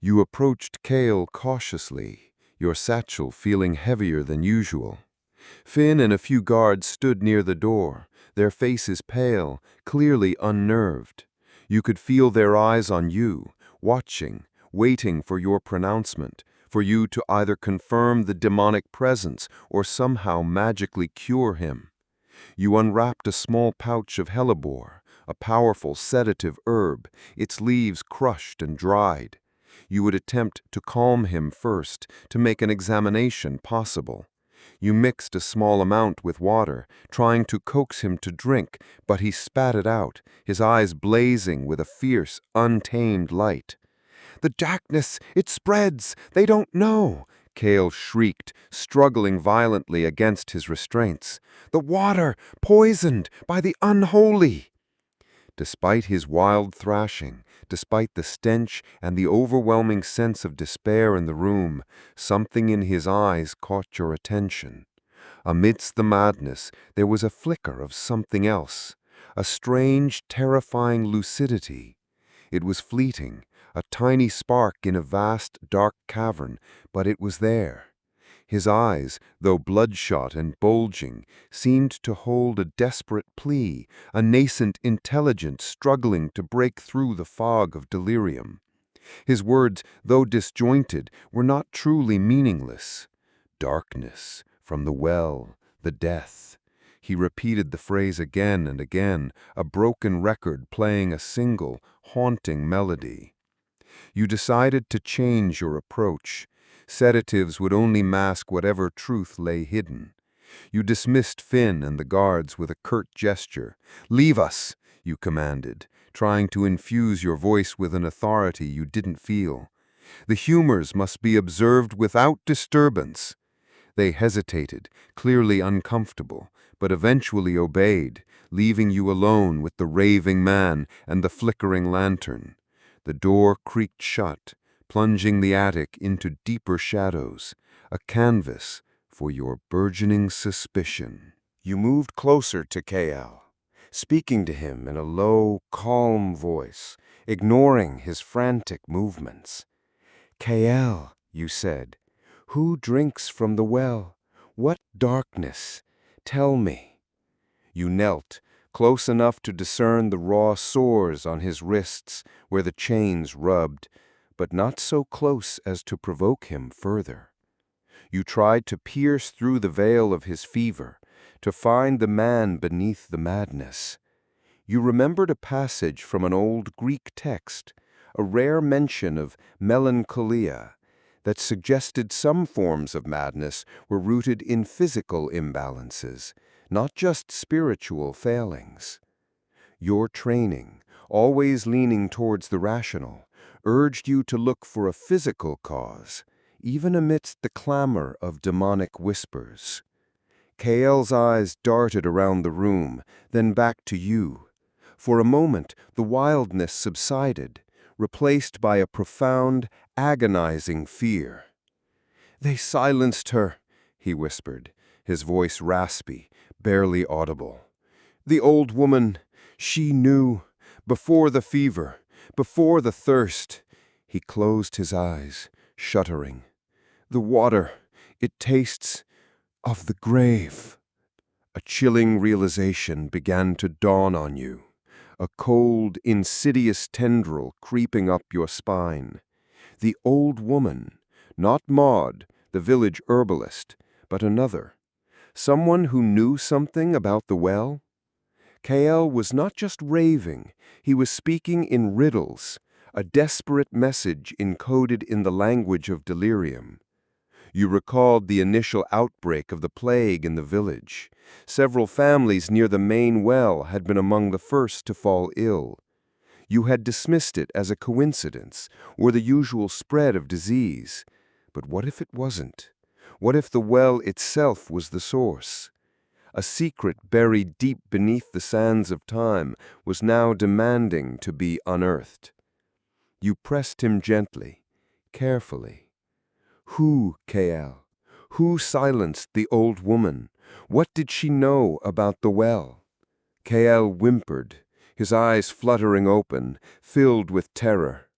You approached Kael cautiously, your satchel feeling heavier than usual. Finn and a few guards stood near the door, their faces pale, clearly unnerved. You could feel their eyes on you, watching, waiting for your pronouncement, for you to either confirm the demonic presence or somehow magically cure him. You unwrapped a small pouch of hellebore, a powerful sedative herb, its leaves crushed and dried. You would attempt to calm him first, to make an examination possible. You mixed a small amount with water, trying to coax him to drink, but he spat it out, his eyes blazing with a fierce, untamed light. "The darkness, it spreads! They don't know!" Kael shrieked, struggling violently against his restraints. "The water, poisoned by the unholy!" Despite his wild thrashing, despite the stench and the overwhelming sense of despair in the room, something in his eyes caught your attention. Amidst the madness, there was a flicker of something else, a strange, terrifying lucidity. It was fleeting, a tiny spark in a vast, dark cavern, but it was there. His eyes, though bloodshot and bulging, seemed to hold a desperate plea, a nascent intelligence struggling to break through the fog of delirium. His words, though disjointed, were not truly meaningless. "Darkness, from the well, the death." He repeated the phrase again and again, a broken record playing a single, haunting melody. You decided to change your approach. Sedatives would only mask whatever truth lay hidden. You dismissed Finn and the guards with a curt gesture. "Leave us," you commanded, trying to infuse your voice with an authority you didn't feel. "The humors must be observed without disturbance." They hesitated, clearly uncomfortable, but eventually obeyed, leaving you alone with the raving man and the flickering lantern. The door creaked shut, plunging the attic into deeper shadows, a canvas for your burgeoning suspicion. You moved closer to Kael, speaking to him in a low, calm voice, ignoring his frantic movements. "Kael," you said, "who drinks from the well? What darkness? Tell me." You knelt, close enough to discern the raw sores on his wrists where the chains rubbed, but not so close as to provoke him further. You tried to pierce through the veil of his fever, to find the man beneath the madness. You remembered a passage from an old Greek text, a rare mention of melancholia, that suggested some forms of madness were rooted in physical imbalances, not just spiritual failings. Your training, always leaning towards the rational, urged you to look for a physical cause, even amidst the clamor of demonic whispers. Kael's eyes darted around the room, then back to you. For a moment, the wildness subsided, replaced by a profound, agonizing fear. "They silenced her," he whispered, his voice raspy, barely audible. "The old woman, she knew, before the fever, before the thirst." He closed his eyes, shuddering. "The water, it tastes of the grave." A chilling realization began to dawn on you, a cold, insidious tendril creeping up your spine. The old woman, not Maud, the village herbalist, but another. Someone who knew something about the well? Kael was not just raving, he was speaking in riddles, a desperate message encoded in the language of delirium. You recalled the initial outbreak of the plague in the village. Several families near the main well had been among the first to fall ill. You had dismissed it as a coincidence or the usual spread of disease. But what if it wasn't? What if the well itself was the source? A secret buried deep beneath the sands of time was now demanding to be unearthed. You pressed him gently, carefully. Who, Kael? Who silenced the old woman? What did she know about the well? Kael whimpered, his eyes fluttering open, filled with terror.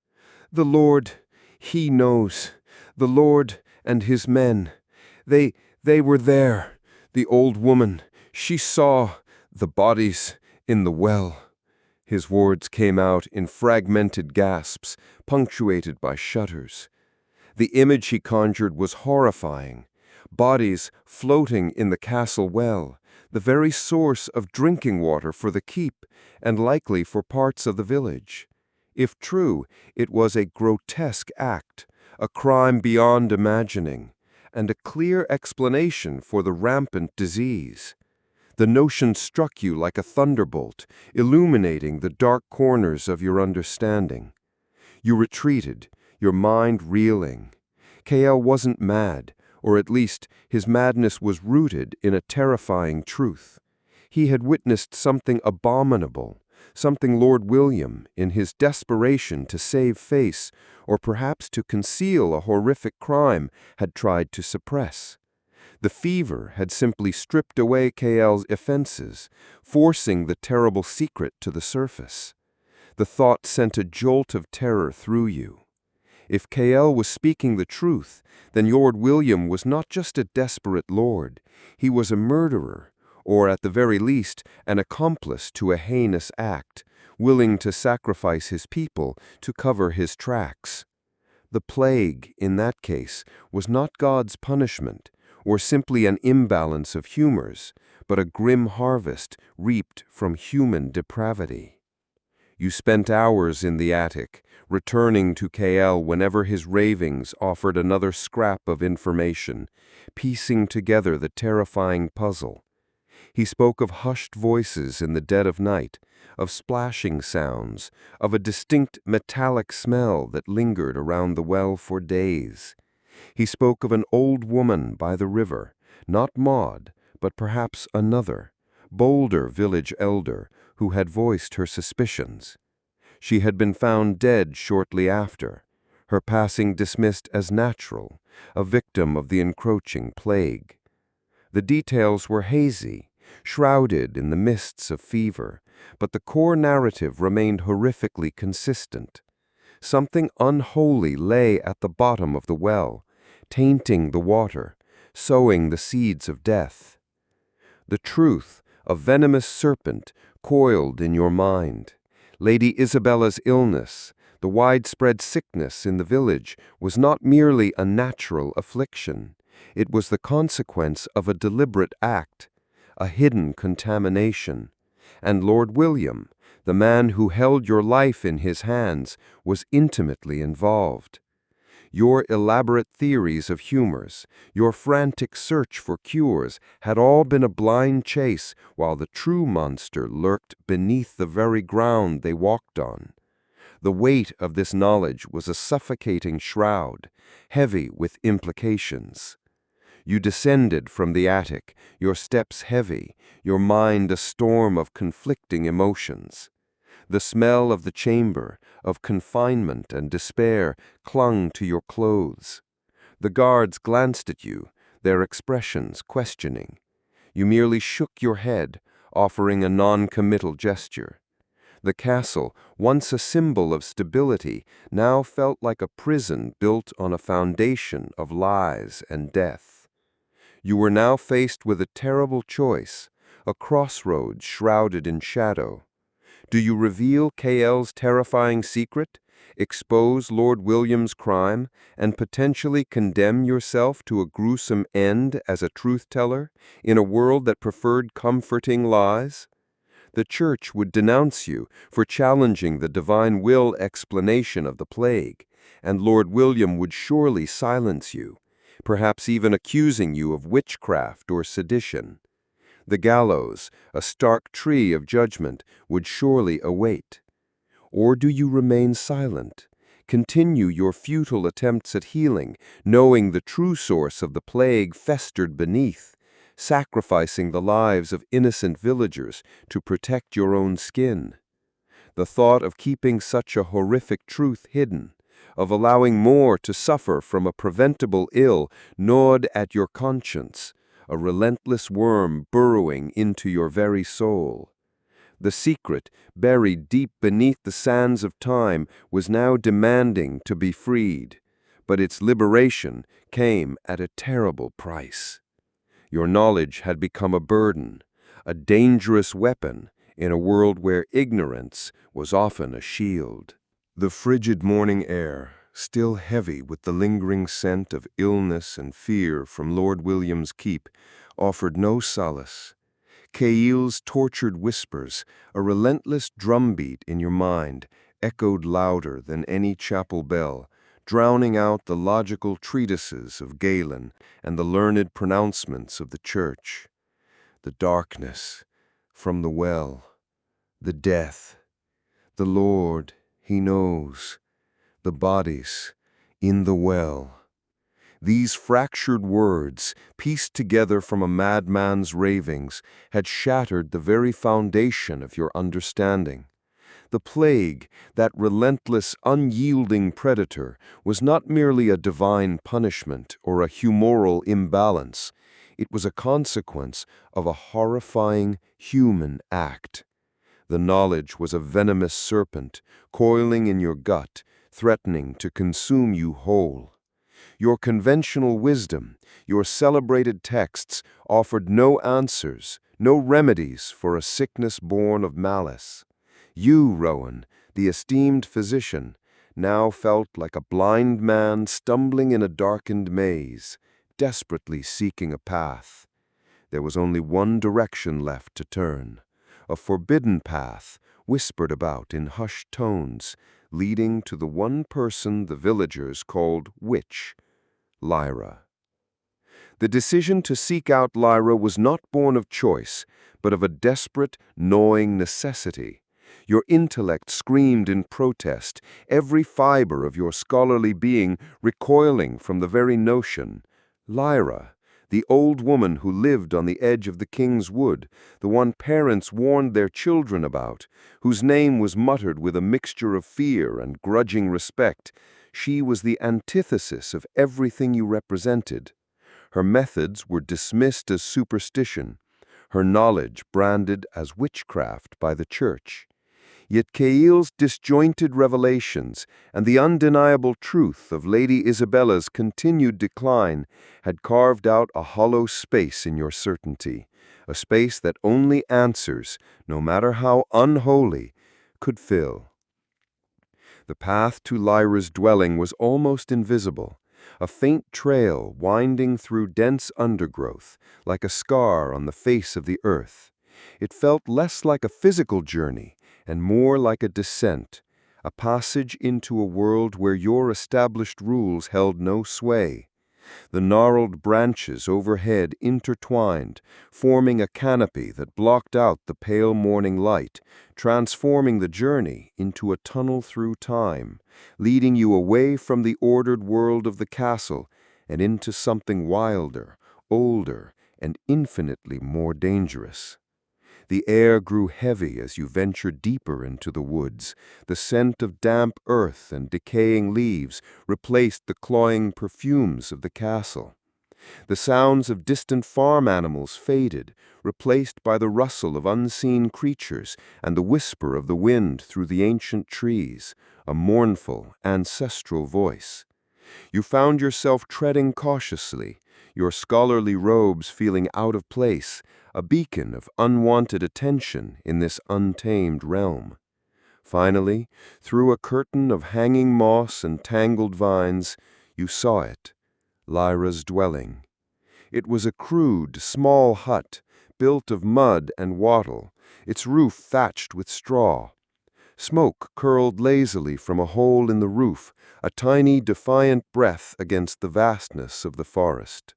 "The Lord, he knows. The Lord and his men. They were there. The old woman, she saw the bodies in the well." His words came out in fragmented gasps, punctuated by shudders. The image he conjured was horrifying. Bodies floating in the castle well, the very source of drinking water for the keep, and likely for parts of the village. If true, it was a grotesque act, a crime beyond imagining, and a clear explanation for the rampant disease. The notion struck you like a thunderbolt, illuminating the dark corners of your understanding. You retreated, your mind reeling. Kael wasn't mad, or at least his madness was rooted in a terrifying truth. He had witnessed something abominable, something Lord William, in his desperation to save face, or perhaps to conceal a horrific crime, had tried to suppress. The fever had simply stripped away Kael's offenses, forcing the terrible secret to the surface. The thought sent a jolt of terror through you. If Kael was speaking the truth, then Lord William was not just a desperate lord, he was a murderer, or at the very least, an accomplice to a heinous act, willing to sacrifice his people to cover his tracks. The plague, in that case, was not God's punishment, or simply an imbalance of humors, but a grim harvest reaped from human depravity. You spent hours in the attic, returning to Kael whenever his ravings offered another scrap of information, piecing together the terrifying puzzle. He spoke of hushed voices in the dead of night, of splashing sounds, of a distinct metallic smell that lingered around the well for days. He spoke of an old woman by the river, not Maud, but perhaps another, bolder village elder, who had voiced her suspicions. She had been found dead shortly after, her passing dismissed as natural, a victim of the encroaching plague. The details were hazy, shrouded in the mists of fever, but the core narrative remained horrifically consistent. Something unholy lay at the bottom of the well, tainting the water, sowing the seeds of death. The truth, a venomous serpent, coiled in your mind. Lady Isabella's illness, the widespread sickness in the village, was not merely a natural affliction. It was the consequence of a deliberate act, a hidden contamination. And Lord William, the man who held your life in his hands, was intimately involved. Your elaborate theories of humors, your frantic search for cures, had all been a blind chase, while the true monster lurked beneath the very ground they walked on. The weight of this knowledge was a suffocating shroud, heavy with implications. You descended from the attic, your steps heavy, your mind a storm of conflicting emotions. The smell of the chamber, of confinement and despair, clung to your clothes. The guards glanced at you, their expressions questioning. You merely shook your head, offering a non-committal gesture. The castle, once a symbol of stability, now felt like a prison built on a foundation of lies and death. You were now faced with a terrible choice, a crossroads shrouded in shadow. Do you reveal Kael's terrifying secret, expose Lord William's crime, and potentially condemn yourself to a gruesome end as a truth-teller in a world that preferred comforting lies? The Church would denounce you for challenging the divine will explanation of the plague, and Lord William would surely silence you, perhaps even accusing you of witchcraft or sedition. The gallows, a stark tree of judgment, would surely await. Or do you remain silent, continue your futile attempts at healing, knowing the true source of the plague festered beneath, sacrificing the lives of innocent villagers to protect your own skin? The thought of keeping such a horrific truth hidden, of allowing more to suffer from a preventable ill, gnawed at your conscience, a relentless worm burrowing into your very soul. The secret, buried deep beneath the sands of time, was now demanding to be freed, but its liberation came at a terrible price. Your knowledge had become a burden, a dangerous weapon in a world where ignorance was often a shield. The frigid morning air, still heavy with the lingering scent of illness and fear from Lord William's keep, offered no solace. Kael's tortured whispers, a relentless drumbeat in your mind, echoed louder than any chapel bell, drowning out the logical treatises of Galen and the learned pronouncements of the Church. The darkness from the well, the death, the Lord, He knows, the bodies in the well. These fractured words, pieced together from a madman's ravings, had shattered the very foundation of your understanding. The plague, that relentless, unyielding predator, was not merely a divine punishment or a humoral imbalance. It was a consequence of a horrifying human act. The knowledge was a venomous serpent, coiling in your gut, threatening to consume you whole. Your conventional wisdom, your celebrated texts, offered no answers, no remedies for a sickness born of malice. You, Rowan, the esteemed physician, now felt like a blind man stumbling in a darkened maze, desperately seeking a path. There was only one direction left to turn, a forbidden path, whispered about in hushed tones, leading to the one person the villagers called Witch, Lyra. The decision to seek out Lyra was not born of choice, but of a desperate, gnawing necessity. Your intellect screamed in protest, every fiber of your scholarly being recoiling from the very notion. Lyra, the old woman who lived on the edge of the King's Wood, the one parents warned their children about, whose name was muttered with a mixture of fear and grudging respect, she was the antithesis of everything you represented. Her methods were dismissed as superstition, her knowledge branded as witchcraft by the Church. Yet Kael's disjointed revelations and the undeniable truth of Lady Isabella's continued decline had carved out a hollow space in your certainty, a space that only answers, no matter how unholy, could fill. The path to Lyra's dwelling was almost invisible, a faint trail winding through dense undergrowth, like a scar on the face of the earth. It felt less like a physical journey and more like a descent, a passage into a world where your established rules held no sway. The gnarled branches overhead intertwined, forming a canopy that blocked out the pale morning light, transforming the journey into a tunnel through time, leading you away from the ordered world of the castle and into something wilder, older, and infinitely more dangerous. The air grew heavy as you ventured deeper into the woods. The scent of damp earth and decaying leaves replaced the cloying perfumes of the castle. The sounds of distant farm animals faded, replaced by the rustle of unseen creatures and the whisper of the wind through the ancient trees, a mournful, ancestral voice. You found yourself treading cautiously, your scholarly robes feeling out of place, a beacon of unwanted attention in this untamed realm. Finally, through a curtain of hanging moss and tangled vines, you saw it, Lyra's dwelling. It was a crude, small hut, built of mud and wattle, its roof thatched with straw. Smoke curled lazily from a hole in the roof, a tiny, defiant breath against the vastness of the forest.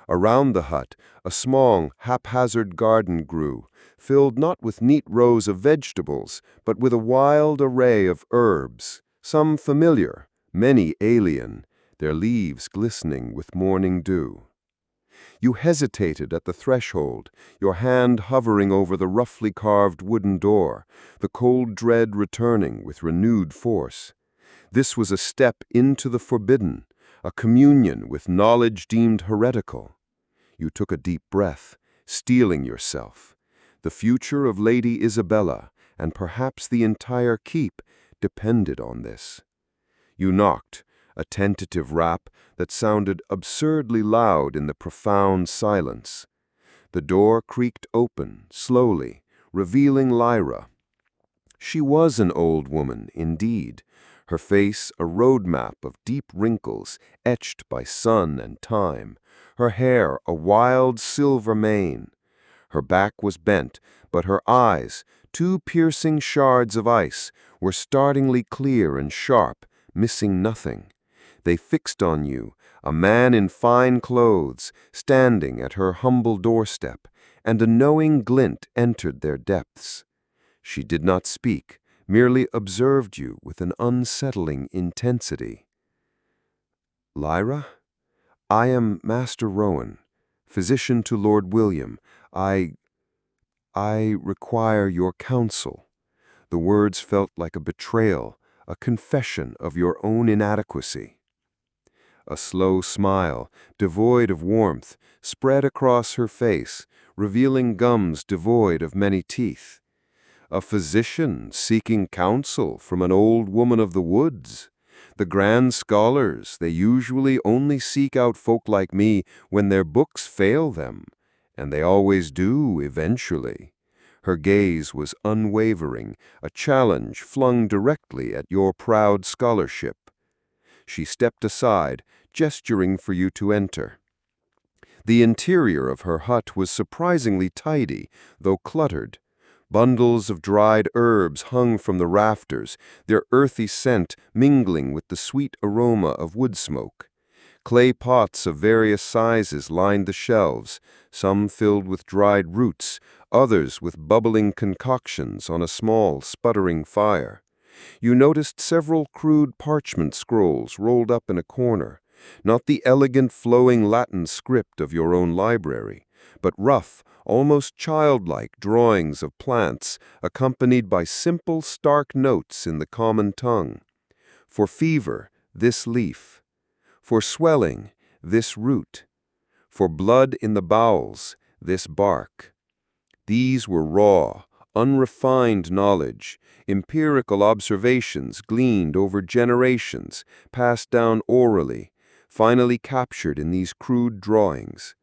Around the hut, a small, haphazard garden grew, filled not with neat rows of vegetables, but with a wild array of herbs, some familiar, many alien, their leaves glistening with morning dew. You hesitated at the threshold, your hand hovering over the roughly carved wooden door, the cold dread returning with renewed force. This was a step into the forbidden, a communion with knowledge deemed heretical. You took a deep breath, steeling yourself. The future of Lady Isabella, and perhaps the entire keep, depended on this. You knocked, a tentative rap that sounded absurdly loud in the profound silence. The door creaked open, slowly, revealing Lyra. She was an old woman, indeed, her face a roadmap of deep wrinkles etched by sun and time, her hair a wild silver mane. Her back was bent, but her eyes, two piercing shards of ice, were startlingly clear and sharp, missing nothing. They fixed on you, a man in fine clothes, standing at her humble doorstep, and a knowing glint entered their depths. She did not speak, merely observed you with an unsettling intensity. "Lyra? I am Master Rowan, physician to Lord William. I require your counsel." The words felt like a betrayal, a confession of your own inadequacy. A slow smile, devoid of warmth, spread across her face, revealing gums devoid of many teeth. A physician seeking counsel from an old woman of the woods. The grand scholars, they usually only seek out folk like me when their books fail them, and they always do eventually. Her gaze was unwavering, a challenge flung directly at your proud scholarship. She stepped aside, gesturing for you to enter. The interior of her hut was surprisingly tidy, though cluttered. Bundles of dried herbs hung from the rafters, their earthy scent mingling with the sweet aroma of wood smoke. Clay pots of various sizes lined the shelves, some filled with dried roots, others with bubbling concoctions on a small, sputtering fire. You noticed several crude parchment scrolls rolled up in a corner, not the elegant flowing Latin script of your own library, but rough, almost childlike drawings of plants accompanied by simple, stark notes in the common tongue. For fever, this leaf. For swelling, this root. For blood in the bowels, this bark. These were raw, unrefined knowledge, empirical observations gleaned over generations, passed down orally, finally captured in these crude drawings.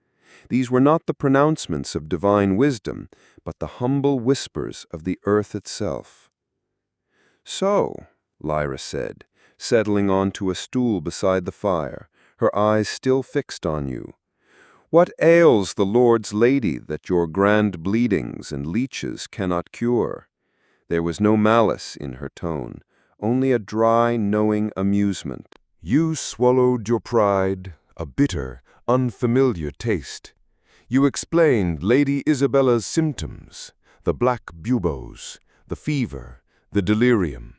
These were not the pronouncements of divine wisdom, but the humble whispers of the earth itself. "So," Lyra said, settling onto a stool beside the fire, her eyes still fixed on you, "what ails the Lord's lady that your grand bleedings and leeches cannot cure?" There was no malice in her tone, only a dry, knowing amusement. You swallowed your pride, a bitter, unfamiliar taste. You explained Lady Isabella's symptoms, the black buboes, the fever, the delirium.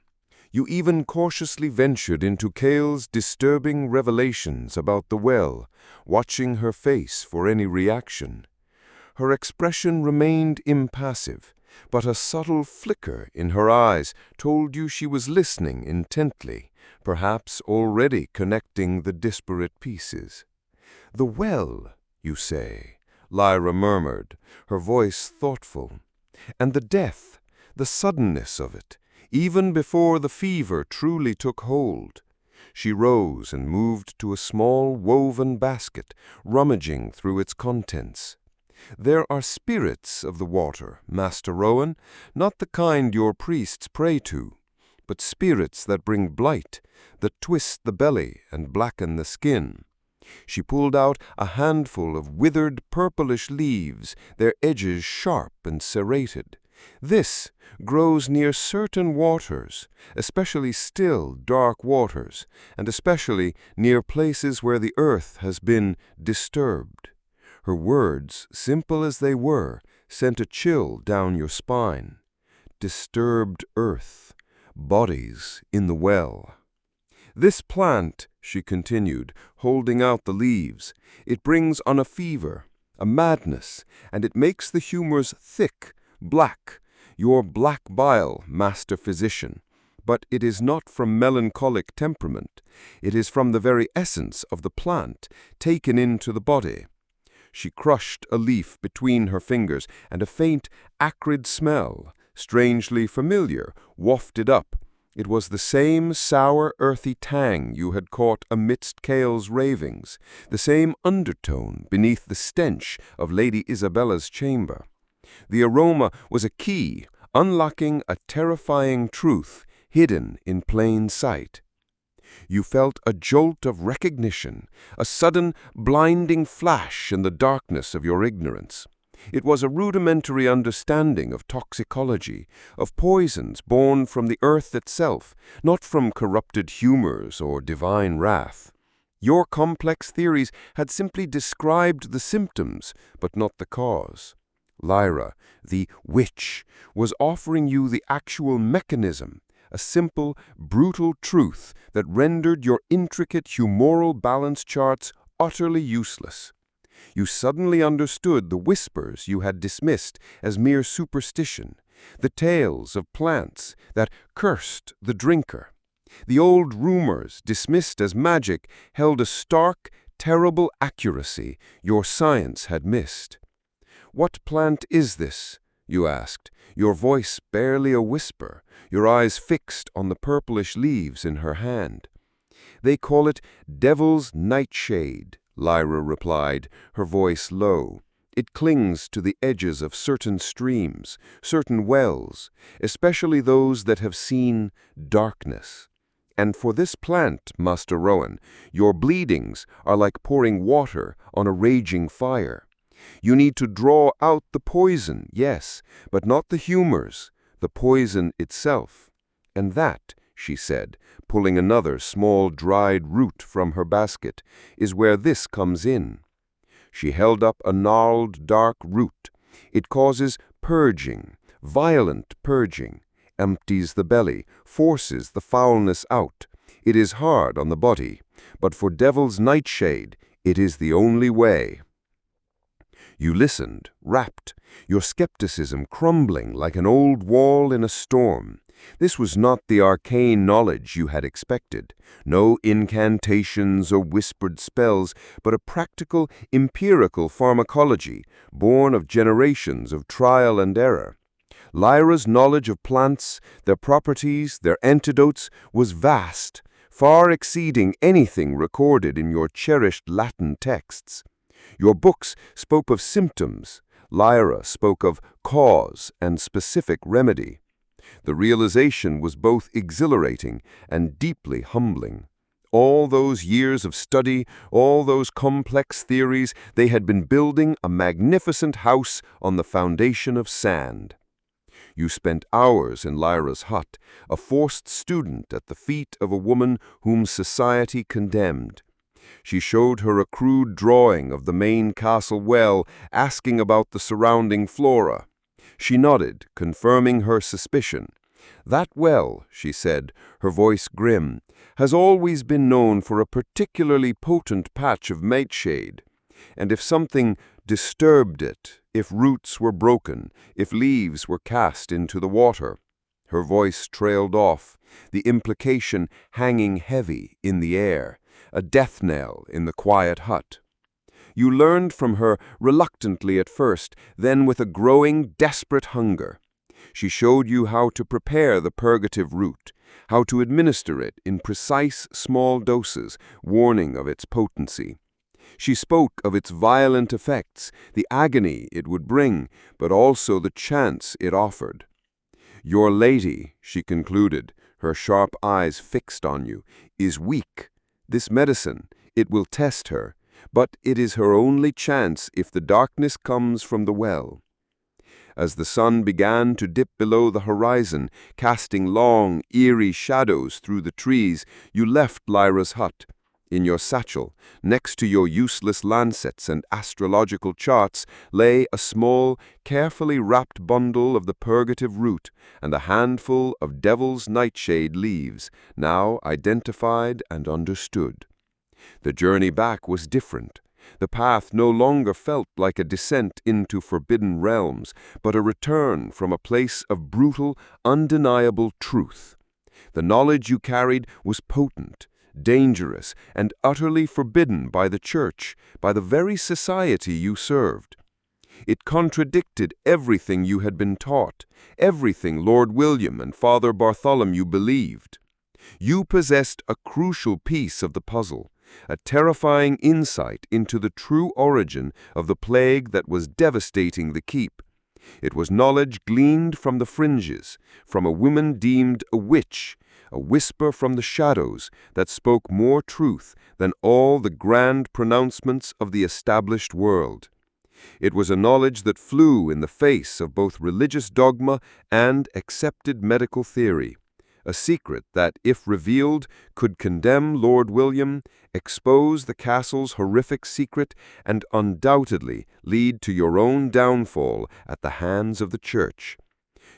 You even cautiously ventured into Kael's disturbing revelations about the well, watching her face for any reaction. Her expression remained impassive, but a subtle flicker in her eyes told you she was listening intently, perhaps already connecting the disparate pieces. "The well, you say," Lyra murmured, her voice thoughtful. "And the death, the suddenness of it, even before the fever truly took hold." She rose and moved to a small woven basket, rummaging through its contents. "There are spirits of the water, Master Rowan, not the kind your priests pray to, but spirits that bring blight, that twist the belly and blacken the skin." She pulled out a handful of withered purplish leaves, their edges sharp and serrated. "This grows near certain waters, especially still, dark waters, and especially near places where the earth has been disturbed." Her words, simple as they were, sent a chill down your spine. Disturbed earth, bodies in the well. "This plant," she continued, holding out the leaves, "it brings on a fever, a madness, and it makes the humors thick, black, your black bile, master physician. But it is not from melancholic temperament. It is from the very essence of the plant, taken into the body." She crushed a leaf between her fingers, and a faint, acrid smell, strangely familiar, wafted up. It was the same sour, earthy tang you had caught amidst Kael's ravings, the same undertone beneath the stench of Lady Isabella's chamber. The aroma was a key, unlocking a terrifying truth hidden in plain sight. You felt a jolt of recognition, a sudden, blinding flash in the darkness of your ignorance. It was a rudimentary understanding of toxicology, of poisons born from the earth itself, not from corrupted humors or divine wrath. Your complex theories had simply described the symptoms, but not the cause. Lyra, the witch, was offering you the actual mechanism, a simple, brutal truth that rendered your intricate humoral balance charts utterly useless. You suddenly understood the whispers you had dismissed as mere superstition, the tales of plants that cursed the drinker. The old rumors, dismissed as magic, held a stark, terrible accuracy your science had missed. "What plant is this?" you asked, your voice barely a whisper, your eyes fixed on the purplish leaves in her hand. "They call it devil's nightshade," Lyra replied, her voice low. "It clings to the edges of certain streams, certain wells, especially those that have seen darkness. And for this plant, Master Rowan, your bleedings are like pouring water on a raging fire. You need to draw out the poison, yes, but not the humors, the poison itself. And that," she said, pulling another small dried root from her basket, "is where this comes in." She held up a gnarled, dark root. "It causes purging, violent purging, empties the belly, forces the foulness out. It is hard on the body, but for devil's nightshade, it is the only way." You listened, rapt, your skepticism crumbling like an old wall in a storm. This was not the arcane knowledge you had expected, no incantations or whispered spells, but a practical, empirical pharmacology born of generations of trial and error. Lyra's knowledge of plants, their properties, their antidotes, was vast, far exceeding anything recorded in your cherished Latin texts. Your books spoke of symptoms. Lyra spoke of cause and specific remedy. The realization was both exhilarating and deeply humbling. All those years of study, all those complex theories, they had been building a magnificent house on the foundation of sand. You spent hours in Lyra's hut, a forced student at the feet of a woman whom society condemned. She showed her a crude drawing of the main castle well, asking about the surrounding flora. She nodded, confirming her suspicion. "That well," she said, her voice grim, "has always been known for a particularly potent patch of nightshade, and if something disturbed it, if roots were broken, if leaves were cast into the water. Her voice trailed off, the implication hanging heavy in the air, a death knell in the quiet hut. You learned from her reluctantly at first, then with a growing, desperate hunger. She showed you how to prepare the purgative root, how to administer it in precise small doses, warning of its potency. She spoke of its violent effects, the agony it would bring, but also the chance it offered. "Your lady," she concluded, her sharp eyes fixed on you, "is weak. This medicine, it will test her, but it is her only chance if the darkness comes from the well." As the sun began to dip below the horizon, casting long, eerie shadows through the trees, you left Lyra's hut. In your satchel, next to your useless lancets and astrological charts, lay a small, carefully wrapped bundle of the purgative root and a handful of devil's nightshade leaves, now identified and understood. The journey back was different. The path no longer felt like a descent into forbidden realms, but a return from a place of brutal, undeniable truth. The knowledge you carried was potent, dangerous, and utterly forbidden by the Church, by the very society you served. It contradicted everything you had been taught, everything Lord William and Father Bartholomew believed. You possessed a crucial piece of the puzzle, a terrifying insight into the true origin of the plague that was devastating the keep. It was knowledge gleaned from the fringes, from a woman deemed a witch, a whisper from the shadows that spoke more truth than all the grand pronouncements of the established world. It was a knowledge that flew in the face of both religious dogma and accepted medical theory, a secret that, if revealed, could condemn Lord William, expose the castle's horrific secret, and undoubtedly lead to your own downfall at the hands of the Church.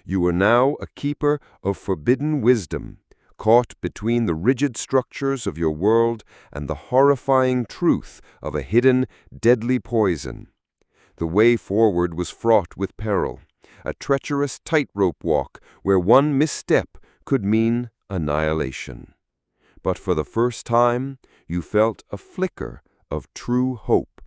You were now a keeper of forbidden wisdom, caught between the rigid structures of your world and the horrifying truth of a hidden, deadly poison. The way forward was fraught with peril, a treacherous tightrope walk where one misstep could mean annihilation. But for the first time, you felt a flicker of true hope,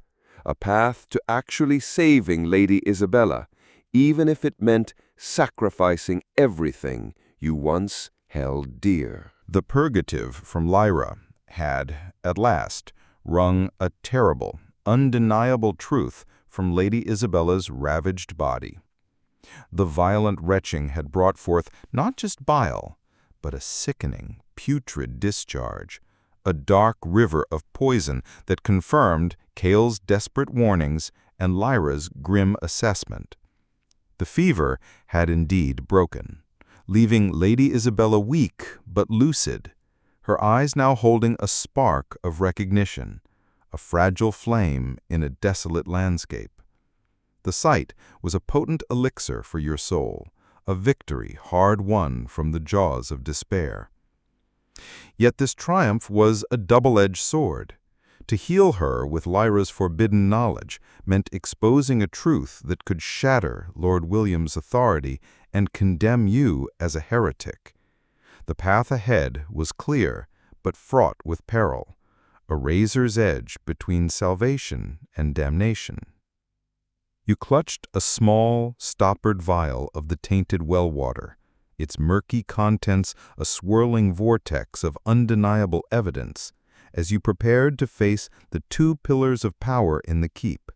a path to actually saving Lady Isabella, even if it meant sacrificing everything you once held dear. The purgative from Lyra had, at last, wrung a terrible, undeniable truth from Lady Isabella's ravaged body. The violent retching had brought forth not just bile, but a sickening, putrid discharge, a dark river of poison that confirmed Kael's desperate warnings and Lyra's grim assessment. The fever had indeed broken, leaving Lady Isabella weak but lucid, her eyes now holding a spark of recognition, a fragile flame in a desolate landscape. The sight was a potent elixir for your soul, a victory hard won from the jaws of despair. Yet this triumph was a double-edged sword. To heal her with Lyra's forbidden knowledge meant exposing a truth that could shatter Lord William's authority and condemn you as a heretic. The path ahead was clear, but fraught with peril, a razor's edge between salvation and damnation. You clutched a small, stoppered vial of the tainted well water, its murky contents a swirling vortex of undeniable evidence, as you prepared to face the two pillars of power in the keep,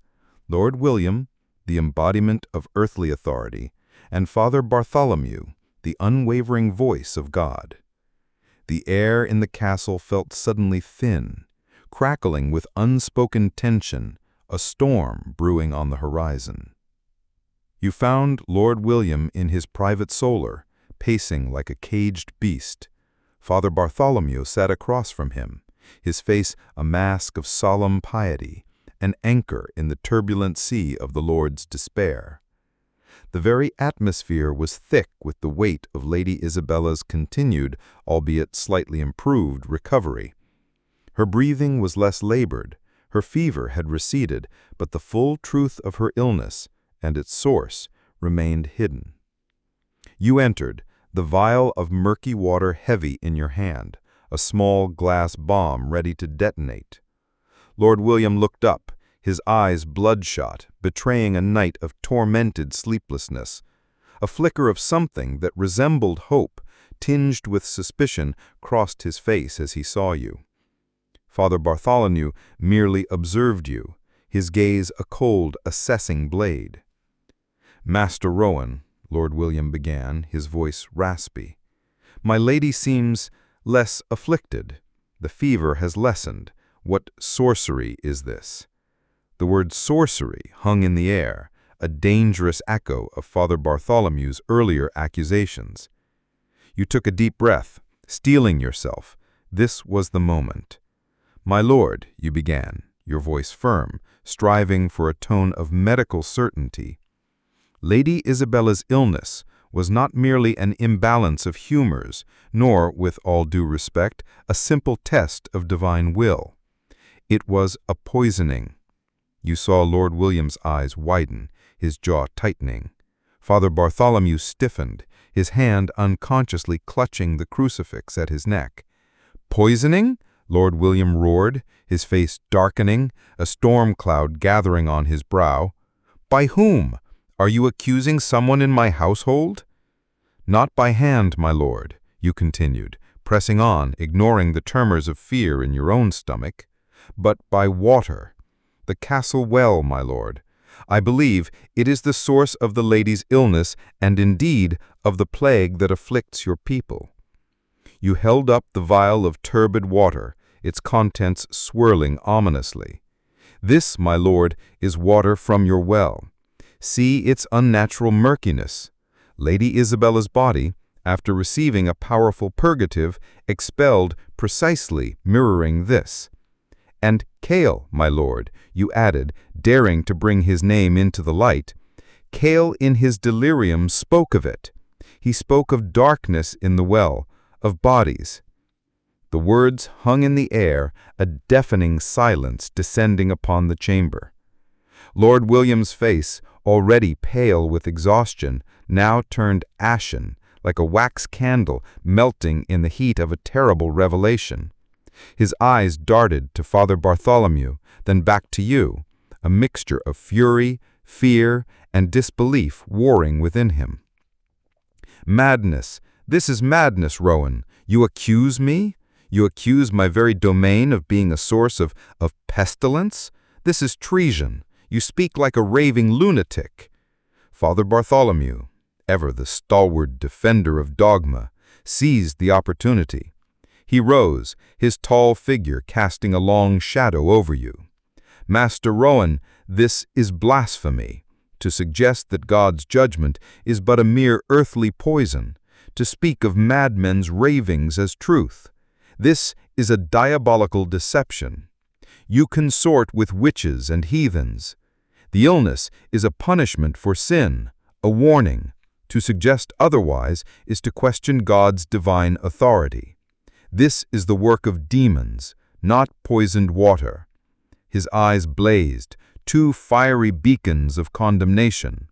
Lord William, the embodiment of earthly authority, and Father Bartholomew, the unwavering voice of God. The air in the castle felt suddenly thin, crackling with unspoken tension, a storm brewing on the horizon. You found Lord William in his private solar, pacing like a caged beast. Father Bartholomew sat across from him, his face a mask of solemn piety, an anchor in the turbulent sea of the Lord's despair. The very atmosphere was thick with the weight of Lady Isabella's continued, albeit slightly improved, recovery. Her breathing was less labored, her fever had receded, but the full truth of her illness, and its source remained hidden. You entered, the vial of murky water heavy in your hand, a small glass bomb ready to detonate. Lord William looked up, his eyes bloodshot, betraying a night of tormented sleeplessness. A flicker of something that resembled hope, tinged with suspicion, crossed his face as he saw you. Father Bartholomew merely observed you, his gaze a cold, assessing blade. "Master Rowan," Lord William began, his voice raspy, "my lady seems less afflicted. The fever has lessened. What sorcery is this?" The word sorcery hung in the air, a dangerous echo of Father Bartholomew's earlier accusations. You took a deep breath, steeling yourself. This was the moment. "My lord," you began, your voice firm, striving for a tone of medical certainty. "Lady Isabella's illness was not merely an imbalance of humors, nor, with all due respect, a simple test of divine will. It was a poisoning." You saw Lord William's eyes widen, his jaw tightening. Father Bartholomew stiffened, his hand unconsciously clutching the crucifix at his neck. "Poisoning?" Lord William roared, his face darkening, a storm cloud gathering on his brow. "By whom? Are you accusing someone in my household?" "Not by hand, my lord," you continued, pressing on, ignoring the tremors of fear in your own stomach, "but by water. The castle well, my lord. I believe it is the source of the lady's illness and indeed of the plague that afflicts your people." You held up the vial of turbid water, its contents swirling ominously. "This, my lord, is water from your well. See its unnatural murkiness. Lady Isabella's body, after receiving a powerful purgative, expelled precisely mirroring this. And Kael, my lord," you added, daring to bring his name into the light, "Kael in his delirium spoke of it. He spoke of darkness in the well, of bodies." The words hung in the air, a deafening silence descending upon the chamber. Lord William's face, already pale with exhaustion, now turned ashen, like a wax candle melting in the heat of a terrible revelation. His eyes darted to Father Bartholomew, then back to you, a mixture of fury, fear, and disbelief warring within him. "Madness! This is madness, Rowan! You accuse me? You accuse my very domain of being a source of pestilence? This is treason! You speak like a raving lunatic!" Father Bartholomew, ever the stalwart defender of dogma, seized the opportunity. He rose, his tall figure casting a long shadow over you. "Master Rowan, this is blasphemy. To suggest that God's judgment is but a mere earthly poison, to speak of madmen's ravings as truth. This is a diabolical deception. You consort with witches and heathens. The illness is a punishment for sin, a warning. To suggest otherwise is to question God's divine authority. This is the work of demons, not poisoned water." His eyes blazed, two fiery beacons of condemnation.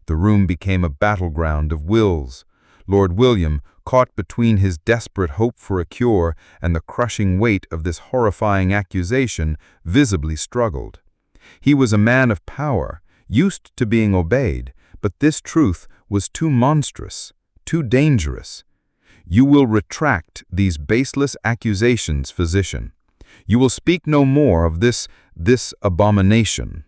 The room became a battleground of wills. Lord William, caught between his desperate hope for a cure and the crushing weight of this horrifying accusation, visibly struggled. He was a man of power, used to being obeyed, but this truth was too monstrous, too dangerous. "You will retract these baseless accusations, physician. You will speak no more of this abomination."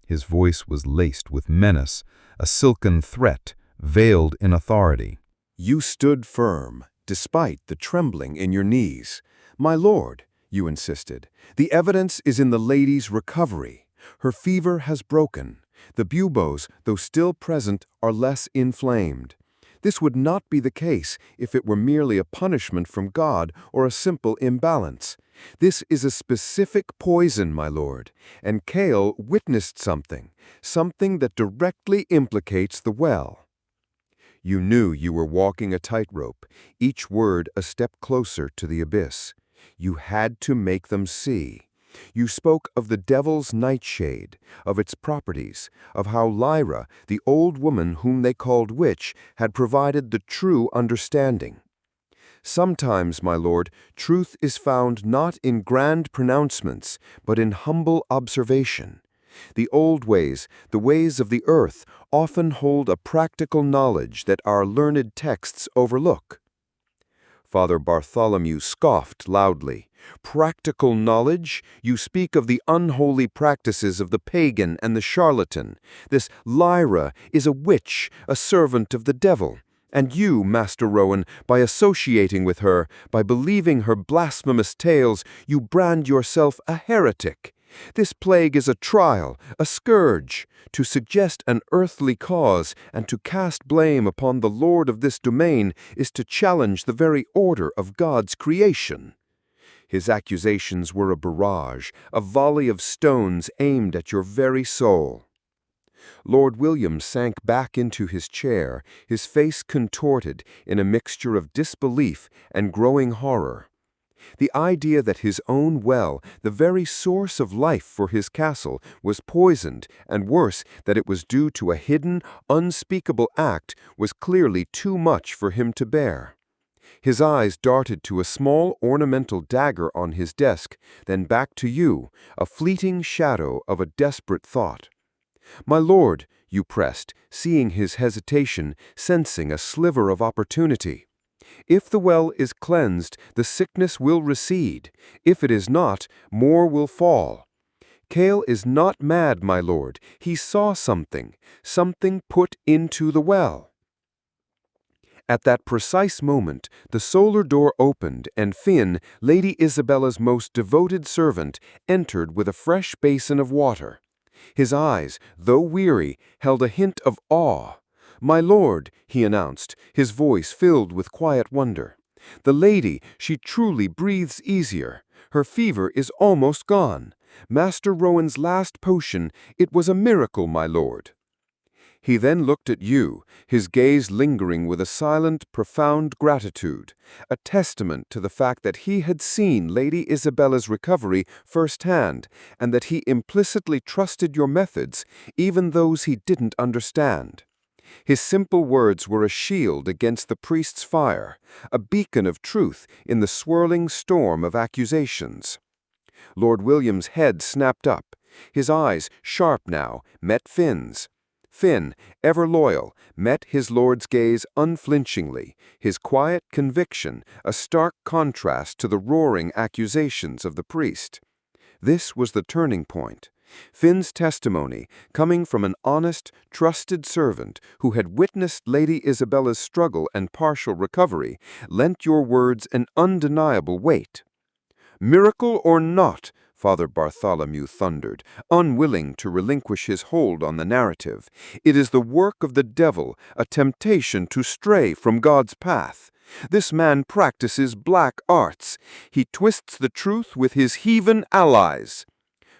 His voice was laced with menace, a silken threat veiled in authority. You stood firm, despite the trembling in your knees. "My lord," you insisted, "the evidence is in the lady's recovery. Her fever has broken. The buboes, though still present, are less inflamed. This would not be the case if it were merely a punishment from God or a simple imbalance. This is a specific poison, my lord, and Kael witnessed something that directly implicates the well." You knew you were walking a tightrope, each word a step closer to the abyss. You had to make them see. You spoke of the devil's nightshade, of its properties, of how Lyra, the old woman whom they called witch, had provided the true understanding. Sometimes, my lord, truth is found not in grand pronouncements, but in humble observation. The old ways, the ways of the earth, often hold a practical knowledge that our learned texts overlook. Father Bartholomew scoffed loudly. Practical knowledge? You speak of the unholy practices of the pagan and the charlatan. This Lyra is a witch, a servant of the devil. And you, Master Rowan, by associating with her, by believing her blasphemous tales, you brand yourself a heretic. This plague is a trial, a scourge. To suggest an earthly cause and to cast blame upon the Lord of this domain is to challenge the very order of God's creation. His accusations were a barrage, a volley of stones aimed at your very soul. Lord William sank back into his chair, his face contorted in a mixture of disbelief and growing horror. The idea that his own well, the very source of life for his castle, was poisoned, and worse, that it was due to a hidden, unspeakable act, was clearly too much for him to bear. His eyes darted to a small ornamental dagger on his desk, then back to you, a fleeting shadow of a desperate thought. "My lord," you pressed, seeing his hesitation, sensing a sliver of opportunity. "If the well is cleansed, the sickness will recede. If it is not, more will fall. Kael is not mad, my lord. He saw something put into the well." At that precise moment, the solar door opened, and Finn, Lady Isabella's most devoted servant, entered with a fresh basin of water. His eyes, though weary, held a hint of awe. "My lord," he announced, his voice filled with quiet wonder. "The lady, she truly breathes easier. Her fever is almost gone. Master Rowan's last potion, it was a miracle, my lord." He then looked at you, his gaze lingering with a silent, profound gratitude, a testament to the fact that he had seen Lady Isabella's recovery firsthand, and that he implicitly trusted your methods, even those he didn't understand. His simple words were a shield against the priest's fire, a beacon of truth in the swirling storm of accusations. Lord William's head snapped up. His eyes, sharp now, met Finn's. Finn, ever loyal, met his lord's gaze unflinchingly, his quiet conviction a stark contrast to the roaring accusations of the priest. This was the turning point. Finn's testimony, coming from an honest, trusted servant who had witnessed Lady Isabella's struggle and partial recovery, lent your words an undeniable weight. "Miracle or not," Father Bartholomew thundered, unwilling to relinquish his hold on the narrative, "it is the work of the devil, a temptation to stray from God's path. This man practices black arts. He twists the truth with his heathen allies."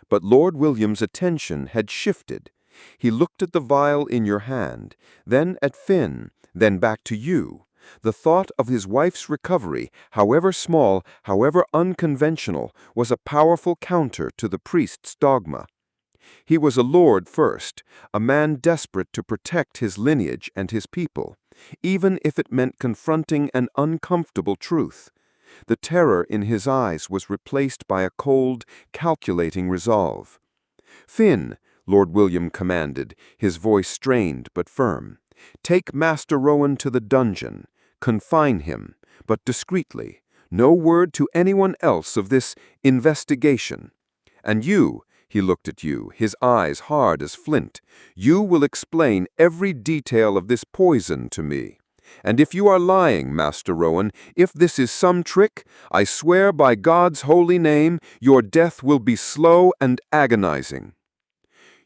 But Lord William's attention had shifted. He looked at the vial in your hand, then at Finn, then back to you. The thought of his wife's recovery, however small, however unconventional, was a powerful counter to the priest's dogma. He was a lord first, a man desperate to protect his lineage and his people, even if it meant confronting an uncomfortable truth. The terror in his eyes was replaced by a cold, calculating resolve. "Finn," Lord William commanded, his voice strained but firm, "take Master Rowan to the dungeon. Confine him, but discreetly. No word to anyone else of this investigation. And you," he looked at you, his eyes hard as flint, "you will explain every detail of this poison to me. And if you are lying, Master Rowan, if this is some trick, I swear by God's holy name, your death will be slow and agonizing."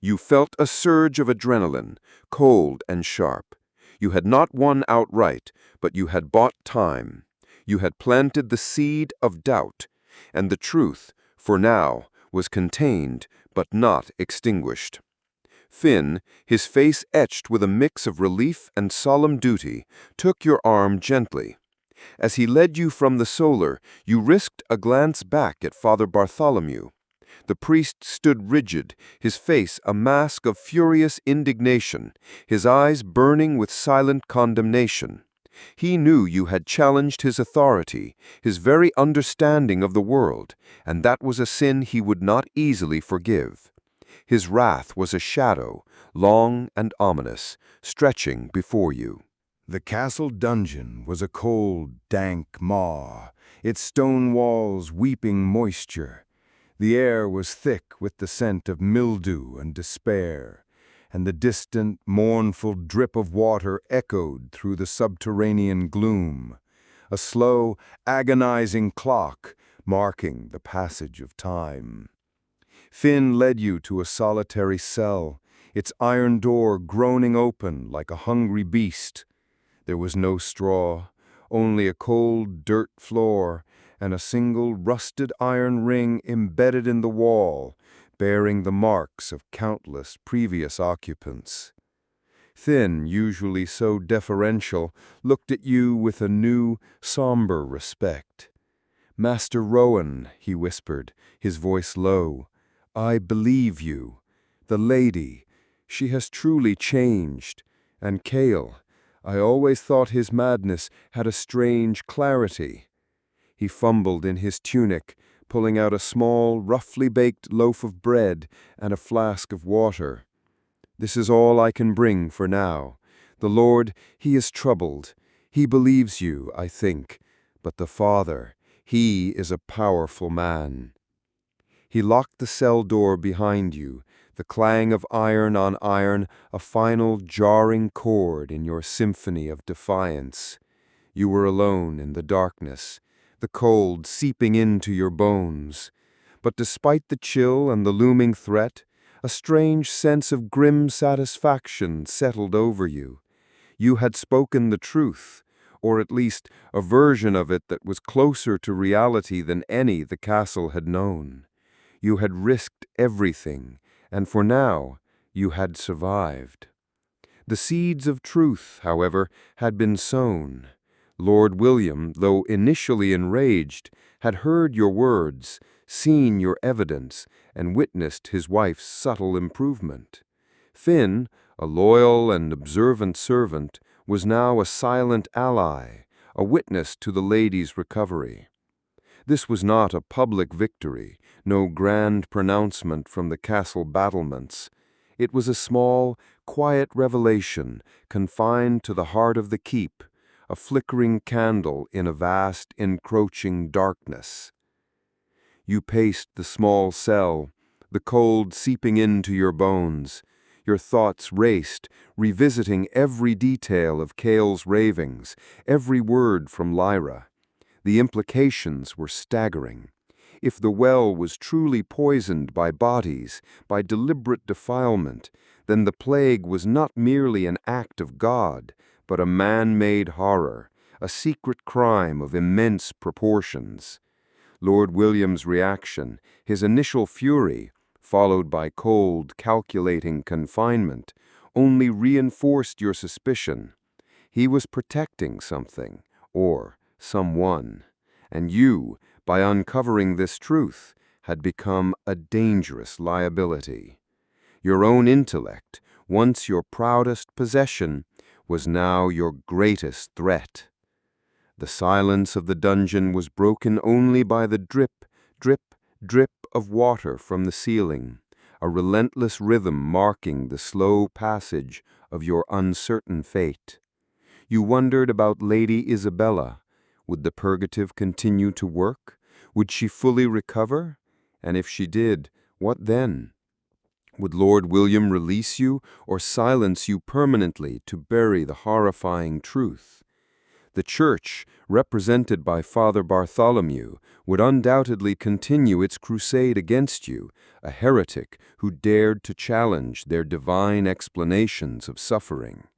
You felt a surge of adrenaline, cold and sharp. You had not won outright, but you had bought time. You had planted the seed of doubt, and the truth, for now, was contained but not extinguished. Finn, his face etched with a mix of relief and solemn duty, took your arm gently. As he led you from the solar, you risked a glance back at Father Bartholomew. The priest stood rigid, his face a mask of furious indignation, his eyes burning with silent condemnation. He knew you had challenged his authority, his very understanding of the world, and that was a sin he would not easily forgive. His wrath was a shadow, long and ominous, stretching before you. The castle dungeon was a cold, dank maw, its stone walls weeping moisture. The air was thick with the scent of mildew and despair, and the distant, mournful drip of water echoed through the subterranean gloom, a slow, agonizing clock marking the passage of time. Finn led you to a solitary cell, its iron door groaning open like a hungry beast. There was no straw, only a cold dirt floor and a single rusted iron ring embedded in the wall, bearing the marks of countless previous occupants. Finn, usually so deferential, looked at you with a new, somber respect. "Master Rowan," he whispered, his voice low, "I believe you. The lady, she has truly changed. And Kael, I always thought his madness had a strange clarity." He fumbled in his tunic, pulling out a small, roughly baked loaf of bread and a flask of water. "This is all I can bring for now. The Lord, he is troubled. He believes you, I think. But the Father, he is a powerful man." He locked the cell door behind you, the clang of iron on iron, a final jarring chord in your symphony of defiance. You were alone in the darkness, the cold seeping into your bones. But despite the chill and the looming threat, a strange sense of grim satisfaction settled over you. You had spoken the truth, or at least a version of it that was closer to reality than any the castle had known. You had risked everything, and for now, you had survived. The seeds of truth, however, had been sown. Lord William, though initially enraged, had heard your words, seen your evidence, and witnessed his wife's subtle improvement. Finn, a loyal and observant servant, was now a silent ally, a witness to the lady's recovery. This was not a public victory, no grand pronouncement from the castle battlements. It was a small, quiet revelation confined to the heart of the keep, a flickering candle in a vast, encroaching darkness. You paced the small cell, the cold seeping into your bones. Your thoughts raced, revisiting every detail of Kael's ravings, every word from Lyra. The implications were staggering. If the well was truly poisoned by bodies, by deliberate defilement, then the plague was not merely an act of God, but a man-made horror, a secret crime of immense proportions. Lord William's reaction, his initial fury, followed by cold, calculating confinement, only reinforced your suspicion. He was protecting something, or someone, and you, by uncovering this truth, had become a dangerous liability. Your own intellect, once your proudest possession, was now your greatest threat. The silence of the dungeon was broken only by the drip, drip, drip of water from the ceiling, a relentless rhythm marking the slow passage of your uncertain fate. You wondered about Lady Isabella. Would the purgative continue to work? Would she fully recover? And if she did, what then? Would Lord William release you or silence you permanently to bury the horrifying truth? The Church, represented by Father Bartholomew, would undoubtedly continue its crusade against you, a heretic who dared to challenge their divine explanations of suffering.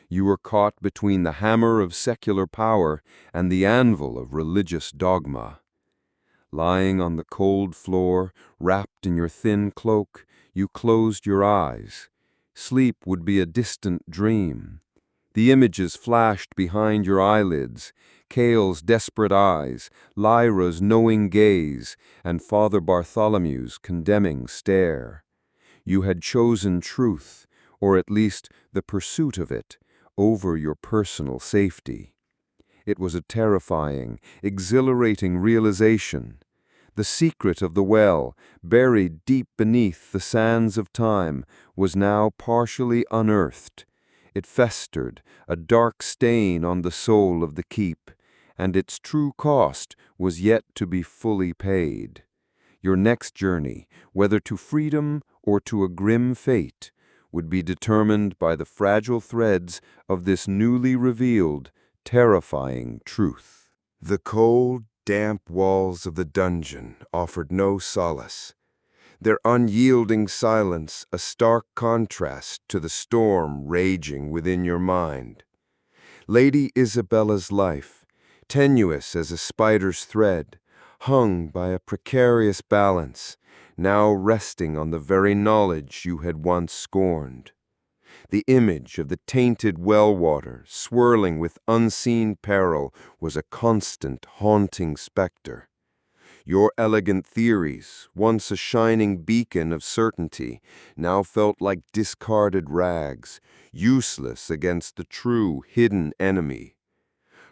You were caught between the hammer of secular power and the anvil of religious dogma. Lying on the cold floor, wrapped in your thin cloak, you closed your eyes. Sleep would be a distant dream. The images flashed behind your eyelids, Kael's desperate eyes, Lyra's knowing gaze, and Father Bartholomew's condemning stare. You had chosen truth, or at least the pursuit of it, over your personal safety. It was a terrifying, exhilarating realization. The secret of the well, buried deep beneath the sands of time, was now partially unearthed. It festered, a dark stain on the soul of the keep, and its true cost was yet to be fully paid. Your next journey, whether to freedom or to a grim fate, would be determined by the fragile threads of this newly revealed, terrifying truth. The cold, damp walls of the dungeon offered no solace, their unyielding silence a stark contrast to the storm raging within your mind. Lady Isabella's life, tenuous as a spider's thread, hung by a precarious balance, now resting on the very knowledge you had once scorned. The image of the tainted well water, swirling with unseen peril, was a constant, haunting specter. Your elegant theories, once a shining beacon of certainty, now felt like discarded rags, useless against the true, hidden enemy.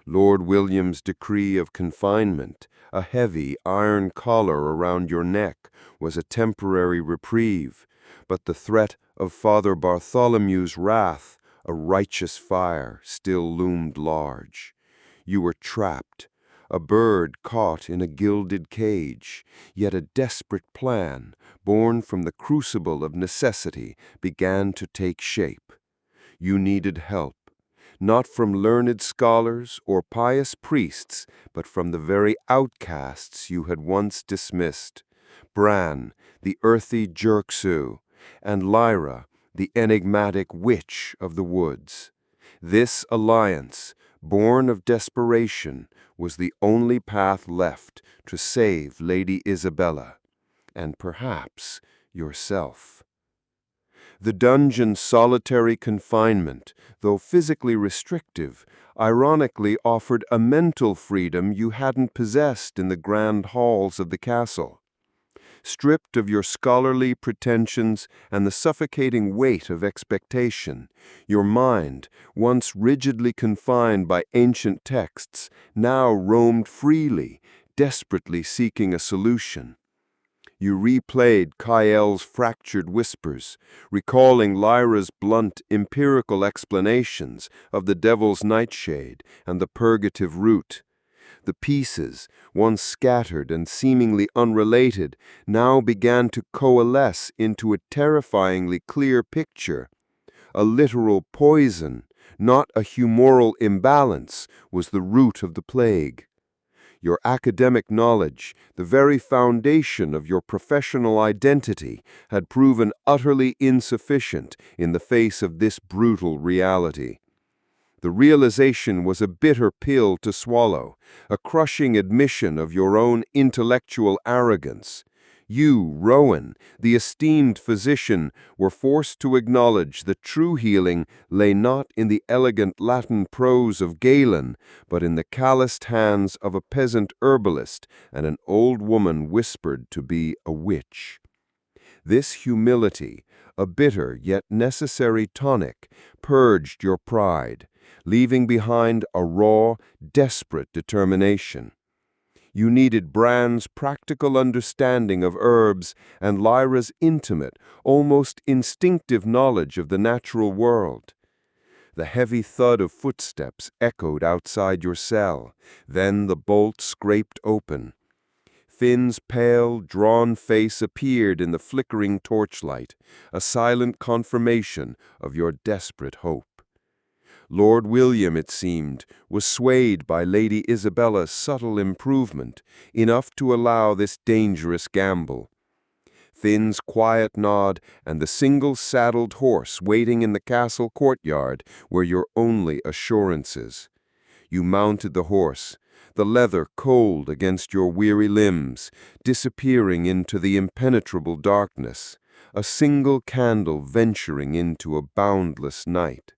Lord William's decree of confinement, a heavy iron collar around your neck, was a temporary reprieve, but the threat of Father Bartholomew's wrath, a righteous fire, still loomed large. You were trapped, a bird caught in a gilded cage, yet a desperate plan, born from the crucible of necessity, began to take shape. You needed help, not from learned scholars or pious priests, but from the very outcasts you had once dismissed. Bran, the earthy jerksu, and Lyra, the enigmatic witch of the woods. This alliance, born of desperation, was the only path left to save Lady Isabella, and perhaps yourself. The dungeon's solitary confinement, though physically restrictive, ironically offered a mental freedom you hadn't possessed in the grand halls of the castle. Stripped of your scholarly pretensions and the suffocating weight of expectation, your mind, once rigidly confined by ancient texts, now roamed freely, desperately seeking a solution. You replayed Kael's fractured whispers, recalling Lyra's blunt, empirical explanations of the devil's nightshade and the purgative root. The pieces, once scattered and seemingly unrelated, now began to coalesce into a terrifyingly clear picture. A literal poison, not a humoral imbalance, was the root of the plague. Your academic knowledge, the very foundation of your professional identity, had proven utterly insufficient in the face of this brutal reality. The realization was a bitter pill to swallow, a crushing admission of your own intellectual arrogance. You, Rowan, the esteemed physician, were forced to acknowledge that true healing lay not in the elegant Latin prose of Galen, but in the calloused hands of a peasant herbalist and an old woman whispered to be a witch. This humility, a bitter yet necessary tonic, purged your pride, leaving behind a raw, desperate determination. You needed Bran's practical understanding of herbs and Lyra's intimate, almost instinctive knowledge of the natural world. The heavy thud of footsteps echoed outside your cell. Then the bolt scraped open. Finn's pale, drawn face appeared in the flickering torchlight, a silent confirmation of your desperate hope. Lord William, it seemed, was swayed by Lady Isabella's subtle improvement, enough to allow this dangerous gamble. Finn's quiet nod and the single saddled horse waiting in the castle courtyard were your only assurances. You mounted the horse, the leather cold against your weary limbs, disappearing into the impenetrable darkness, a single candle venturing into a boundless night.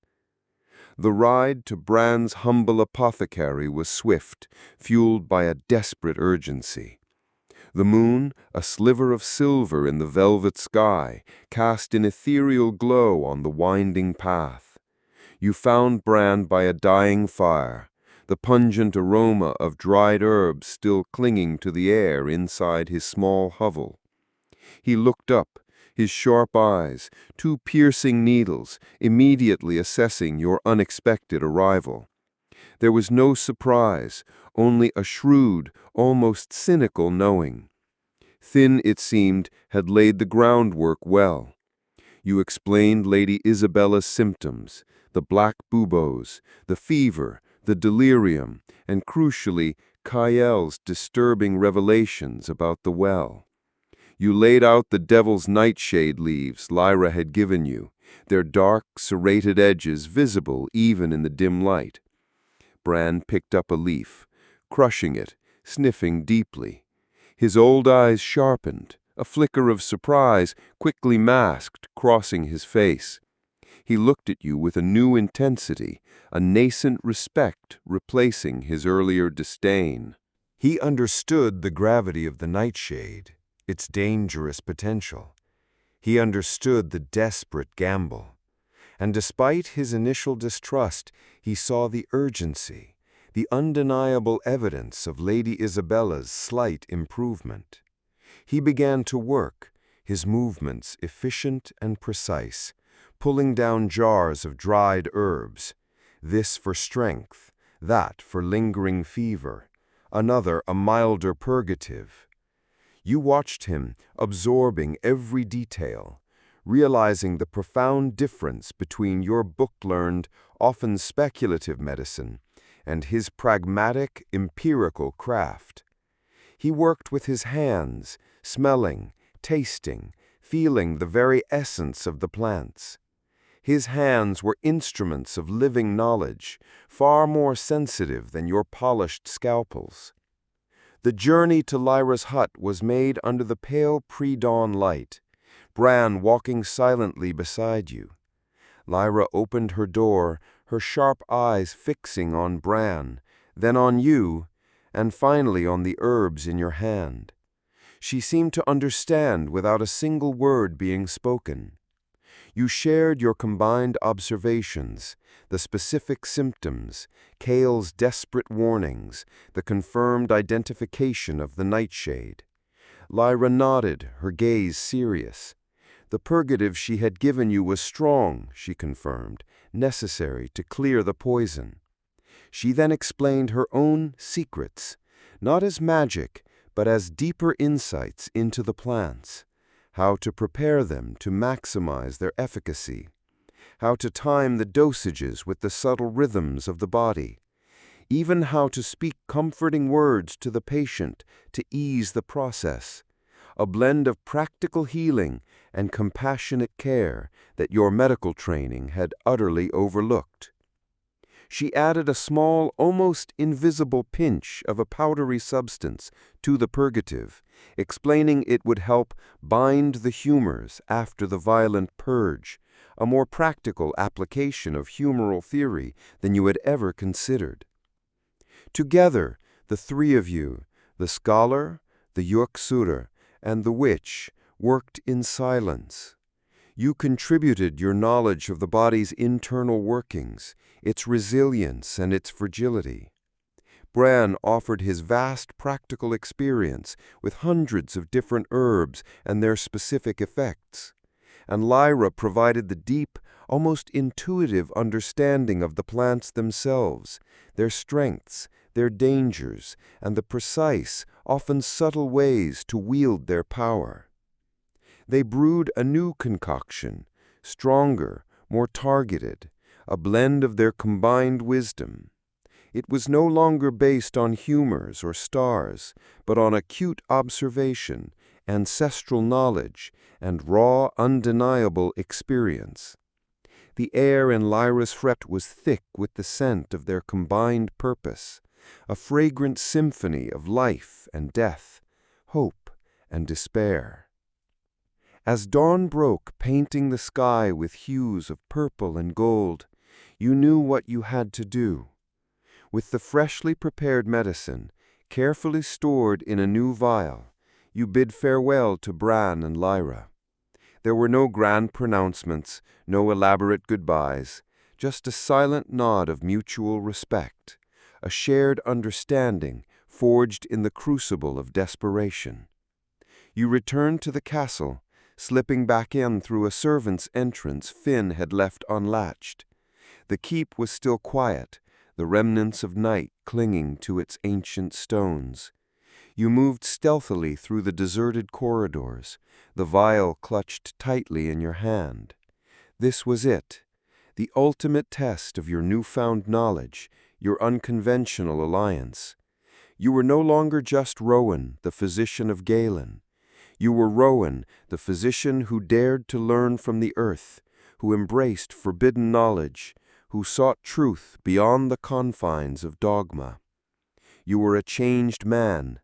The ride to Bran's humble apothecary was swift, fueled by a desperate urgency. The moon, a sliver of silver in the velvet sky, cast an ethereal glow on the winding path. You found Bran by a dying fire, the pungent aroma of dried herbs still clinging to the air inside his small hovel. He looked up, his sharp eyes, two piercing needles, immediately assessing your unexpected arrival. There was no surprise, only a shrewd, almost cynical knowing. Thin, it seemed, had laid the groundwork well. You explained Lady Isabella's symptoms, the black buboes, the fever, the delirium, and crucially, Kael's disturbing revelations about the well. You laid out the devil's nightshade leaves Lyra had given you, their dark, serrated edges visible even in the dim light. Bran picked up a leaf, crushing it, sniffing deeply. His old eyes sharpened, a flicker of surprise quickly masked, crossing his face. He looked at you with a new intensity, a nascent respect replacing his earlier disdain. He understood the gravity of the nightshade, its dangerous potential. He understood the desperate gamble. And despite his initial distrust, he saw the urgency, the undeniable evidence of Lady Isabella's slight improvement. He began to work, his movements efficient and precise, pulling down jars of dried herbs, this for strength, that for lingering fever, another a milder purgative. You watched him, absorbing every detail, realizing the profound difference between your book-learned, often speculative medicine and his pragmatic, empirical craft. He worked with his hands, smelling, tasting, feeling the very essence of the plants. His hands were instruments of living knowledge, far more sensitive than your polished scalpels. The journey to Lyra's hut was made under the pale pre-dawn light, Bran walking silently beside you. Lyra opened her door, her sharp eyes fixing on Bran, then on you, and finally on the herbs in your hand. She seemed to understand without a single word being spoken. You shared your combined observations, the specific symptoms, Kael's desperate warnings, the confirmed identification of the nightshade. Lyra nodded, her gaze serious. The purgative she had given you was strong, she confirmed, necessary to clear the poison. She then explained her own secrets, not as magic, but as deeper insights into the plants. How to prepare them to maximize their efficacy, how to time the dosages with the subtle rhythms of the body, even how to speak comforting words to the patient to ease the process, a blend of practical healing and compassionate care that your medical training had utterly overlooked. She added a small, almost invisible pinch of a powdery substance to the purgative, explaining it would help bind the humors after the violent purge, a more practical application of humoral theory than you had ever considered. Together, the three of you, the scholar, the Yurksura, and the witch, worked in silence. You contributed your knowledge of the body's internal workings, its resilience and its fragility. Bran offered his vast practical experience with hundreds of different herbs and their specific effects. And Lyra provided the deep, almost intuitive understanding of the plants themselves, their strengths, their dangers, and the precise, often subtle ways to wield their power. They brewed a new concoction, stronger, more targeted, a blend of their combined wisdom. It was no longer based on humors or stars, but on acute observation, ancestral knowledge, and raw, undeniable experience. The air in Lyra's hut was thick with the scent of their combined purpose, a fragrant symphony of life and death, hope and despair. As dawn broke, painting the sky with hues of purple and gold, You knew what you had to do. With the freshly prepared medicine, carefully stored in a new vial, you bid farewell to Bran and Lyra. There were no grand pronouncements, no elaborate goodbyes, just a silent nod of mutual respect, a shared understanding forged in the crucible of desperation. You returned to the castle, slipping back in through a servant's entrance Finn had left unlatched. The keep was still quiet, the remnants of night clinging to its ancient stones. You moved stealthily through the deserted corridors, the vial clutched tightly in your hand. This was it, the ultimate test of your newfound knowledge, your unconventional alliance. You were no longer just Rowan, the physician of Galen. You were Rowan, the physician who dared to learn from the earth, who embraced forbidden knowledge, who sought truth beyond the confines of dogma. You were a changed man,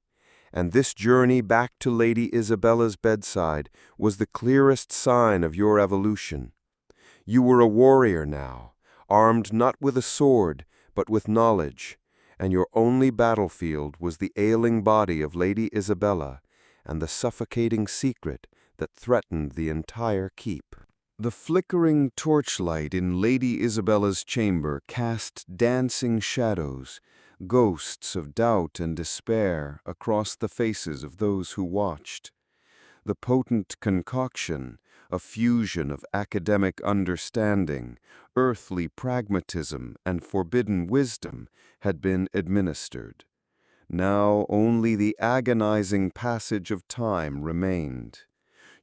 and this journey back to Lady Isabella's bedside was the clearest sign of your evolution. You were a warrior now, armed not with a sword, but with knowledge, and your only battlefield was the ailing body of Lady Isabella and the suffocating secret that threatened the entire keep. The flickering torchlight in Lady Isabella's chamber cast dancing shadows, ghosts of doubt and despair, across the faces of those who watched. The potent concoction, a fusion of academic understanding, earthly pragmatism, and forbidden wisdom, had been administered. Now only the agonizing passage of time remained.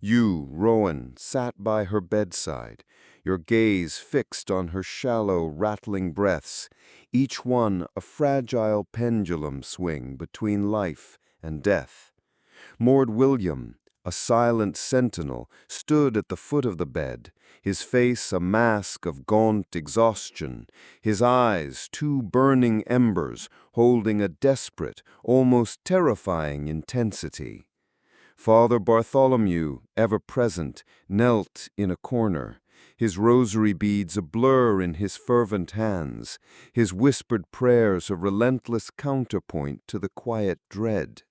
You, Rowan, sat by her bedside, your gaze fixed on her shallow, rattling breaths, each one a fragile pendulum swing between life and death. Lord William, a silent sentinel, stood at the foot of the bed, his face a mask of gaunt exhaustion, his eyes two burning embers holding a desperate, almost terrifying intensity. Father Bartholomew, ever present, knelt in a corner, his rosary beads a blur in his fervent hands, his whispered prayers a relentless counterpoint to the quiet dread.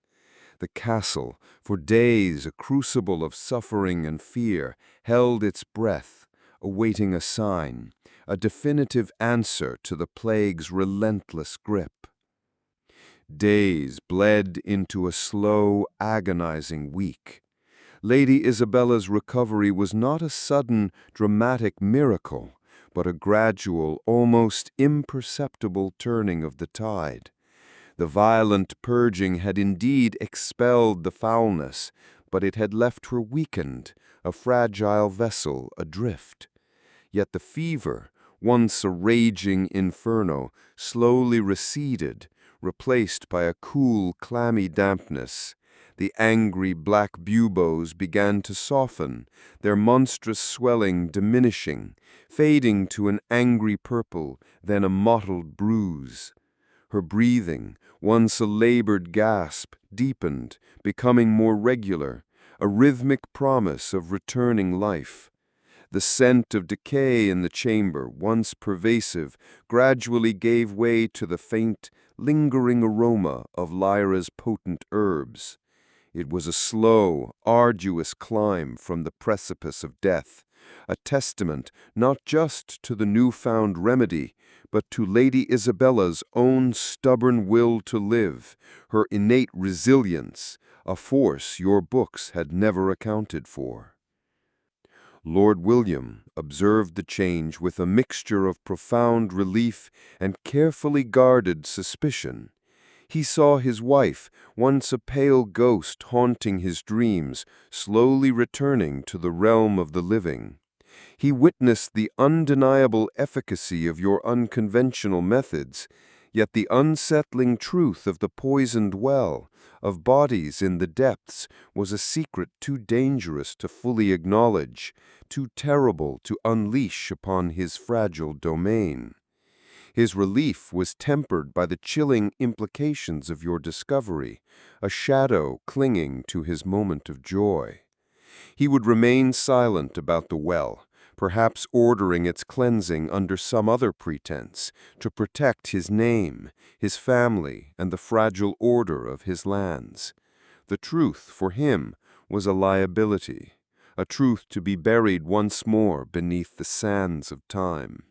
The castle, for days a crucible of suffering and fear, held its breath, awaiting a sign, a definitive answer to the plague's relentless grip. Days bled into a slow, agonizing week. Lady Isabella's recovery was not a sudden, dramatic miracle, but a gradual, almost imperceptible turning of the tide. The violent purging had indeed expelled the foulness, but it had left her weakened, a fragile vessel adrift. Yet the fever, once a raging inferno, slowly receded, replaced by a cool, clammy dampness. The angry black buboes began to soften, their monstrous swelling diminishing, fading to an angry purple, then a mottled bruise. Her breathing, once a labored gasp, deepened, becoming more regular, a rhythmic promise of returning life. The scent of decay in the chamber, once pervasive, gradually gave way to the faint, lingering aroma of Lyra's potent herbs. It was a slow, arduous climb from the precipice of death, a testament not just to the newfound remedy, but to Lady Isabella's own stubborn will to live, her innate resilience, a force your books had never accounted for. Lord William observed the change with a mixture of profound relief and carefully guarded suspicion. He saw his wife, once a pale ghost haunting his dreams, slowly returning to the realm of the living. He witnessed the undeniable efficacy of your unconventional methods, yet the unsettling truth of the poisoned well, of bodies in the depths, was a secret too dangerous to fully acknowledge, too terrible to unleash upon his fragile domain. His relief was tempered by the chilling implications of your discovery, a shadow clinging to his moment of joy. He would remain silent about the well, perhaps ordering its cleansing under some other pretense, to protect his name, his family, and the fragile order of his lands. The truth, for him, was a liability, a truth to be buried once more beneath the sands of time.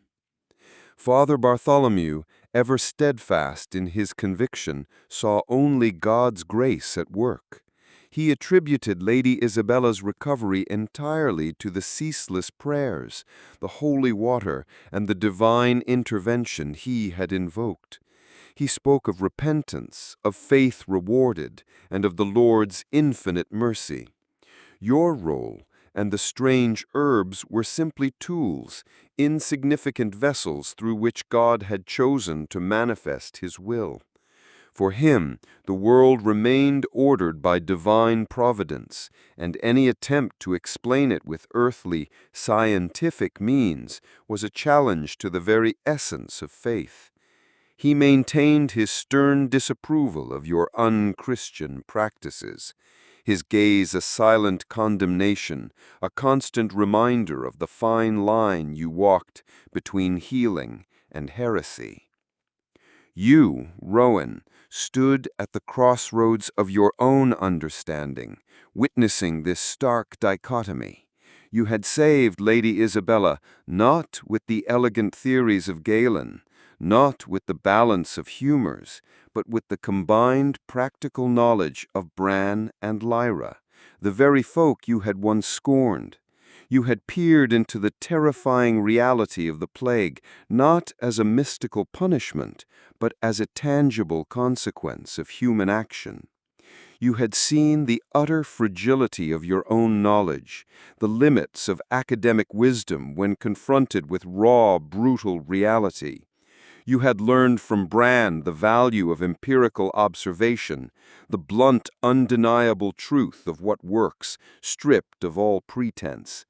Father Bartholomew, ever steadfast in his conviction, saw only God's grace at work. He attributed Lady Isabella's recovery entirely to the ceaseless prayers, the holy water, and the divine intervention he had invoked. He spoke of repentance, of faith rewarded, and of the Lord's infinite mercy. Your role and the strange herbs were simply tools, insignificant vessels through which God had chosen to manifest his will. For him, the world remained ordered by divine providence, and any attempt to explain it with earthly, scientific means was a challenge to the very essence of faith. He maintained his stern disapproval of your unchristian practices, his gaze a silent condemnation, a constant reminder of the fine line you walked between healing and heresy. You, Rowan, stood at the crossroads of your own understanding, witnessing this stark dichotomy. You had saved Lady Isabella not with the elegant theories of Galen, not with the balance of humors, but with the combined practical knowledge of Bran and Lyra, the very folk you had once scorned. You had peered into the terrifying reality of the plague, not as a mystical punishment, but as a tangible consequence of human action. You had seen the utter fragility of your own knowledge, the limits of academic wisdom when confronted with raw, brutal reality. You had learned from Bran the value of empirical observation, the blunt, undeniable truth of what works, stripped of all pretense.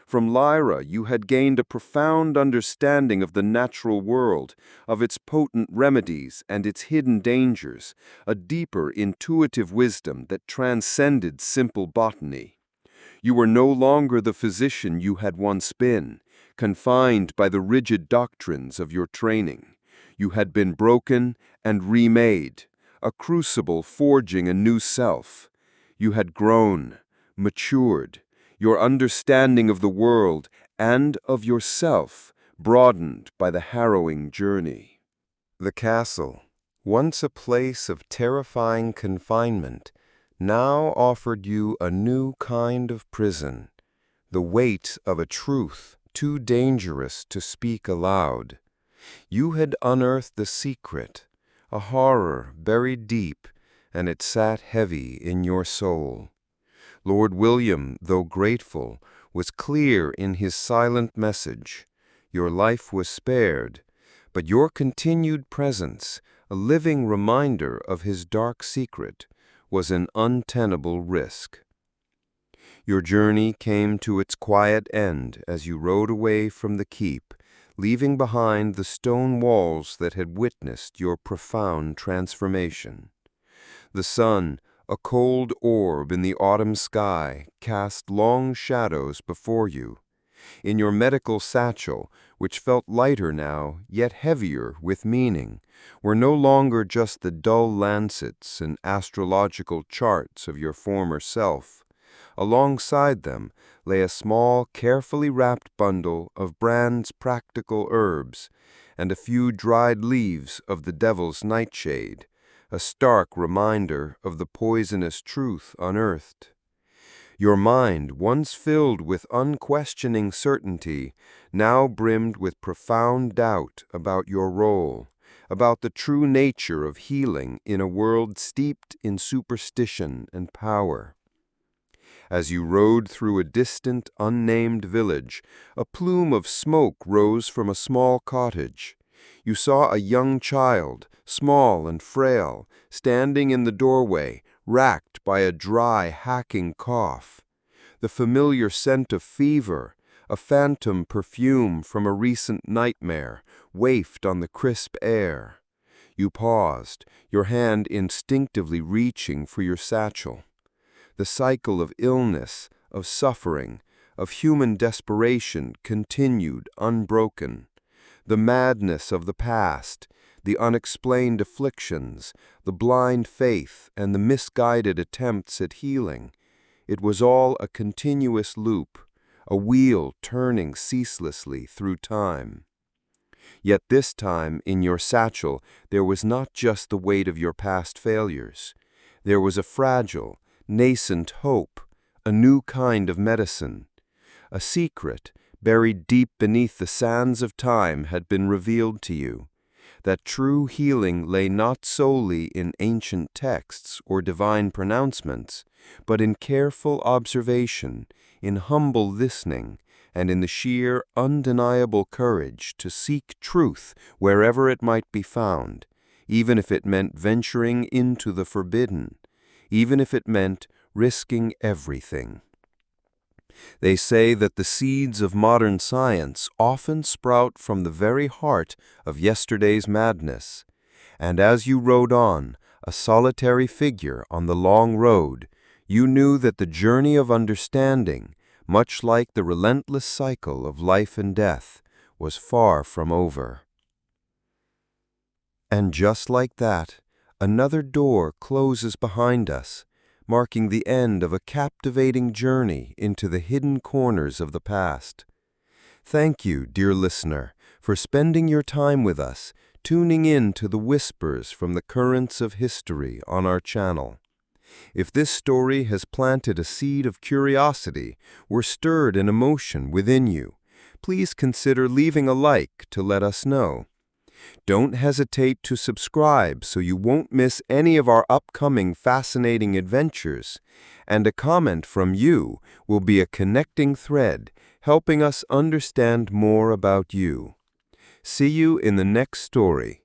From Lyra you had gained a profound understanding of the natural world, of its potent remedies and its hidden dangers, a deeper intuitive wisdom that transcended simple botany. You were no longer the physician you had once been, confined by the rigid doctrines of your training. You had been broken and remade, a crucible forging a new self. You had grown, matured, your understanding of the world and of yourself broadened by the harrowing journey. The castle, once a place of terrifying confinement, now offered you a new kind of prison, the weight of a truth too dangerous to speak aloud. You had unearthed the secret, a horror buried deep, and it sat heavy in your soul. Lord William, though grateful, was clear in his silent message. Your life was spared, but your continued presence, a living reminder of his dark secret, was an untenable risk. Your journey came to its quiet end as you rode away from the keep, leaving behind the stone walls that had witnessed your profound transformation. The sun, a cold orb in the autumn sky, cast long shadows before you. In your medical satchel, which felt lighter now, yet heavier with meaning, were no longer just the dull lancets and astrological charts of your former self. Alongside them lay a small, carefully wrapped bundle of Bran's practical herbs, and a few dried leaves of the devil's nightshade, a stark reminder of the poisonous truth unearthed. Your mind, once filled with unquestioning certainty, now brimmed with profound doubt about your role, about the true nature of healing in a world steeped in superstition and power. As you rode through a distant, unnamed village, a plume of smoke rose from a small cottage. You saw a young child, small and frail, standing in the doorway, racked by a dry, hacking cough. The familiar scent of fever, a phantom perfume from a recent nightmare, wafted on the crisp air. You paused, your hand instinctively reaching for your satchel. The cycle of illness, of suffering, of human desperation continued unbroken. The madness of the past, the unexplained afflictions, the blind faith, and the misguided attempts at healing. It was all a continuous loop, a wheel turning ceaselessly through time. Yet this time, in your satchel, there was not just the weight of your past failures. There was a fragile, nascent hope, a new kind of medicine. A secret, buried deep beneath the sands of time, had been revealed to you. That true healing lay not solely in ancient texts or divine pronouncements, but in careful observation, in humble listening, and in the sheer, undeniable courage to seek truth wherever it might be found, even if it meant venturing into the forbidden, even if it meant risking everything. They say that the seeds of modern science often sprout from the very heart of yesterday's madness, and as you rode on, a solitary figure on the long road, you knew that the journey of understanding, much like the relentless cycle of life and death, was far from over. And just like that, another door closes behind us, marking the end of a captivating journey into the hidden corners of the past. Thank you, dear listener, for spending your time with us, tuning in to the whispers from the currents of history on our channel. If this story has planted a seed of curiosity or stirred an emotion within you, please consider leaving a like to let us know. Don't hesitate to subscribe so you won't miss any of our upcoming fascinating adventures, and a comment from you will be a connecting thread helping us understand more about you. See you in the next story.